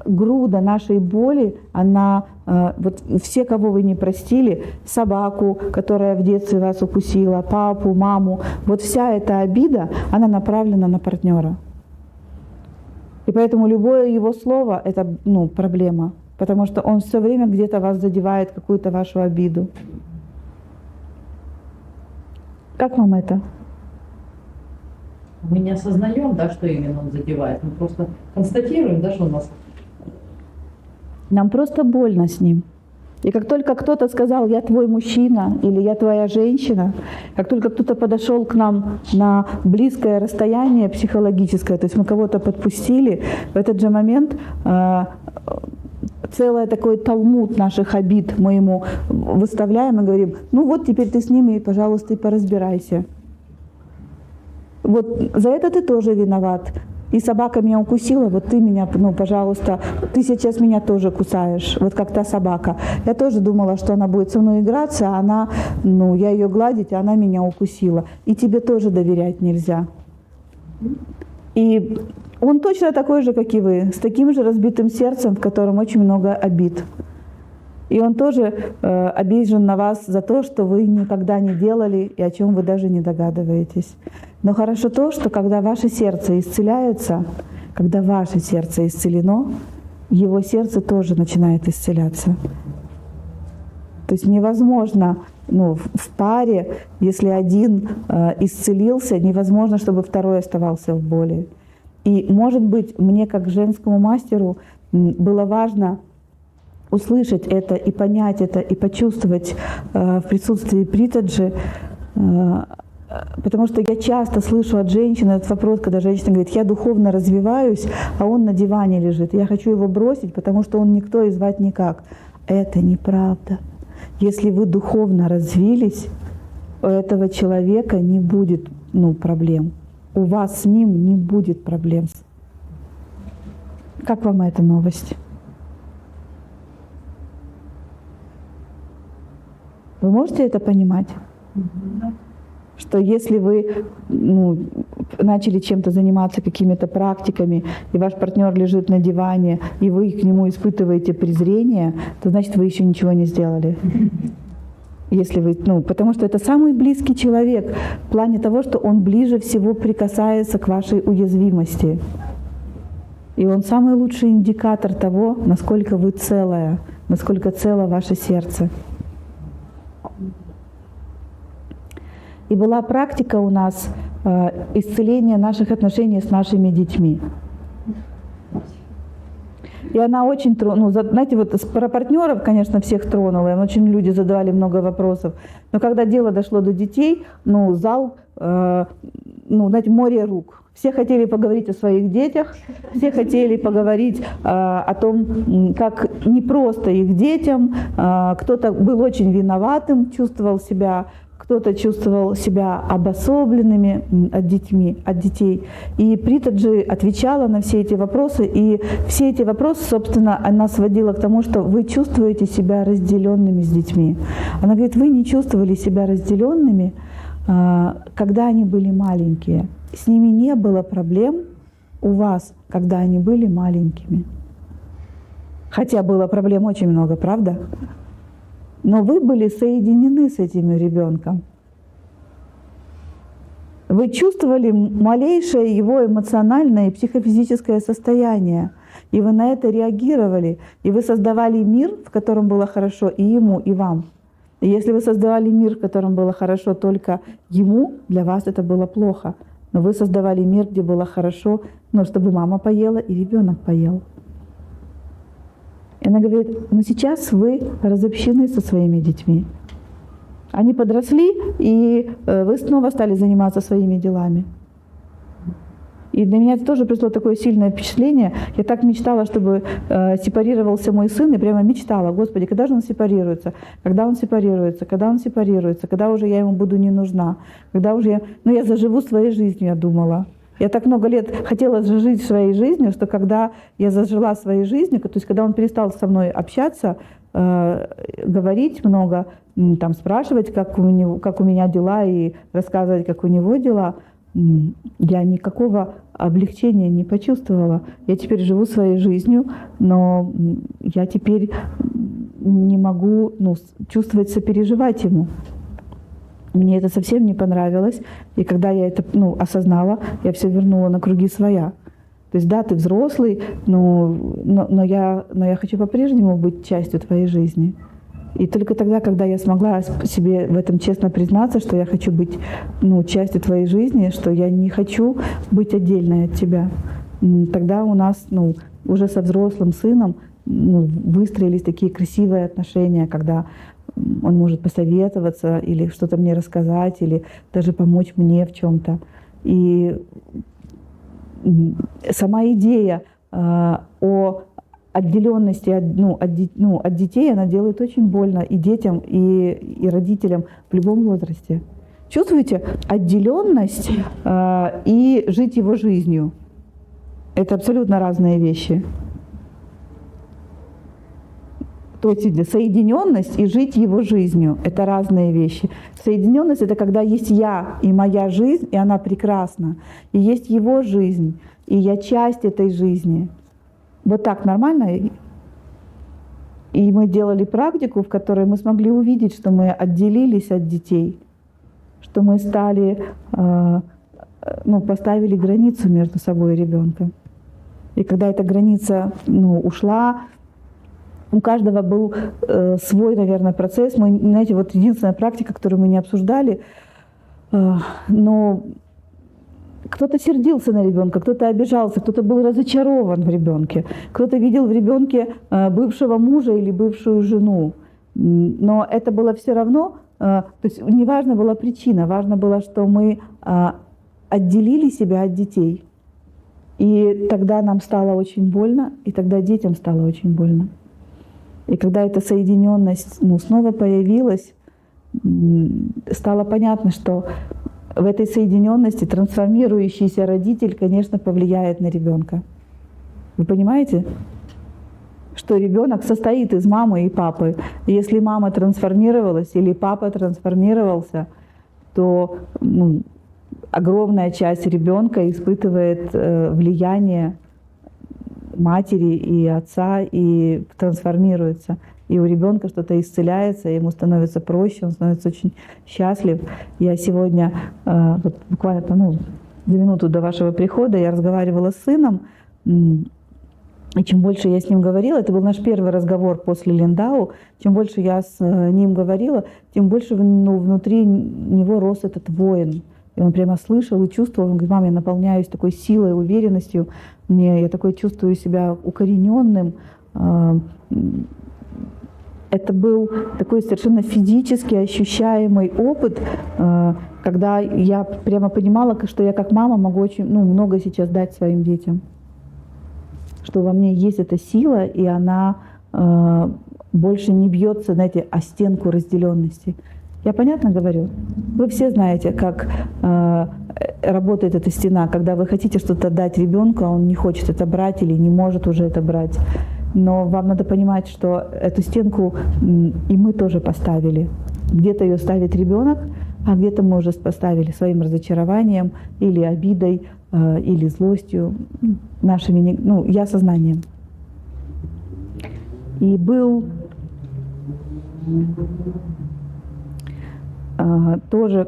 груда нашей боли, она, вот все, кого вы не простили, собаку, которая в детстве вас укусила, папу, маму, вот вся эта обида, она направлена на партнера. И поэтому любое его слово – это проблема, потому что он все время где-то вас задевает, какую-то вашу обиду. Как вам это? Мы не осознаем, да, что именно он задевает. Мы просто констатируем, да, что у нас... Нам просто больно с ним. И как только кто-то сказал: «Я твой мужчина» или «Я твоя женщина», как только кто-то подошел к нам на близкое расстояние психологическое, то есть мы кого-то подпустили, в этот же момент целый такой талмуд наших обид мы ему выставляем и говорим: ну вот теперь ты с ними, пожалуйста, и поразбирайся. Вот за это ты тоже виноват. И собака меня укусила, вот ты меня, пожалуйста, ты сейчас меня тоже кусаешь, вот как та собака. Я тоже думала, что она будет со мной играться, а она, я ее гладить, а она меня укусила. И тебе тоже доверять нельзя. И он точно такой же, как и вы, с таким же разбитым сердцем, в котором очень много обид. И он тоже обижен на вас за то, что вы никогда не делали и о чем вы даже не догадываетесь. Но хорошо то, что когда ваше сердце исцеляется, когда ваше сердце исцелено, его сердце тоже начинает исцеляться. То есть невозможно, в паре, если один исцелился, невозможно, чтобы второй оставался в боли. И, может быть, мне как женскому мастеру было важно услышать это и понять это, и почувствовать в присутствии Притаджи, потому что я часто слышу от женщин этот вопрос, когда женщина говорит: я духовно развиваюсь, а он на диване лежит. Я хочу его бросить, потому что он никто и звать никак. Это неправда. Если вы духовно развились, у этого человека не будет проблем. У вас с ним не будет проблем. Как вам эта новость? Вы можете это понимать? Что если вы начали чем-то заниматься, какими-то практиками, и ваш партнер лежит на диване, и вы к нему испытываете презрение, то значит, вы еще ничего не сделали. Если вы, потому что это самый близкий человек в плане того, что он ближе всего прикасается к вашей уязвимости. И он самый лучший индикатор того, насколько вы целая, насколько цело ваше сердце. И была практика у нас исцеления наших отношений с нашими детьми. И она очень знаете, про партнеров, конечно, всех тронула, и очень люди задавали много вопросов. Но когда дело дошло до детей, зал, знаете, море рук. Все хотели поговорить о своих детях, все хотели поговорить о том, как непросто их детям. Кто-то был очень виноватым, чувствовал себя, кто-то чувствовал себя обособленными от детей. И Притаджи отвечала на все эти вопросы. И все эти вопросы, собственно, она сводила к тому, что вы чувствуете себя разделенными с детьми. Она говорит: вы не чувствовали себя разделенными, когда они были маленькие. С ними не было проблем у вас, когда они были маленькими. Хотя было проблем очень много, правда? Но вы были соединены с этим ребенком. Вы чувствовали малейшее его эмоциональное и психофизическое состояние, и вы на это реагировали, и вы создавали мир, в котором было хорошо и ему, и вам. И если вы создавали мир, в котором было хорошо только ему, для вас это было плохо. Но вы создавали мир, где было хорошо, чтобы мама поела и ребенок поел. И она говорит: сейчас вы разобщены со своими детьми. Они подросли, и вы снова стали заниматься своими делами. И для меня это тоже пришло такое сильное впечатление. Я так мечтала, чтобы сепарировался мой сын, и прямо мечтала: Господи, когда же он сепарируется? Когда он сепарируется? Когда он сепарируется? Когда уже я ему буду не нужна? Когда уже я заживу своей жизнью, я думала. Я так много лет хотела жить своей жизнью, что когда я зажила своей жизнью, то есть когда он перестал со мной общаться, говорить много, там, спрашивать, как у меня дела, и рассказывать, как у него дела, я никакого облегчения не почувствовала. Я теперь живу своей жизнью, но я теперь не могу чувствовать, сопереживать ему. Мне это совсем не понравилось. И когда я это осознала, я все вернула на круги своя. То есть да, ты взрослый, но я хочу по-прежнему быть частью твоей жизни. И только тогда, когда я смогла себе в этом честно признаться, что я хочу быть частью твоей жизни, что я не хочу быть отдельной от тебя, тогда у нас уже со взрослым сыном выстроились такие красивые отношения, когда он может посоветоваться или что-то мне рассказать, или даже помочь мне в чем-то. И сама идея о отделенности от детей, она делает очень больно и детям, и родителям в любом возрасте. Чувствуете? Отделенность и жить его жизнью — это абсолютно разные вещи. То есть соединенность и жить его жизнью — это разные вещи. Соединенность — это когда есть я и моя жизнь, и она прекрасна, и есть его жизнь, и я часть этой жизни. Вот так нормально? И мы делали практику, в которой мы смогли увидеть, что мы отделились от детей, что мы стали, поставили границу между собой и ребенком. И когда эта граница ушла, у каждого был свой, наверное, процесс. Мы, знаете, вот единственная практика, которую мы не обсуждали, но кто-то сердился на ребенка, кто-то обижался, кто-то был разочарован в ребенке, кто-то видел в ребенке бывшего мужа или бывшую жену. Но это было все равно, то есть не важна была причина, важно было, что мы отделили себя от детей. И тогда нам стало очень больно, и тогда детям стало очень больно. И когда эта соединенность снова появилась, стало понятно, что в этой соединенности трансформирующийся родитель, конечно, повлияет на ребенка. Вы понимаете, что ребенок состоит из мамы и папы. И если мама трансформировалась или папа трансформировался, то огромная часть ребенка испытывает влияние матери и отца и трансформируется. И у ребенка что-то исцеляется, ему становится проще, он становится очень счастлив. Я сегодня, вот буквально 2 минуты до вашего прихода, я разговаривала с сыном, и чем больше я с ним говорила, это был наш первый разговор после Линдау, чем больше я с ним говорила, тем больше внутри него рос этот воин. И он прямо слышал и чувствовал, он говорит: мам, я наполняюсь такой силой, уверенностью, я такой чувствую себя укорененным. Это был такой совершенно физически ощущаемый опыт, когда я прямо понимала, что я как мама могу очень много сейчас дать своим детям. Что во мне есть эта сила, и она больше не бьется, знаете, о стенку разделенности. Я понятно говорю? Вы все знаете, как работает эта стена, когда вы хотите что-то дать ребенку, а он не хочет это брать или не может уже это брать. Но вам надо понимать, что эту стенку и мы тоже поставили. Где-то ее ставит ребенок, а где-то мы уже поставили своим разочарованием или обидой, или злостью, нашими, я сознанием. И был тоже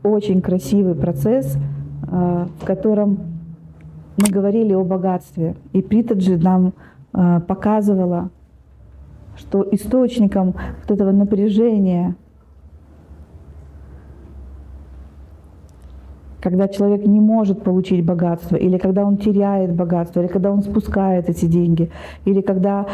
очень красивый процесс, в котором мы говорили о богатстве. И Притаджи нам показывала, что источником вот этого напряжения, когда человек не может получить богатство, или когда он теряет богатство, или когда он спускает эти деньги, или когда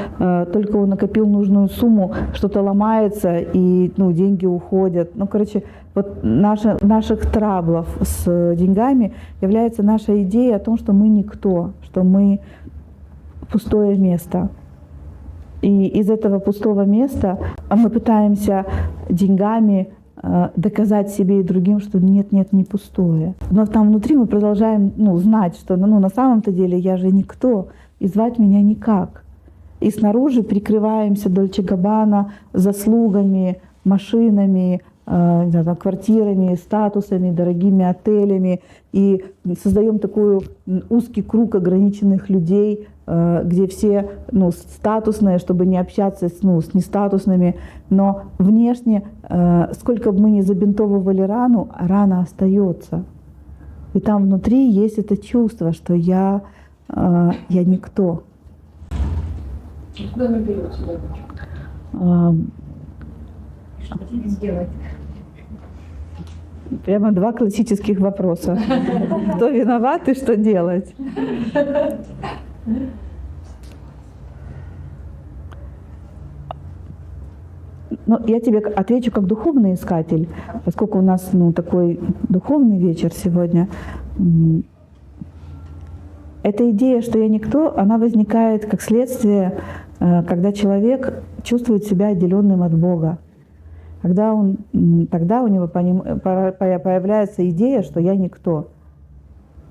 только он накопил нужную сумму, что-то ломается и деньги уходят. Короче, вот наших траблов с деньгами является наша идея о том, что мы никто, что мы пустое место. И из этого пустого места мы пытаемся деньгами доказать себе и другим, что нет, не пустое. Но там внутри мы продолжаем знать, что на самом-то деле я же никто, и звать меня никак. И снаружи прикрываемся Дольче Габбана заслугами, машинами, квартирами, статусами, дорогими отелями, и создаем такой узкий круг ограниченных людей, где все статусные, чтобы не общаться с нестатусными, но внешне, сколько бы мы ни забинтовывали рану, рана остается. И там внутри есть это чувство, что я никто. Куда мы берем сюда? Что сделать? Прямо два классических вопроса. Кто виноват и что делать? Я тебе отвечу как духовный искатель, поскольку у нас такой духовный вечер сегодня. Эта идея, что я никто, она возникает как следствие, когда человек чувствует себя отделенным от Бога. Тогда у него появляется идея, что я никто.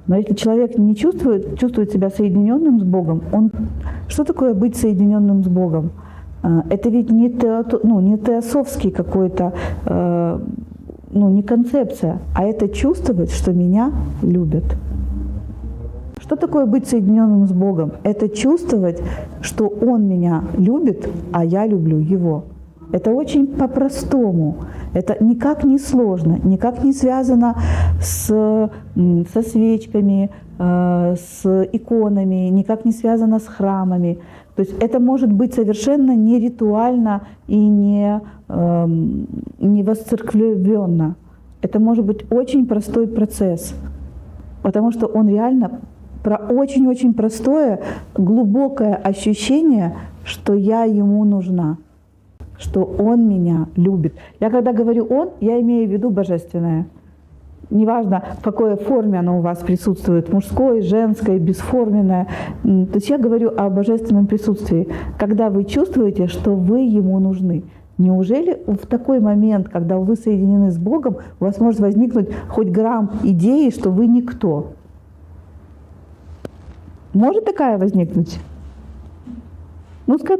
Но если человек не чувствует себя соединенным с Богом, что такое быть соединенным с Богом? Это ведь не теософский какой-то, не концепция, а это чувствовать, что меня любят. Что такое быть соединенным с Богом? Это чувствовать, что Он меня любит, а я люблю Его. Это очень по-простому. Это никак не сложно, никак не связано со свечками, с иконами, никак не связано с храмами. То есть это может быть совершенно не ритуально и не восцерквленно. Это может быть очень простой процесс, потому что он реально про очень-очень простое, глубокое ощущение, что я ему нужна, что он меня любит. Я когда говорю «он», я имею в виду божественное. Неважно, в какой форме оно у вас присутствует, мужской, женской, бесформенное. То есть я говорю о божественном присутствии, когда вы чувствуете, что вы ему нужны. Неужели в такой момент, когда вы соединены с Богом, у вас может возникнуть хоть грамм идеи, что вы никто? Может такая возникнуть?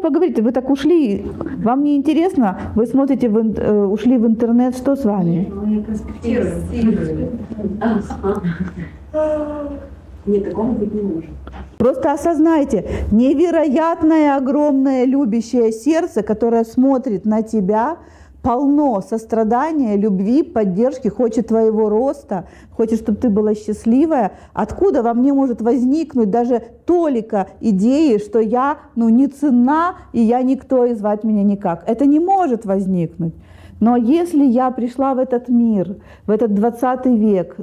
Поговорите, вы так ушли, вам не интересно, вы смотрите, ушли в интернет, что с вами? Мы конспектируем. Нет, такого быть не может. Просто осознайте, невероятное, огромное, любящее сердце, которое смотрит на тебя, полно сострадания, любви, поддержки, хочет твоего роста, хочет, чтобы ты была счастливая. Откуда во мне может возникнуть даже толика идеи, что я не ценна и я никто и звать меня никак? Это не может возникнуть. Но если я пришла в этот мир, в этот 20 век,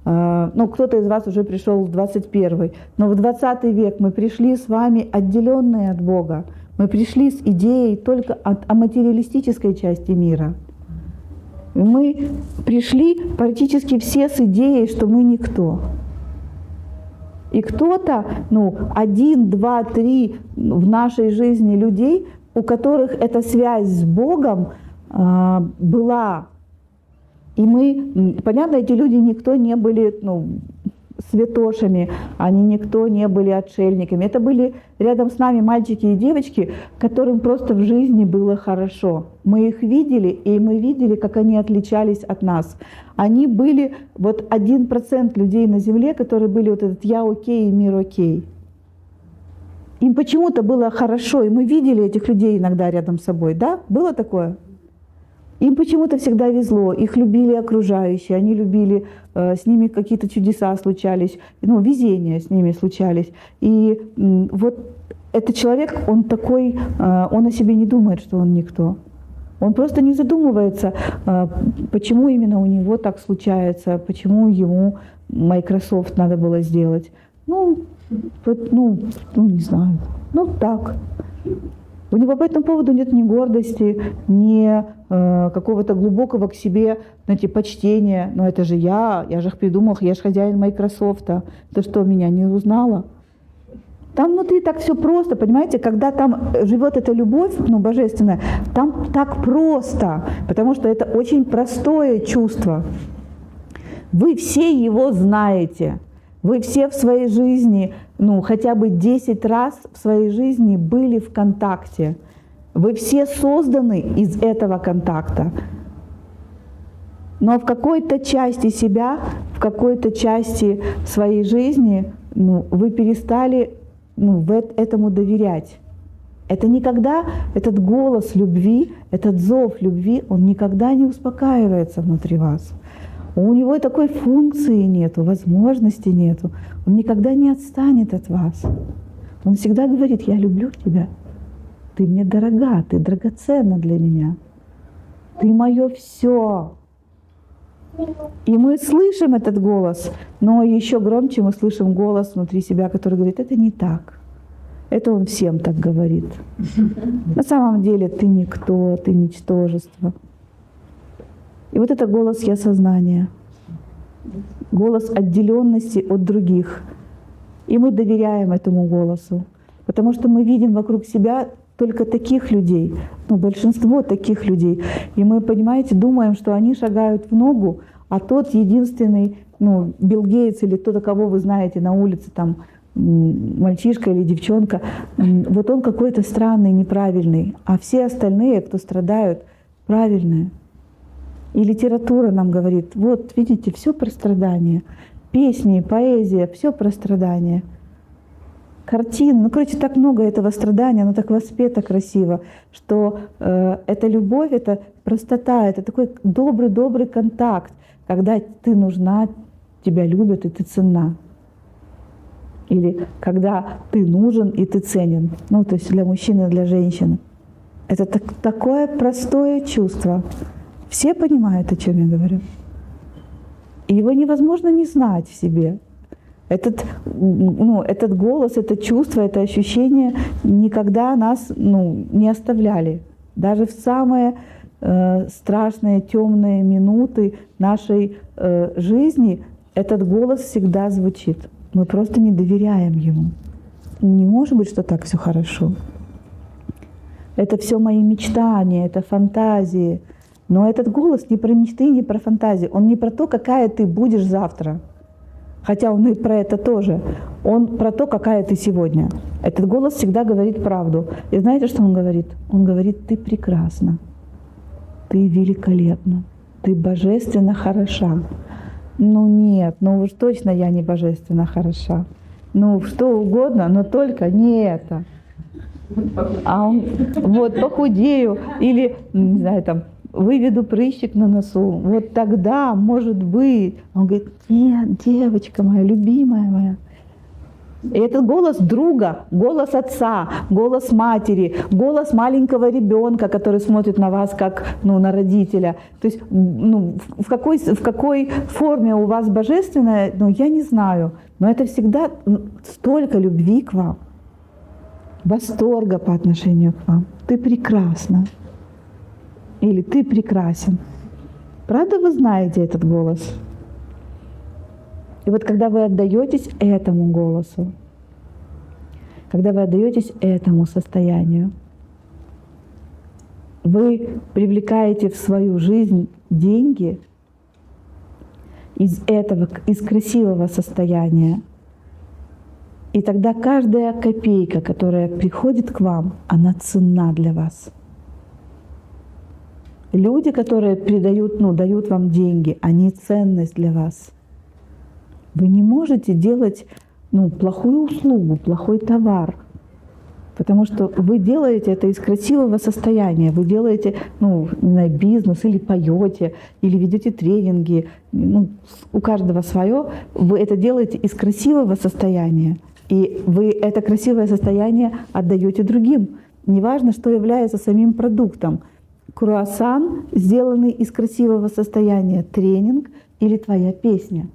кто-то из вас уже пришел в 21, но в 20 век мы пришли с вами отделенные от Бога. Мы пришли с идеей только о материалистической части мира. Мы пришли практически все с идеей, что мы никто. И кто-то, 1, 2, 3 в нашей жизни людей, у которых эта связь с Богом была. И мы, понятно, эти люди никто не были святошами, они никто не были отшельниками. Это были рядом с нами мальчики и девочки, которым просто в жизни было хорошо. Мы их видели, и мы видели, как они отличались от нас. Они были 1% людей на земле, которые были этот «я окей» и «мир окей». Им почему-то было хорошо, и мы видели этих людей иногда рядом с собой. Да? Было такое? Им почему-то всегда везло, их любили окружающие, они любили, с ними какие-то чудеса случались, везения с ними случались. И этот человек, он такой, он о себе не думает, что он никто. Он просто не задумывается, почему именно у него так случается, почему ему Microsoft надо было сделать. Ну, вот, не знаю. Ну, так. У него по этому поводу нет ни гордости, ни какого-то глубокого к себе, знаете, почтения. Но это же я же их придумал, я же хозяин Microsoft. Ты что, меня не узнала? Там внутри так все просто, понимаете, когда там живет эта любовь, божественная, там так просто, потому что это очень простое чувство. Вы все его знаете, вы все в своей жизни, хотя бы 10 раз в своей жизни были в контакте. Вы все созданы из этого контакта. Но в какой-то части себя, в какой-то части своей жизни вы перестали этому доверять. Это никогда, этот голос любви, этот зов любви, он никогда не успокаивается внутри вас. У него такой функции нету, возможности нету. Он никогда не отстанет от вас. Он всегда говорит: я люблю тебя. Ты мне дорога, ты драгоценна для меня. Ты мое все. И мы слышим этот голос, но еще громче мы слышим голос внутри себя, который говорит: это не так. Это он всем так говорит. На самом деле ты никто, ты ничтожество. И вот это голос «я» сознания, голос отделенности от других. И мы доверяем этому голосу, потому что мы видим вокруг себя только таких людей, большинство таких людей. И мы, понимаете, думаем, что они шагают в ногу, а тот единственный, Билл Гейтс или кто-то, кого вы знаете на улице, там, мальчишка или девчонка, вот он какой-то странный, неправильный, а все остальные, кто страдают, правильные. И литература нам говорит: вот видите, все про страдания. Песни, поэзия, все про страдания. Картины, так много этого страдания, оно так воспето красиво, что эта любовь, это простота, это такой добрый контакт, когда ты нужна, тебя любят и ты ценна. Или когда ты нужен и ты ценен. То есть для мужчины и для женщины. Это такое простое чувство. Все понимают, о чем я говорю. И его невозможно не знать в себе. Этот голос, это чувство, это ощущение никогда нас не оставляли. Даже в самые страшные, темные минуты нашей жизни этот голос всегда звучит. Мы просто не доверяем ему. Не может быть, что так все хорошо. Это все мои мечтания, это фантазии. Но этот голос не про мечты, не про фантазии. Он не про то, какая ты будешь завтра. Хотя он и про это тоже. Он про то, какая ты сегодня. Этот голос всегда говорит правду. И знаете, что он говорит? Он говорит: ты прекрасна, ты великолепна, ты божественно хороша. Нет, уж точно я не божественно хороша. Что угодно, но только не это. А он, похудею или, не знаю, выведу прыщик на носу, вот тогда, может быть. Он говорит: нет, девочка моя, любимая моя. И этот голос друга, голос отца, голос матери, голос маленького ребенка, который смотрит на вас как на родителя. То есть в какой форме у вас божественное, я не знаю. Но это всегда столько любви к вам, восторга по отношению к вам. Ты прекрасна. Или ты прекрасен. Правда, вы знаете этот голос? И вот когда вы отдаетесь этому голосу, когда вы отдаетесь этому состоянию, вы привлекаете в свою жизнь деньги из красивого состояния. И тогда каждая копейка, которая приходит к вам, она ценна для вас. Люди, которые дают вам деньги, они ценность для вас. Вы не можете делать плохую услугу, плохой товар, потому что вы делаете это из красивого состояния. Вы делаете бизнес, или поете, или ведете тренинги. У каждого свое. Вы это делаете из красивого состояния. И вы это красивое состояние отдаете другим. Неважно, что является самим продуктом. Круассан, сделанный из красивого состояния, тренинг или твоя песня.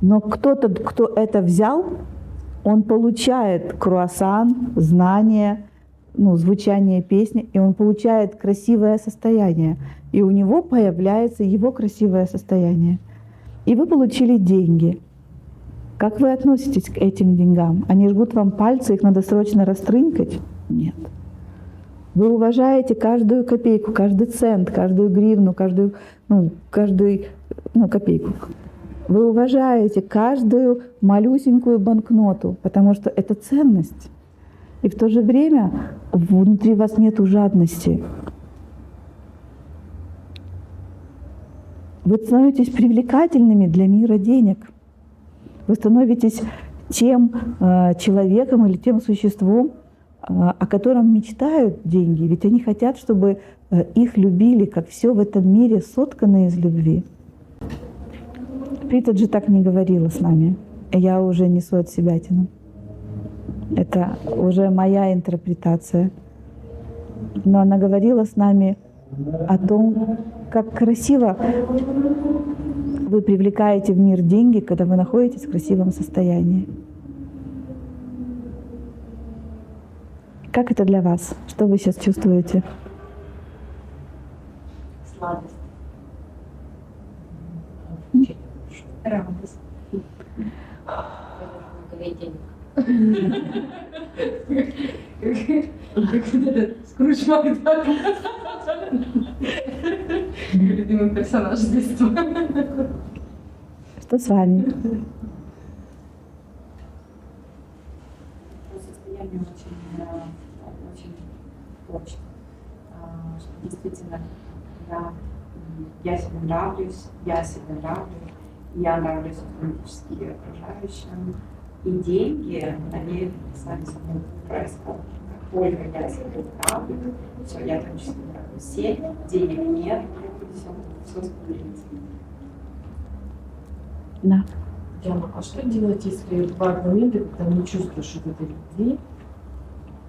Но кто-то, кто это взял, он получает круассан, знания, ну, звучание песни, и он получает красивое состояние. И у него появляется его красивое состояние. И вы получили деньги. Как вы относитесь к этим деньгам? Они жгут вам пальцы, их надо срочно растрынкать? Нет. Вы уважаете каждую копейку, каждый цент, каждую гривну, каждую копейку. Вы уважаете каждую малюсенькую банкноту, потому что это ценность. И в то же время внутри вас нету жадности. Вы становитесь привлекательными для мира денег. Вы становитесь тем человеком или тем существом, о котором мечтают деньги. Ведь они хотят, чтобы их любили, как все в этом мире соткано из любви. Притаджи так не говорила с нами. Я уже несу от себятину. Это уже моя интерпретация. Но она говорила с нами о том, как красиво вы привлекаете в мир деньги, когда вы находитесь в красивом состоянии. Как это для вас? Что вы сейчас чувствуете? Сладость. Радость. Скрудж Макдак. Любимый персонаж с детства. Что с вами? Состояние очень точно. Что действительно я себе нравлюсь, я нравлюсь автоматически окружающим. И деньги, они сами собой происходят. Как только я себе нравлюсь, все, я автоматически нравлюсь. Сеть, денег нет, все становится. Да. Яна, а что делать, если бывают моменты, когда не чувствуешь вот этой любви?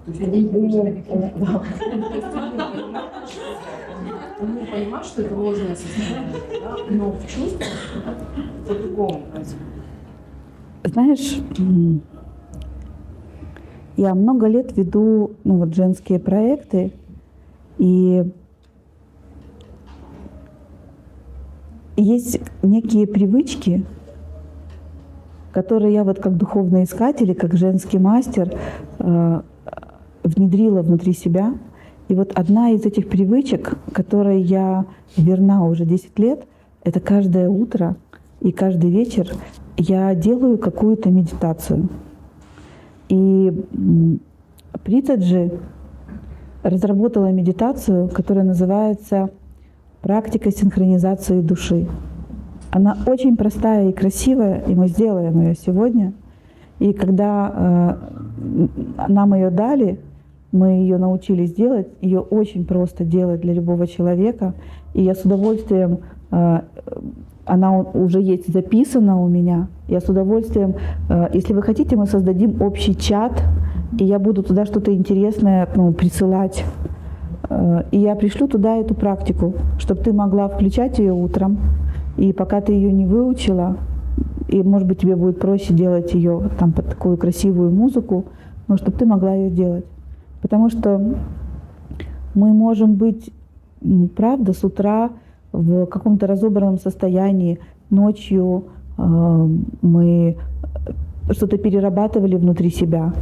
То есть понимаешь, что это ложное состояние, да? Но в чувствах по-другому происходит. Знаешь, я много лет веду женские проекты, и есть некие привычки, которые я как духовный искатель, как женский мастер внедрила внутри себя. И одна из этих привычек, которой я верна уже 10 лет, это каждое утро и каждый вечер я делаю какую-то медитацию. И Притаджи разработала медитацию, которая называется «Практика синхронизации души». Она очень простая и красивая, и мы сделаем ее сегодня. И когда нам ее дали, мы ее научились делать, ее очень просто делать для любого человека. И я с удовольствием, она уже есть записана у меня, я с удовольствием, если вы хотите, мы создадим общий чат, и я буду туда что-то интересное присылать. И я пришлю туда эту практику, чтобы ты могла включать ее утром. И пока ты ее не выучила, и, может быть, тебе будет проще делать ее под такую красивую музыку, но чтобы ты могла ее делать. Потому что мы можем быть, правда, с утра в каком-то разобранном состоянии, ночью мы что-то перерабатывали внутри себя,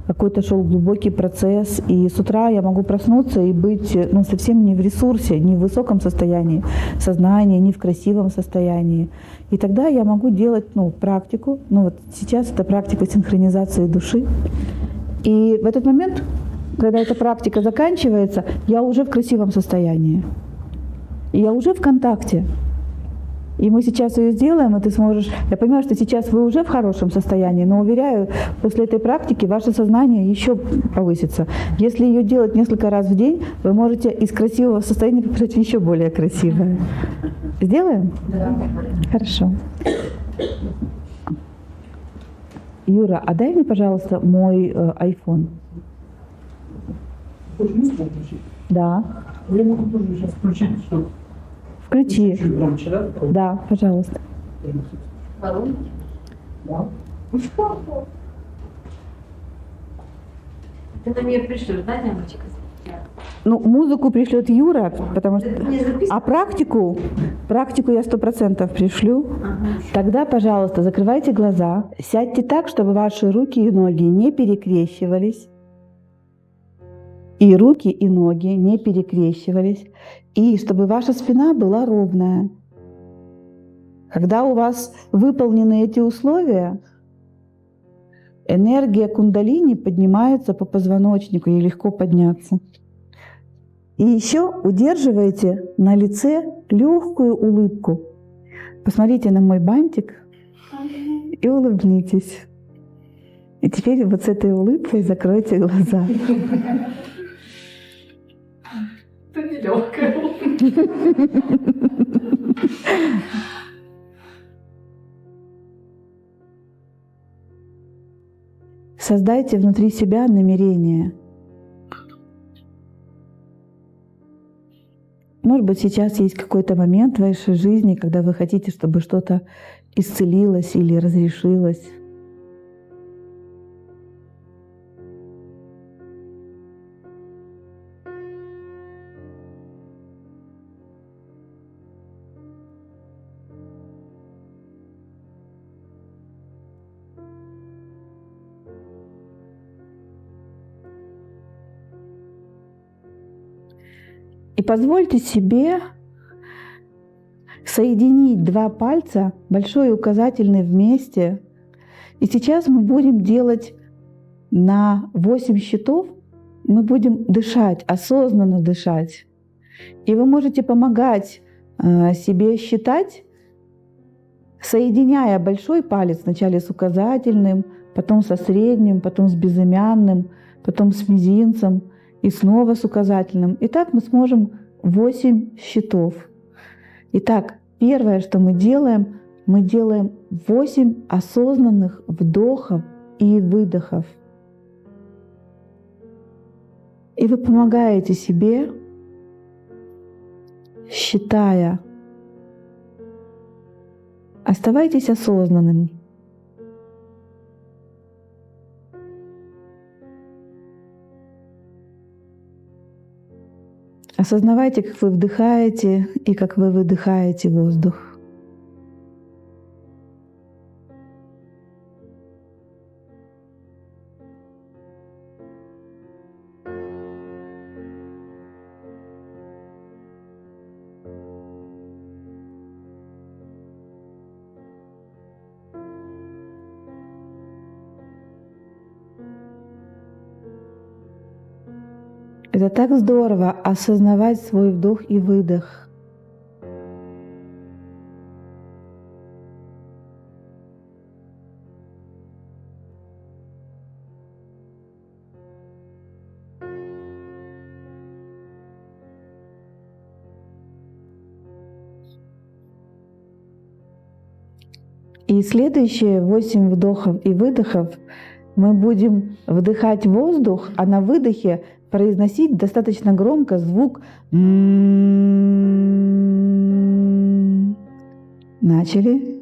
какой-то шел глубокий процесс, и с утра я могу проснуться и быть совсем не в ресурсе, не в высоком состоянии сознания, не в красивом состоянии. И тогда я могу делать практику, сейчас это практика синхронизации души. И в этот момент, когда эта практика заканчивается, я уже в красивом состоянии. И я уже в контакте. И мы сейчас ее сделаем, и ты сможешь... Я понимаю, что сейчас вы уже в хорошем состоянии, но уверяю, после этой практики ваше сознание еще повысится. Если ее делать несколько раз в день, вы можете из красивого состояния попасть в еще более красивое. Сделаем? Да. Хорошо. Юра, а дай мне, пожалуйста, мой iPhone. Хочешь музыку включить? Да. Я могу тоже сейчас включить, что... Включи. Чуть громче, да? Да, пожалуйста. Воронки. Да. Ты на меня пришлешь, да, Дяночка? Ну, музыку пришлет Юра, потому что... Не записывай. А практику я 100% пришлю. Ага. Тогда, пожалуйста, закрывайте глаза, сядьте так, чтобы ваши руки и ноги не перекрещивались. И руки, и ноги не перекрещивались. И чтобы ваша спина была ровная. Когда у вас выполнены эти условия, энергия кундалини поднимается по позвоночнику, ей легко подняться. И еще удерживайте на лице легкую улыбку. Посмотрите на мой бантик и улыбнитесь. И теперь вот с этой улыбкой закройте глаза. Это нелегкая. Создайте внутри себя намерение. Может быть, сейчас есть какой-то момент в вашей жизни, когда вы хотите, чтобы что-то исцелилось или разрешилось. И позвольте себе соединить два пальца, большой и указательный вместе. И сейчас мы будем делать на 8 счетов, мы будем дышать, осознанно дышать. И вы можете помогать себе считать, соединяя большой палец вначале с указательным, потом со средним, потом с безымянным, потом с мизинцем и снова с указательным. И так мы сможем 8 счетов. Итак, первое, что мы делаем 8 осознанных вдохов и выдохов. И вы помогаете себе, считая. Оставайтесь осознанными. Осознавайте, как вы вдыхаете и как вы выдыхаете воздух. Это так здорово осознавать свой вдох и выдох. И следующие 8 вдохов и выдохов мы будем вдыхать воздух, а на выдохе произносить достаточно громко звук «м». Начали.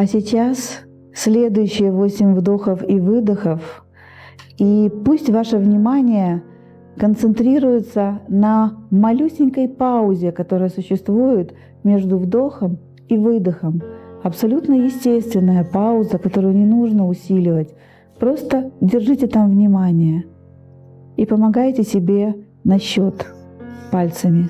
А сейчас следующие 8 вдохов и выдохов. И пусть ваше внимание концентрируется на малюсенькой паузе, которая существует между вдохом и выдохом. Абсолютно естественная пауза, которую не нужно усиливать. Просто держите там внимание и помогайте себе на счет пальцами.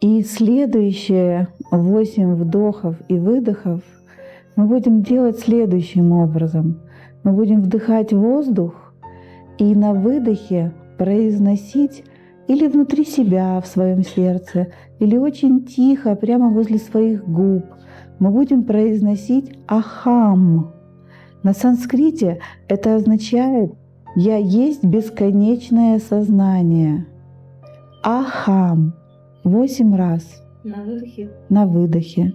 И следующие 8 вдохов и выдохов мы будем делать следующим образом. Мы будем вдыхать воздух и на выдохе произносить или внутри себя, в своем сердце, или очень тихо, прямо возле своих губ. Мы будем произносить «ахам». На санскрите это означает «я есть бесконечное сознание». «Ахам». 8 раз. На выдохе. На выдохе.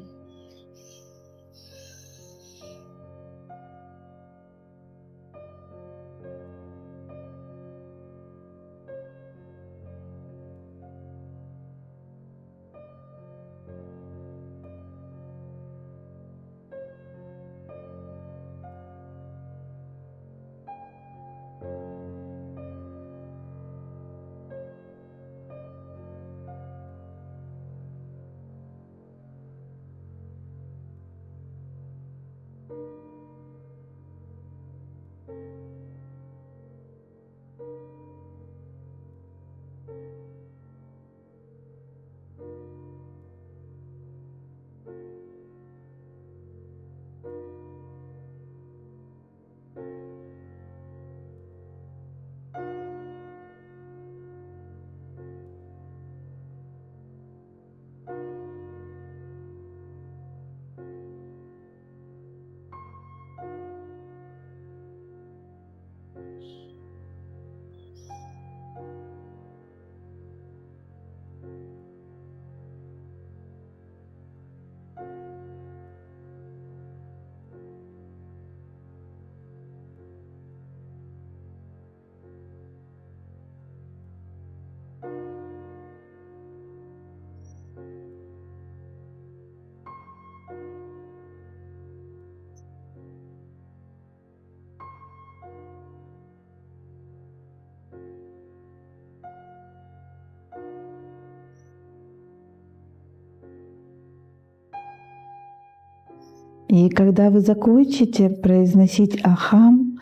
И когда вы закончите произносить «ахам»,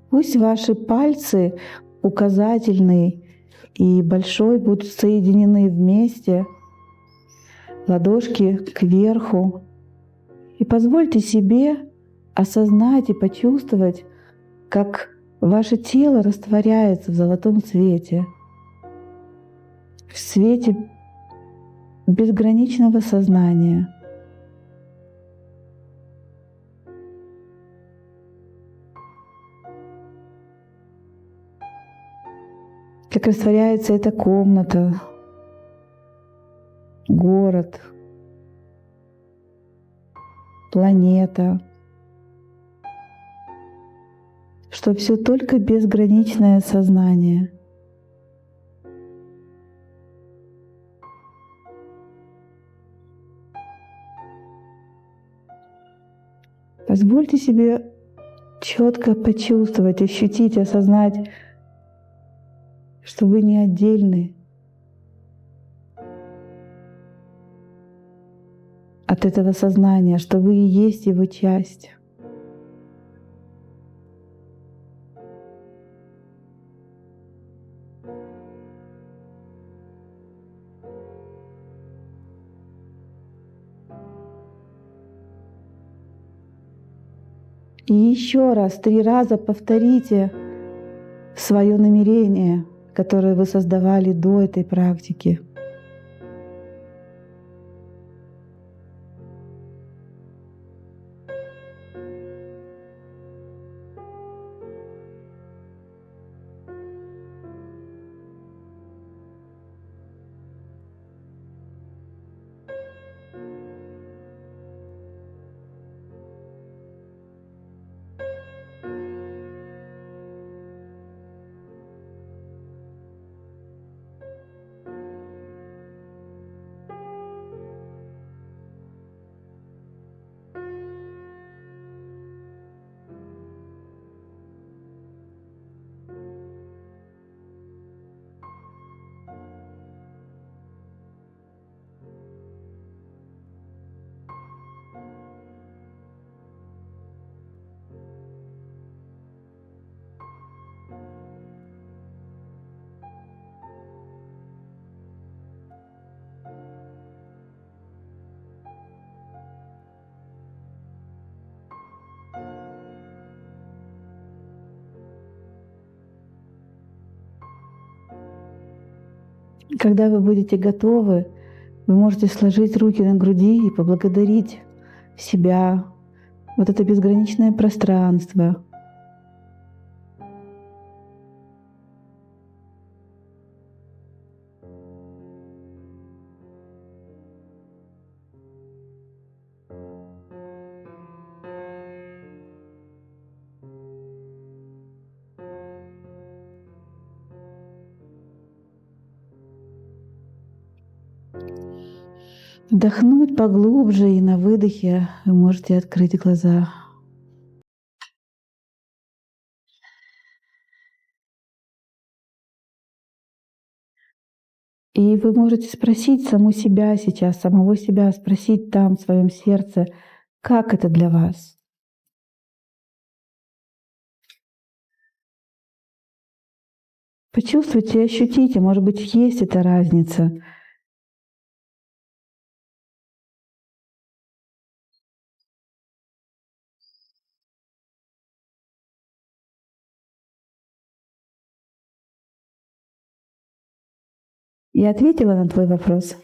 пусть ваши пальцы, указательный и большой, будут соединены вместе, ладошки кверху. И позвольте себе осознать и почувствовать, как ваше тело растворяется в золотом свете, в свете безграничного сознания. как растворяется эта комната, город, планета, что все только безграничное сознание. Позвольте себе четко почувствовать, ощутить, осознать, что вы не отдельны от этого сознания, что вы и есть его часть. И еще раз, 3 раза повторите свое намерение, которое вы создавали до этой практики. Когда вы будете готовы, вы можете сложить руки на груди и поблагодарить себя, вот это безграничное пространство. Вдохнуть поглубже, и на выдохе вы можете открыть глаза. И вы можете спросить саму себя сейчас, самого себя, спросить там, в своем сердце, как это для вас? Почувствуйте и ощутите, может быть, есть эта разница. Я ответила на твой вопрос.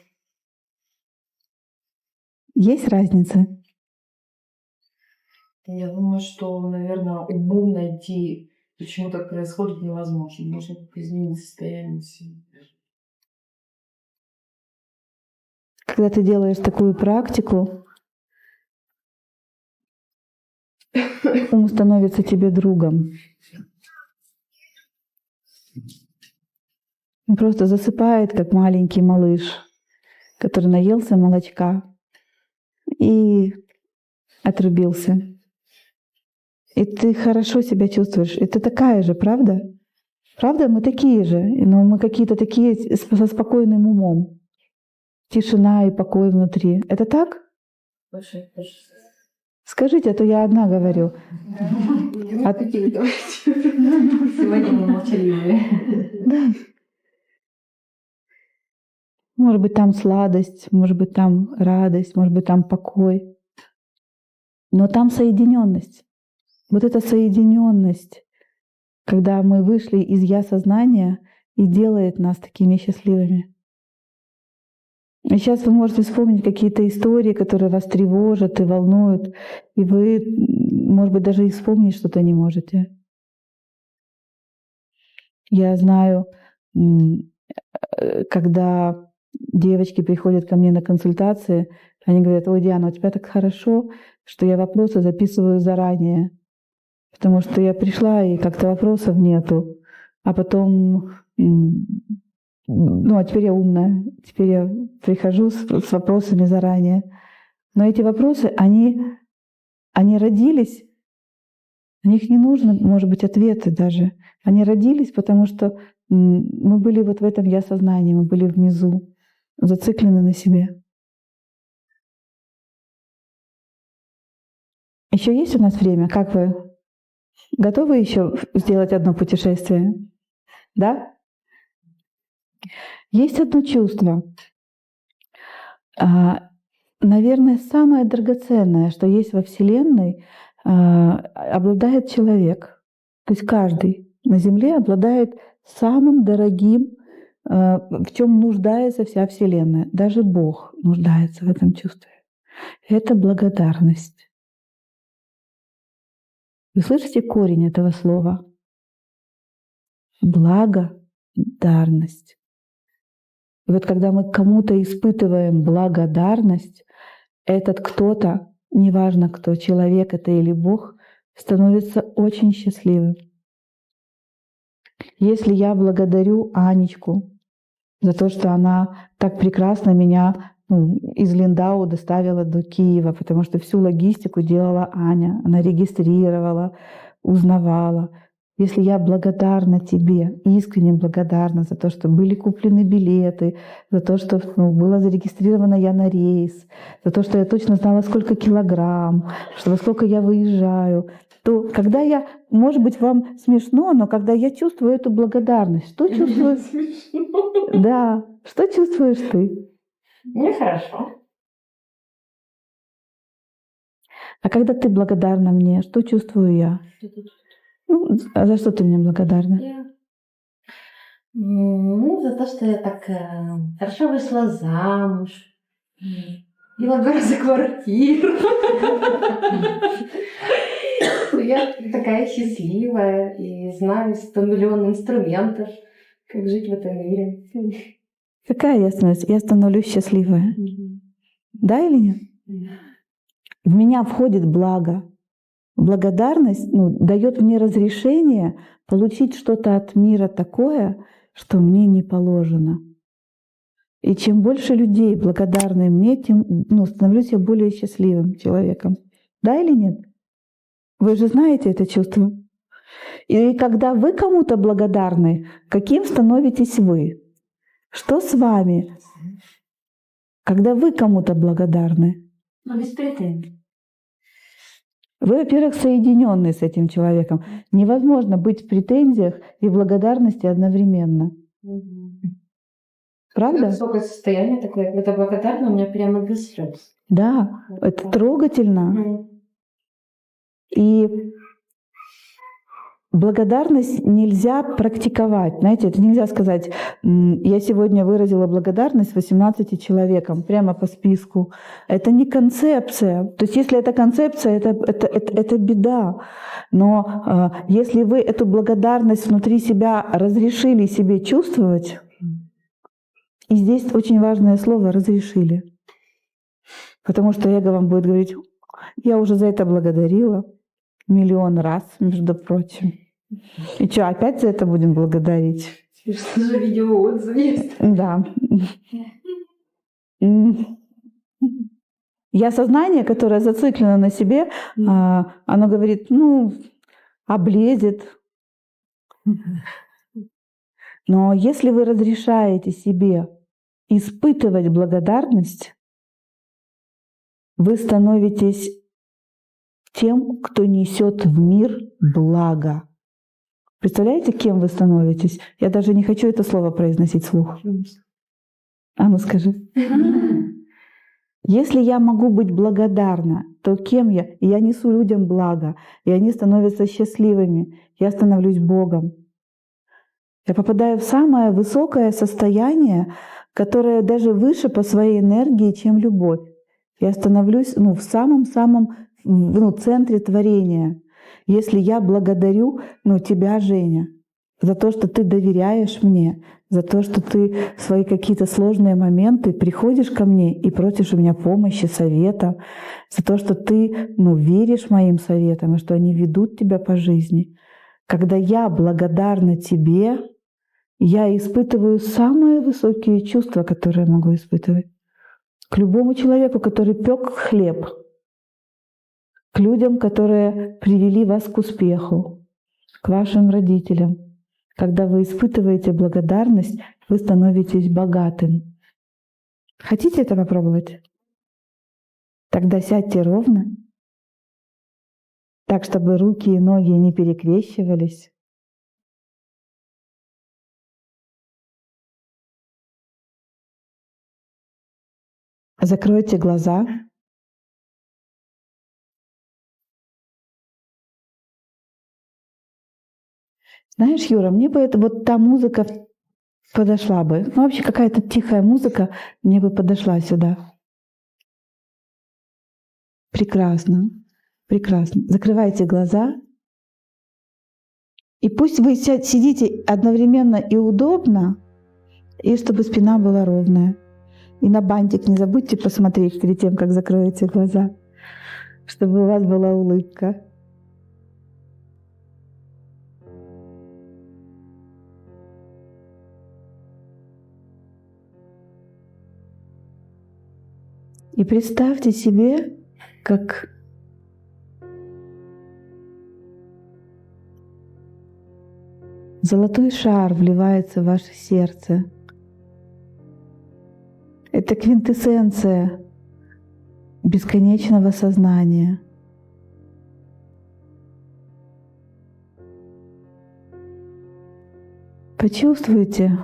Есть разница? Я думаю, что, наверное, умом найти, почему так происходит, невозможно. Нужно как-то изменить состояние себя. Когда ты делаешь такую практику, ум становится тебе другом. Он просто засыпает, как маленький малыш, который наелся молочка и отрубился. И ты хорошо себя чувствуешь. И ты такая же, правда? Правда, мы такие же, но мы какие-то такие со спокойным умом. Тишина и покой внутри. Это так? Скажите, а то я одна говорю. Сегодня мы молчаливые. Может быть, там сладость, может быть, там радость, может быть, там покой. Но там соединенность. Вот эта соединенность, когда мы вышли из я-сознания, и делает нас такими счастливыми. И сейчас вы можете вспомнить какие-то истории, которые вас тревожат и волнуют, и вы, может быть, даже и вспомнить что-то не можете. Я знаю когда девочки приходят ко мне на консультации, они говорят: ой, Диана, у тебя так хорошо, что я вопросы записываю заранее, потому что я пришла, и как-то вопросов нету. А потом, а теперь я умная, теперь я прихожу с вопросами заранее. Но эти вопросы, они родились, на них не нужно, может быть, ответы даже. Они родились, потому что мы были вот в этом я-сознании, мы были внизу, зациклены на себе. Еще есть у нас время? Как вы? Готовы еще сделать одно путешествие? Да? Есть одно чувство. Наверное, самое драгоценное, что есть во Вселенной, обладает человек. То есть каждый на Земле обладает самым дорогим, в чем нуждается вся Вселенная. Даже Бог нуждается в этом чувстве. Это благодарность. Вы слышите корень этого слова? Благодарность. И вот когда мы кому-то испытываем благодарность, этот кто-то, неважно кто, человек это или Бог, становится очень счастливым. Если я благодарю Анечку за то, что она так прекрасно меня из Линдау доставила до Киева, потому что всю логистику делала Аня, она регистрировала, узнавала. Если я благодарна тебе, искренне благодарна за то, что были куплены билеты, за то, что была зарегистрирована я на рейс, за то, что я точно знала, сколько килограмм, что во сколько я выезжаю, то когда я, может быть, вам смешно, но когда я чувствую эту благодарность, что чувствую? Смешно. Да, что чувствуешь ты? Мне хорошо. А когда ты благодарна мне, что чувствую я? А за что ты мне благодарна? За то, что я так хорошо вышла замуж. Видела гораздо квартир. Я такая счастливая и знаю 100 миллионов инструментов, как жить в этом мире. Какая я становлюсь? Я становлюсь счастливая. Да или нет? В меня входит благо. Благодарность дает мне разрешение получить что-то от мира такое, что мне не положено. И чем больше людей благодарны мне, тем становлюсь я более счастливым человеком. Да или нет? Вы же знаете это чувство. И когда вы кому-то благодарны, каким становитесь вы? Что с вами, когда вы кому-то благодарны? Без претензий. Вы, во-первых, соединенный с этим человеком. Невозможно быть в претензиях и в благодарности одновременно. Правда? Высокое состояние такое, когда благодарна, у меня прямо без слез. Да, это трогательно. И благодарность нельзя практиковать. Знаете, это нельзя сказать: я сегодня выразила благодарность 18 человекам прямо по списку. Это не концепция. То есть если это концепция, это беда. Но если вы эту благодарность внутри себя разрешили себе чувствовать, и здесь очень важное слово «разрешили». Потому что эго вам будет говорить: я уже за это благодарила миллион раз, между прочим. И что, опять за это будем благодарить? Что же видеоотзыв есть? Да. Я сознание, которое зациклено на себе, оно говорит: облезет. Но если вы разрешаете себе испытывать благодарность, вы становитесь тем, кто несет в мир благо. Представляете, кем вы становитесь? Я даже не хочу это слово произносить вслух. А ну скажи. Если я могу быть благодарна, то кем я? И я несу людям благо, и они становятся счастливыми. Я становлюсь Богом. Я попадаю в самое высокое состояние, которое даже выше по своей энергии, чем любовь. Я становлюсь в самом-самом центре творения. Если я благодарю тебя, Женя, за то, что ты доверяешь мне, за то, что ты в свои какие-то сложные моменты приходишь ко мне и просишь у меня помощи, совета, за то, что ты веришь моим советам и что они ведут тебя по жизни. Когда я благодарна тебе, я испытываю самые высокие чувства, которые я могу испытывать. К любому человеку, который пек хлеб, к людям, которые привели вас к успеху, к вашим родителям. Когда вы испытываете благодарность, вы становитесь богатым. Хотите это попробовать? Тогда сядьте ровно, так, чтобы руки и ноги не перекрещивались. Закройте глаза. Знаешь, Юра, мне бы та музыка подошла бы. Вообще какая-то тихая музыка мне бы подошла сюда. Прекрасно, прекрасно. Закрывайте глаза. И пусть вы сидите одновременно и удобно, и чтобы спина была ровная. И на бантик не забудьте посмотреть перед тем, как закроете глаза, чтобы у вас была улыбка. И представьте себе, как золотой шар вливается в ваше сердце. Это квинтэссенция бесконечного сознания. Почувствуйте,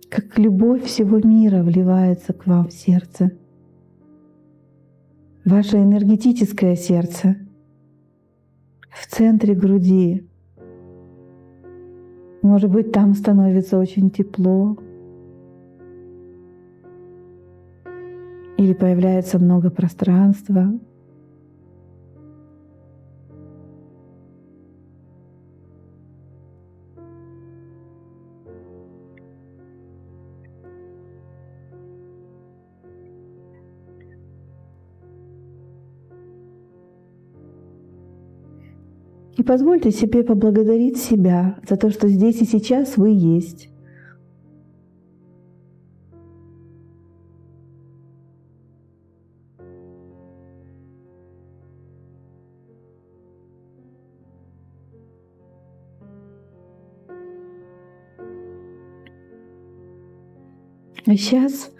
как любовь всего мира вливается к вам в сердце, ваше энергетическое сердце, в центре груди. Может быть, там становится очень тепло, или появляется много пространства. И позвольте себе поблагодарить себя за то, что здесь и сейчас вы есть. А сейчас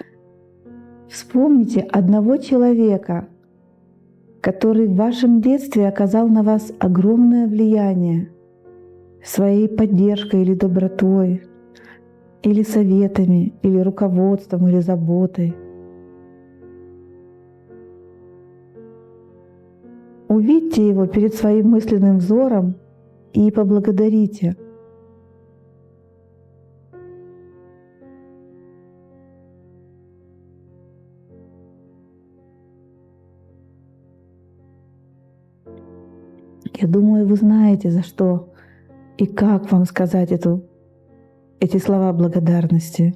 вспомните одного человека, который в вашем детстве оказал на вас огромное влияние своей поддержкой или добротой, или советами, или руководством, или заботой. Увидьте его перед своим мысленным взором и поблагодарите. Я думаю, вы знаете, за что и как вам сказать эти слова благодарности.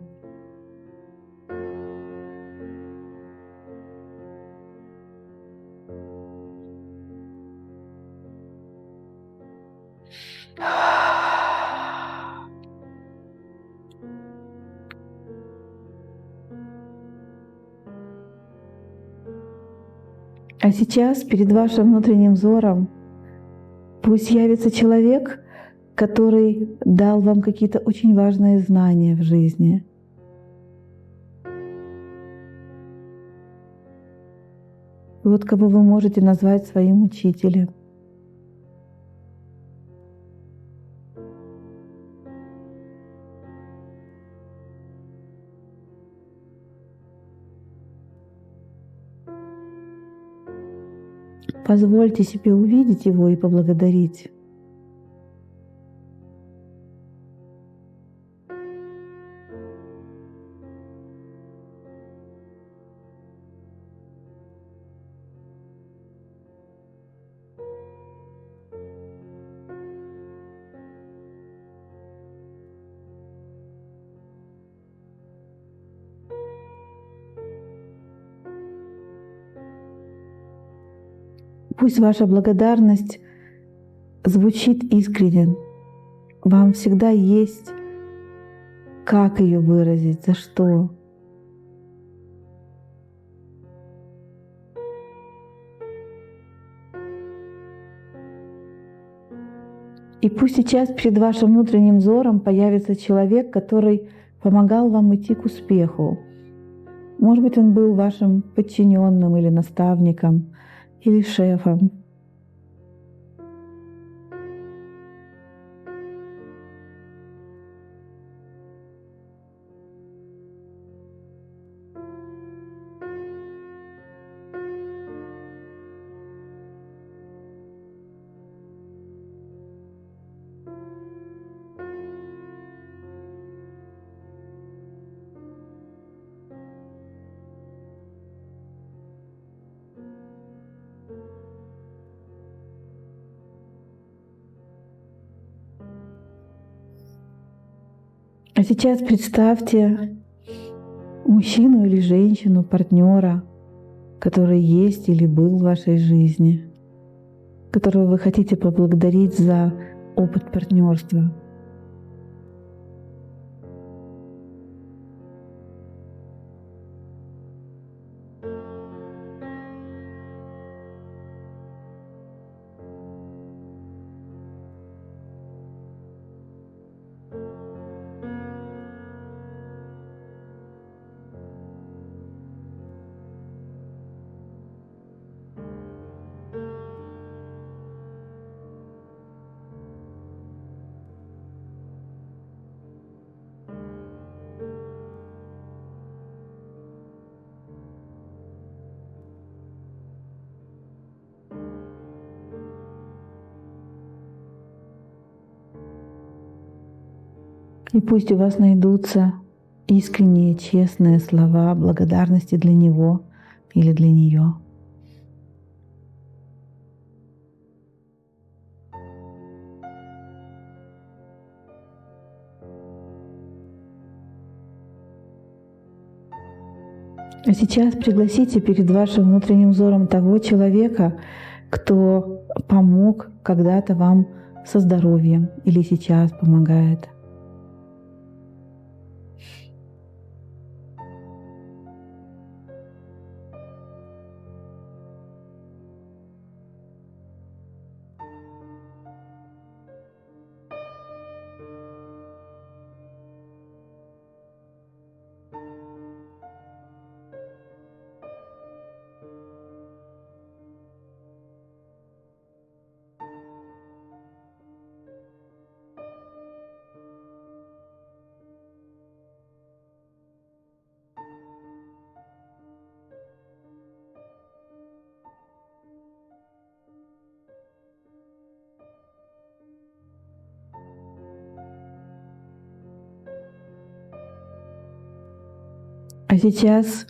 А сейчас перед вашим внутренним взором пусть явится человек, который дал вам какие-то очень важные знания в жизни. Вот кого вы можете назвать своим учителем. Позвольте себе увидеть его и поблагодарить. Пусть ваша благодарность звучит искренне. Вам всегда есть, как ее выразить, за что. И пусть сейчас перед вашим внутренним взором появится человек, который помогал вам идти к успеху. Может быть, он был вашим подчиненным или наставником, или шефом. А сейчас представьте мужчину или женщину, партнера, который есть или был в вашей жизни, которого вы хотите поблагодарить за опыт партнерства. И пусть у вас найдутся искренние, честные слова благодарности для него или для нее. А сейчас пригласите перед вашим внутренним взором того человека, кто помог когда-то вам со здоровьем или сейчас помогает. А сейчас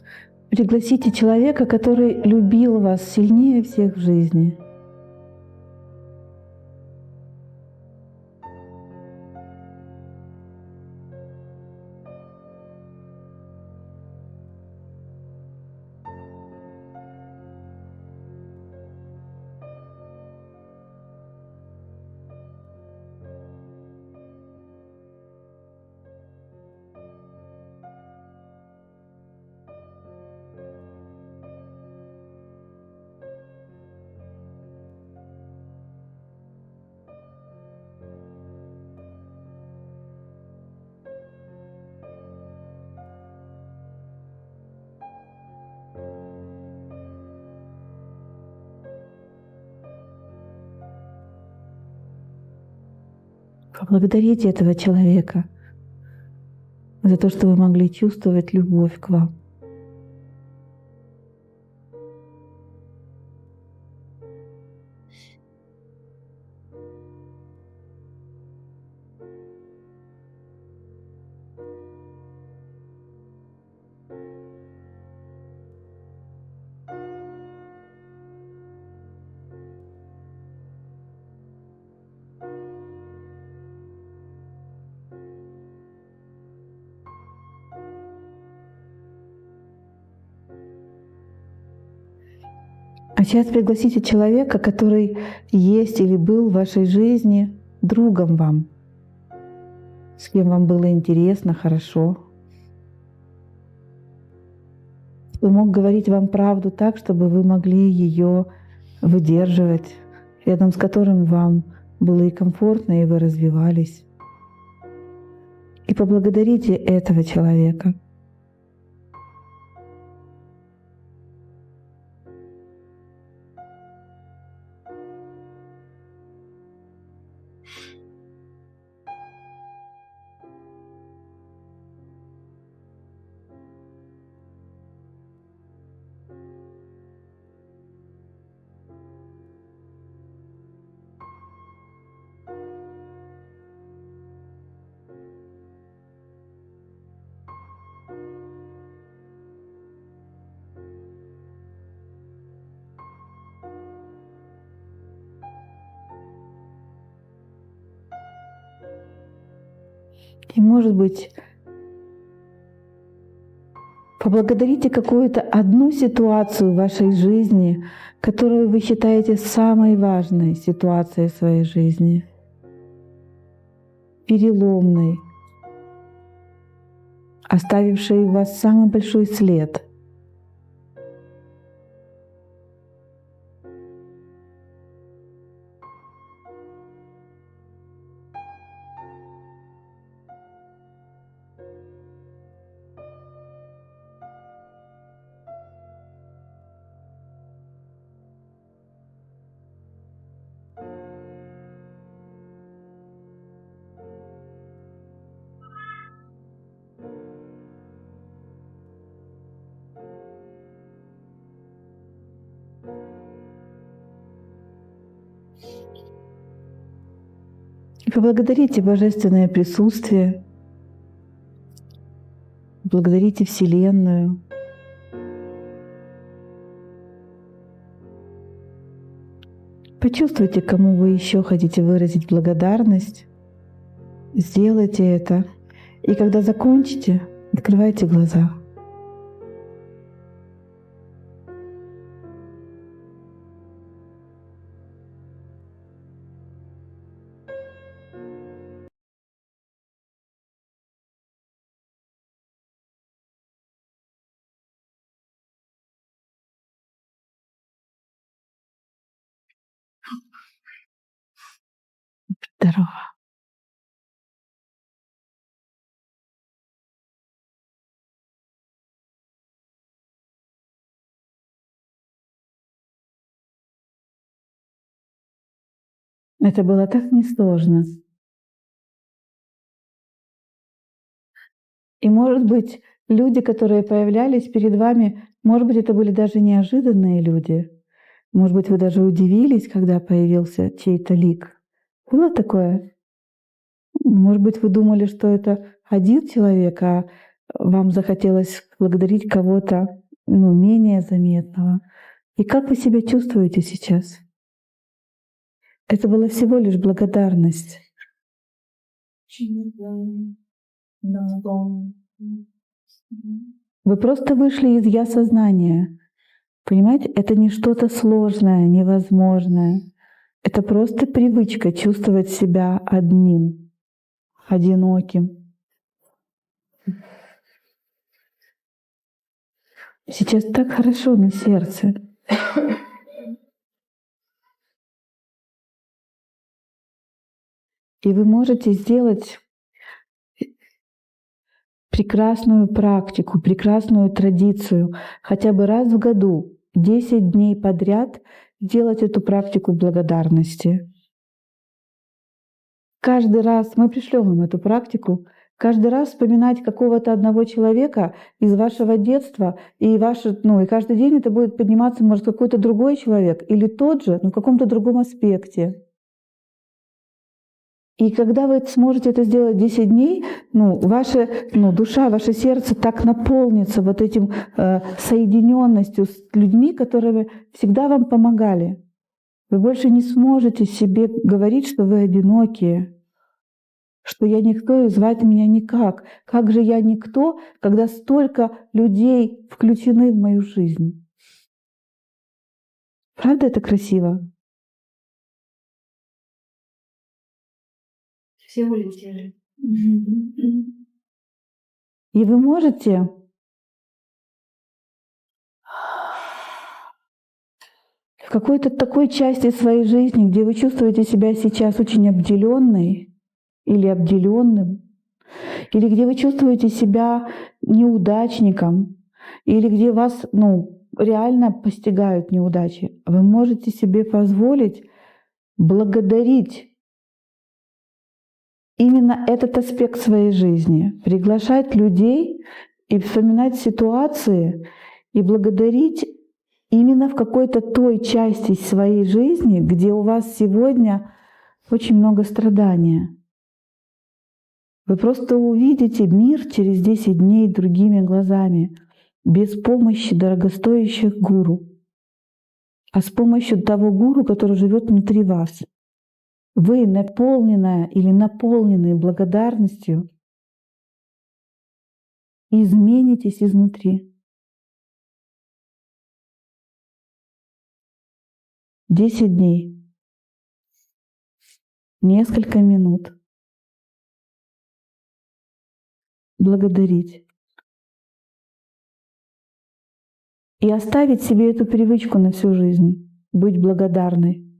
пригласите человека, который любил вас сильнее всех в жизни. Поблагодарите этого человека за то, что вы могли чувствовать любовь к вам. А сейчас пригласите человека, который есть или был в вашей жизни другом вам, с кем вам было интересно, хорошо. Кто мог говорить вам правду так, чтобы вы могли ее выдерживать, рядом с которым вам было и комфортно, и вы развивались. И поблагодарите этого человека. И, может быть, поблагодарите какую-то одну ситуацию в вашей жизни, которую вы считаете самой важной ситуацией в своей жизни, переломной, оставившей в вас самый большой след. И поблагодарите Божественное присутствие, благодарите Вселенную. Почувствуйте, кому вы еще хотите выразить благодарность. Сделайте это. И когда закончите, открывайте глаза. Здорово. Это было так несложно. И, может быть, люди, которые появлялись перед вами, может быть, это были даже неожиданные люди. Может быть, вы даже удивились, когда появился чей-то лик. Было такое? Может быть, вы думали, что это один человек, а вам захотелось благодарить кого-то менее заметного. И как вы себя чувствуете сейчас? Это была всего лишь благодарность. Вы просто вышли из я-сознания. Понимаете, это не что-то сложное, невозможное. Это просто привычка чувствовать себя одним, одиноким. Сейчас так хорошо на сердце. И вы можете сделать прекрасную практику, прекрасную традицию, хотя бы раз в году, 10 дней подряд делать эту практику благодарности. Каждый раз, мы пришлем вам эту практику, каждый раз вспоминать какого-то одного человека из вашего детства, и и каждый день это будет подниматься, может, какой-то другой человек, или тот же, но в каком-то другом аспекте. И когда вы сможете это сделать 10 дней, ваша душа, ваше сердце так наполнится вот этим соединенностью с людьми, которые всегда вам помогали. Вы больше не сможете себе говорить, что вы одинокие, что я никто и звать меня никак. Как же я никто, когда столько людей включены в мою жизнь? Правда это красиво? Все улетели. И вы можете в какой-то такой части своей жизни, где вы чувствуете себя сейчас очень обделенной или обделенным, или где вы чувствуете себя неудачником, или где вас реально постигают неудачи, вы можете себе позволить благодарить именно этот аспект своей жизни, приглашать людей и вспоминать ситуации и благодарить именно в какой-то той части своей жизни, где у вас сегодня очень много страдания. Вы просто увидите мир через 10 дней другими глазами, без помощи дорогостоящих гуру, а с помощью того гуру, который живет внутри вас. Вы, наполненная или наполненные благодарностью, изменитесь изнутри. 10 дней, несколько минут. Благодарить. И оставить себе эту привычку на всю жизнь, быть благодарной.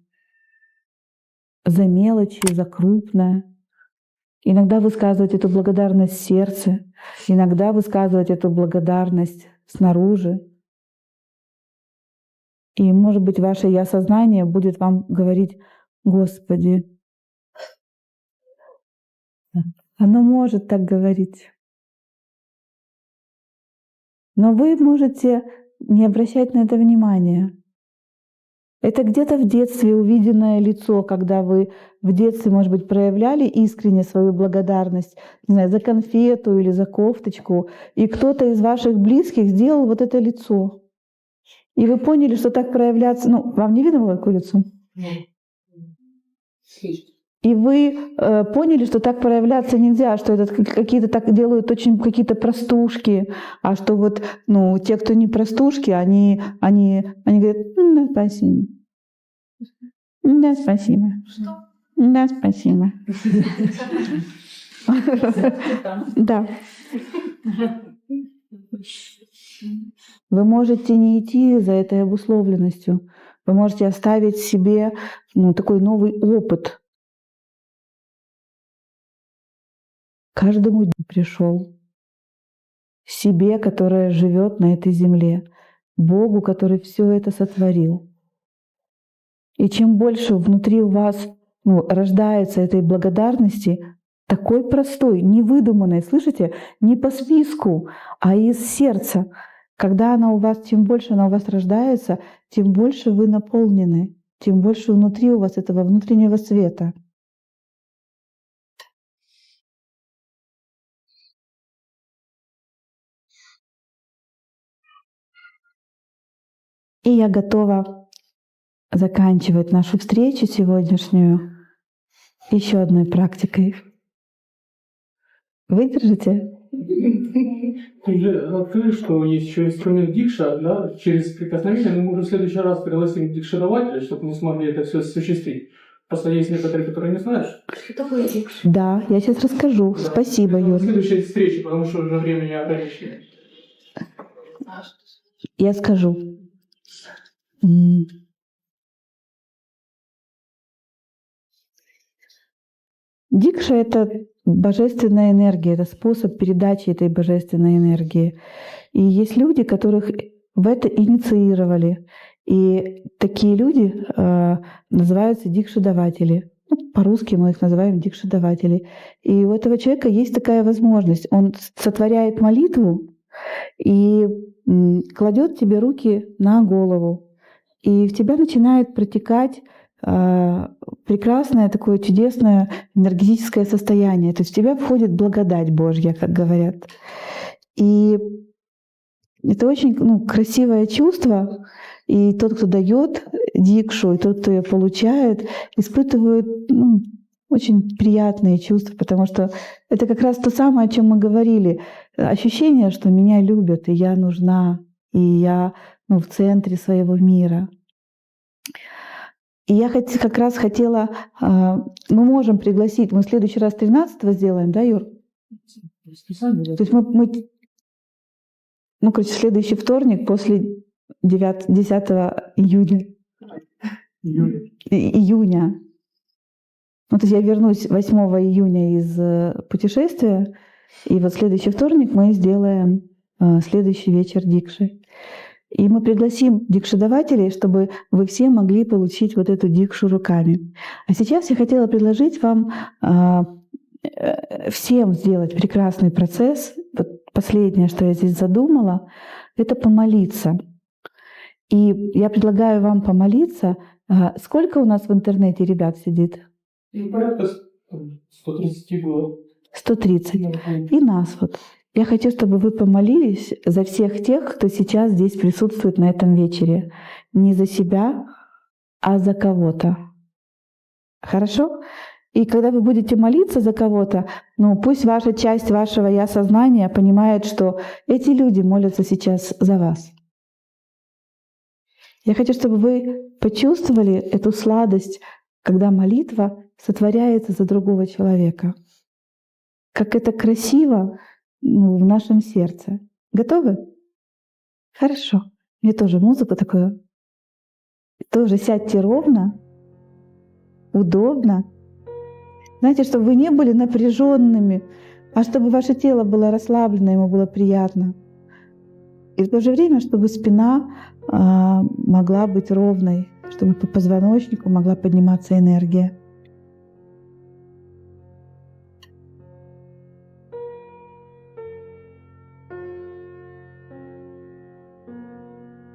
За мелочи, за крупное. Иногда высказывать эту благодарность в сердце, иногда высказывать эту благодарность снаружи. И, может быть, ваше я-сознание будет вам говорить: Господи, оно может так говорить. Но вы можете не обращать на это внимания. Это где-то в детстве увиденное лицо, когда вы в детстве, может быть, проявляли искренне свою благодарность, не знаю, за конфету или за кофточку, и кто-то из ваших близких сделал вот это лицо. И вы поняли, что так проявляться... вам не видно было какое лицо? И вы поняли, что так проявляться нельзя, что это какие-то так делают очень какие-то простушки, а что вот, те, кто не простушки, они говорят: да, спасибо. Да, спасибо. Что? Да, спасибо. Да. Вы можете не идти за этой обусловленностью. Вы можете оставить себе такой новый опыт. Каждому дню пришел себе, которая живет на этой земле, Богу, который все это сотворил. И чем больше внутри у вас рождается этой благодарности, такой простой, невыдуманной, слышите, не по списку, а из сердца. Когда она у вас, чем больше она у вас рождается, тем больше вы наполнены, тем больше внутри у вас этого внутреннего света. И я готова заканчивать нашу встречу сегодняшнюю еще одной практикой. Выдержите? Ты же открыли, что есть еще инструмент дикша, да? Через прикосновение мы можем в следующий раз пригласим дикширователя, чтобы мы смогли это все осуществить. Просто есть некоторые, которые не знаешь. Что такое дикша? Да, я сейчас расскажу. Да. Спасибо, Это Юра. следующая встреча, потому что уже времени ограничено. Я скажу. Дикша — это божественная энергия, это способ передачи этой божественной энергии. И есть люди, которых в это инициировали. И такие люди называются дикшадаватели. По-русски мы их называем дикшадаватели. И у этого человека есть такая возможность. Он сотворяет молитву и кладет тебе руки на голову. И в тебя начинает протекать прекрасное такое чудесное энергетическое состояние. То есть в тебя входит благодать Божья, как говорят. И это очень красивое чувство. И тот, кто дает дикшу, и тот, кто ее получает, испытывают очень приятные чувства, потому что это как раз то самое, о чем мы говорили. Ощущение, что меня любят, и я нужна, и я в центре своего мира. И я как раз хотела, мы можем пригласить, мы в следующий раз 13-го сделаем, да, Юр? То есть в следующий вторник после 10 июня. То есть я вернусь 8 июня из путешествия, и вот следующий вторник мы сделаем следующий вечер дикши. И мы пригласим дикшидавателей, чтобы вы все могли получить вот эту дикшу руками. А сейчас я хотела предложить вам всем сделать прекрасный процесс. Вот последнее, что я здесь задумала, это помолиться. И я предлагаю вам помолиться. Сколько у нас в интернете ребят сидит? Порядка 130 было. 130. И нас вот. Я хочу, чтобы вы помолились за всех тех, кто сейчас здесь присутствует на этом вечере. Не за себя, а за кого-то. Хорошо? И когда вы будете молиться за кого-то, пусть ваша часть вашего я-сознания понимает, что эти люди молятся сейчас за вас. Я хочу, чтобы вы почувствовали эту сладость, когда молитва сотворяется за другого человека. Как это красиво в нашем сердце. Готовы? Хорошо. Мне тоже музыку такую. Тоже сядьте ровно, удобно. Знаете, чтобы вы не были напряженными, а чтобы ваше тело было расслаблено, ему было приятно. И в то же время, чтобы спина могла быть ровной, чтобы по позвоночнику могла подниматься энергия.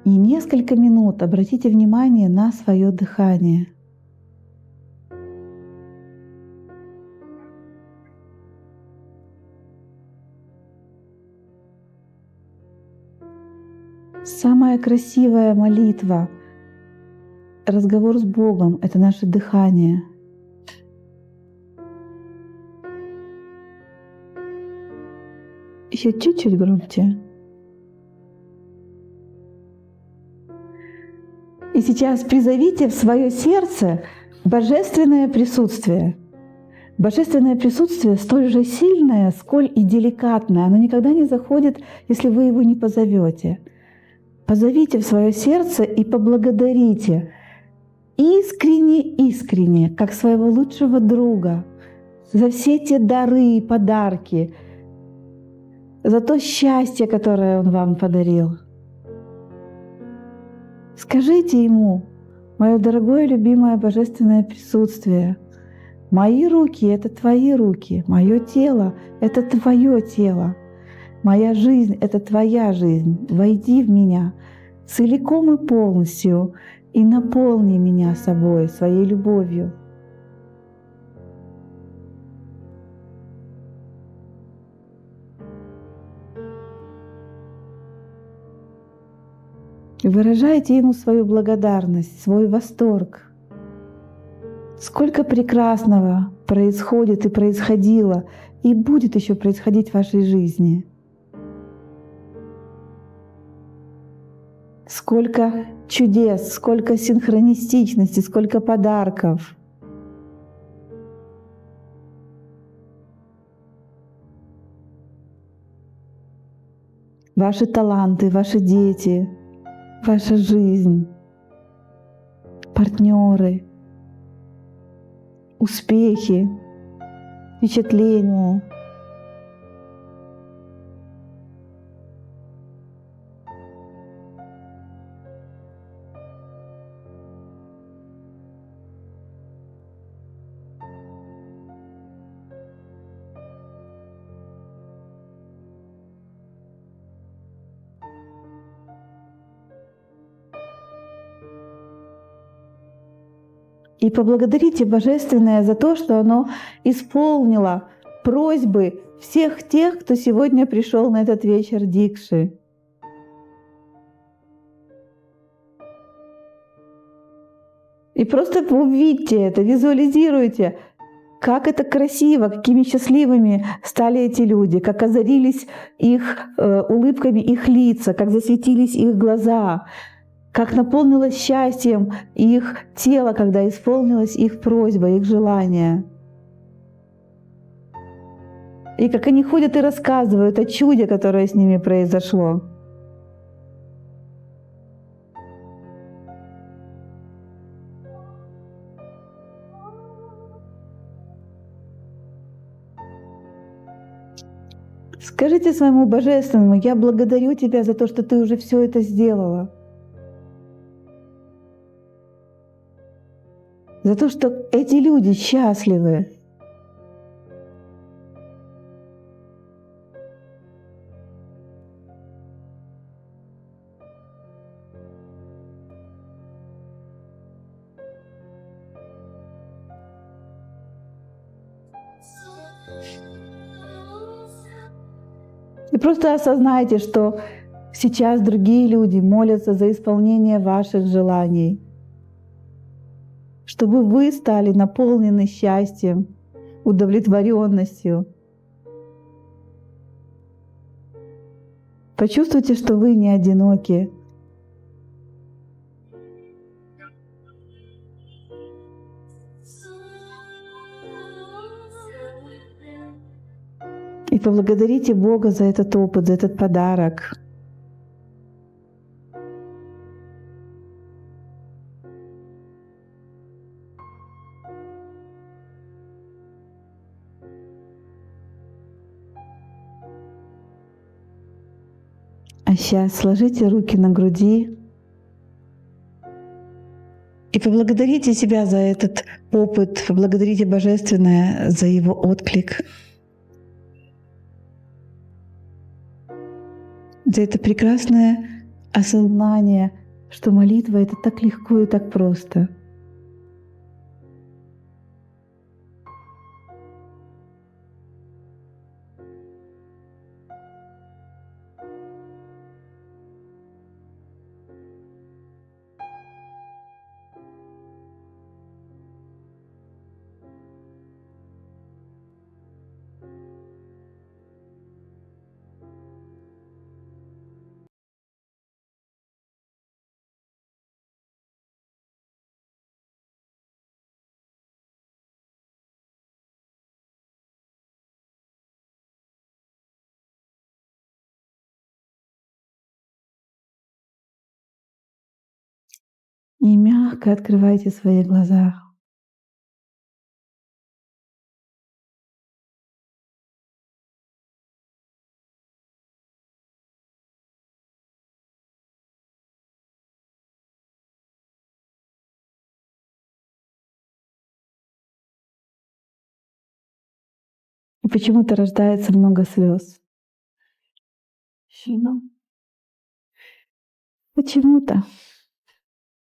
И несколько минут обратите внимание на свое дыхание. Самая красивая молитва, разговор с Богом — это наше дыхание. Еще чуть-чуть громче. И сейчас призовите в свое сердце божественное присутствие. Божественное присутствие столь же сильное, сколь и деликатное. Оно никогда не заходит, если вы его не позовете. Позовите в свое сердце и поблагодарите искренне, как своего лучшего друга, за все те дары и подарки, за то счастье, которое он вам подарил. Скажите ему: мое дорогое, любимое божественное присутствие, мои руки — это твои руки, мое тело — это твое тело, моя жизнь — это твоя жизнь. Войди в меня целиком и полностью и наполни меня собой, своей любовью. Выражайте ему свою благодарность, свой восторг. Сколько прекрасного происходит и происходило, и будет еще происходить в вашей жизни. Сколько чудес, сколько синхронистичности, сколько подарков. Ваши таланты, ваши дети, ваша жизнь, партнеры, успехи, впечатления. И поблагодарите Божественное за то, что оно исполнило просьбы всех тех, кто сегодня пришел на этот вечер дикши. И просто увидьте это, визуализируйте, как это красиво, какими счастливыми стали эти люди, как озарились их улыбками их лица, как засветились их глаза, как наполнилось счастьем их тело, когда исполнилась их просьба, их желание. И как они ходят и рассказывают о чуде, которое с ними произошло. Скажите своему Божественному: я благодарю Тебя за то, что Ты уже все это сделала. За то, что эти люди счастливы. И просто осознайте, что сейчас другие люди молятся за исполнение ваших желаний, чтобы вы стали наполнены счастьем, удовлетворенностью. Почувствуйте, что вы не одиноки. И поблагодарите Бога за этот опыт, за этот подарок. А сейчас сложите руки на груди и поблагодарите себя за этот опыт, поблагодарите Божественное за его отклик, за это прекрасное осознание, что молитва — это так легко и так просто. И мягко открывайте свои глаза. И почему-то рождается много слез. Почему-то.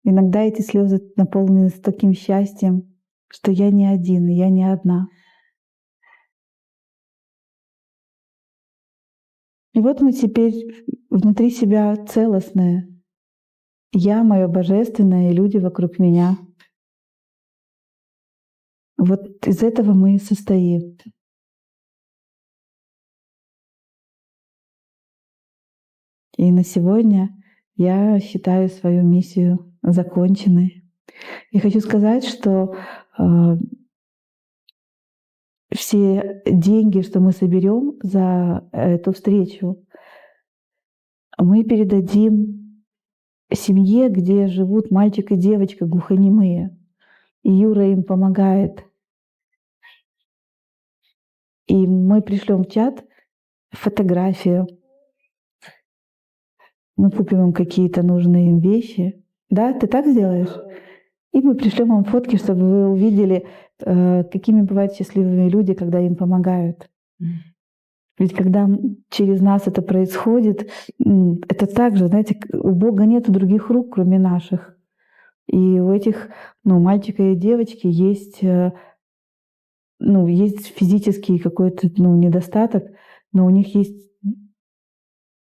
Иногда эти слезы наполнены таким счастьем, что я не один, и я не одна. И вот мы теперь внутри себя целостные. Я, мое Божественное, и люди вокруг меня. Вот из этого мы и состоим. И на сегодня я считаю свою миссию законченной. И хочу сказать, что все деньги, что мы соберем за эту встречу, мы передадим семье, где живут мальчик и девочка глухонемые. И Юра им помогает. И мы пришлем в чат фотографию. Мы купим им какие-то нужные им вещи. Да, ты так сделаешь? И мы пришлем вам фотки, чтобы вы увидели, какими бывают счастливыми люди, когда им помогают. Ведь когда через нас это происходит, это так же, знаете, у Бога нет других рук, кроме наших. И у этих мальчика и девочки есть, есть физический какой-то недостаток, но у них есть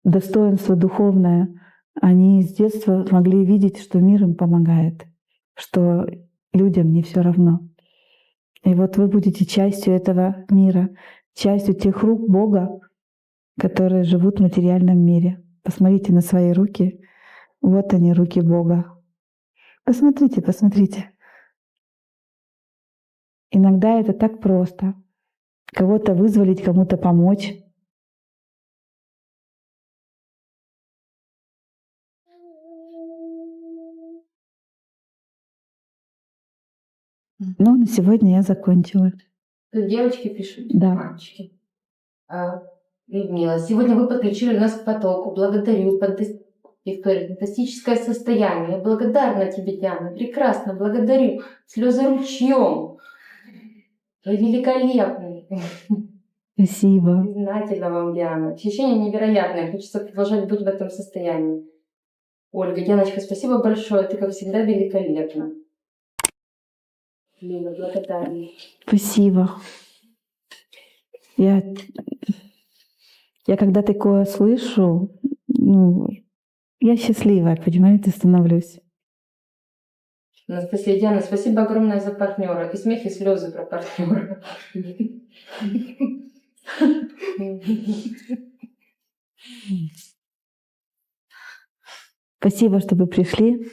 достоинство духовное. Они с детства могли видеть, что мир им помогает, что людям не все равно. И вот вы будете частью этого мира, частью тех рук Бога, которые живут в материальном мире. Посмотрите на свои руки. Вот они, руки Бога. Посмотрите, посмотрите. Иногда это так просто. Кого-то вызволить, кому-то помочь. Ну, на сегодня я закончила. Тут девочки пишут, Да. мальчики. Людмила, сегодня вы подключили нас к потоку. Благодарю. Виктория, фантастическое состояние. Я благодарна тебе, Диана. Прекрасно, благодарю. Слезы ручьем. Вы великолепны. Спасибо. Признательна вам, Диана. Ощущение невероятное. Хочется продолжать быть в этом состоянии. Ольга, Дианочка, спасибо большое. Ты, как всегда, великолепна. Лена, благодарна. Спасибо. Я когда такое слышу, ну, я счастливая, понимаете, становлюсь. Анастасия, Диана, спасибо огромное за партнера. И смех, и слезы про партнера. Спасибо, что вы пришли.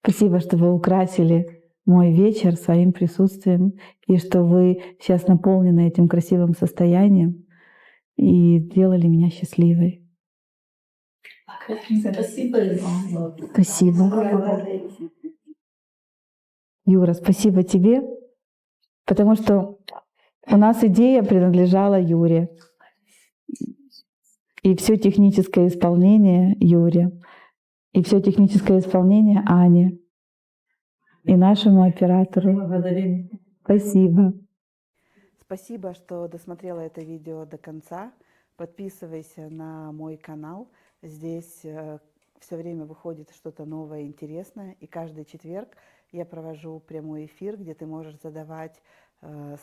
Спасибо, что вы украсили мой вечер своим присутствием, и что вы сейчас наполнены этим красивым состоянием и сделали меня счастливой. Спасибо. Юра, спасибо тебе, потому что у нас идея принадлежала Юре. И все техническое исполнение Юре, и все техническое исполнение Ане, и нашему оператору. Спасибо. Спасибо, что досмотрела это видео до конца. Подписывайся на мой канал. Здесь все время выходит что-то новое, интересное. И каждый четверг я провожу прямой эфир, где ты можешь задавать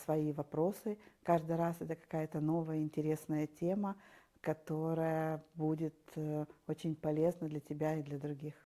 свои вопросы. Каждый раз это какая-то новая, интересная тема, которая будет очень полезна для тебя и для других.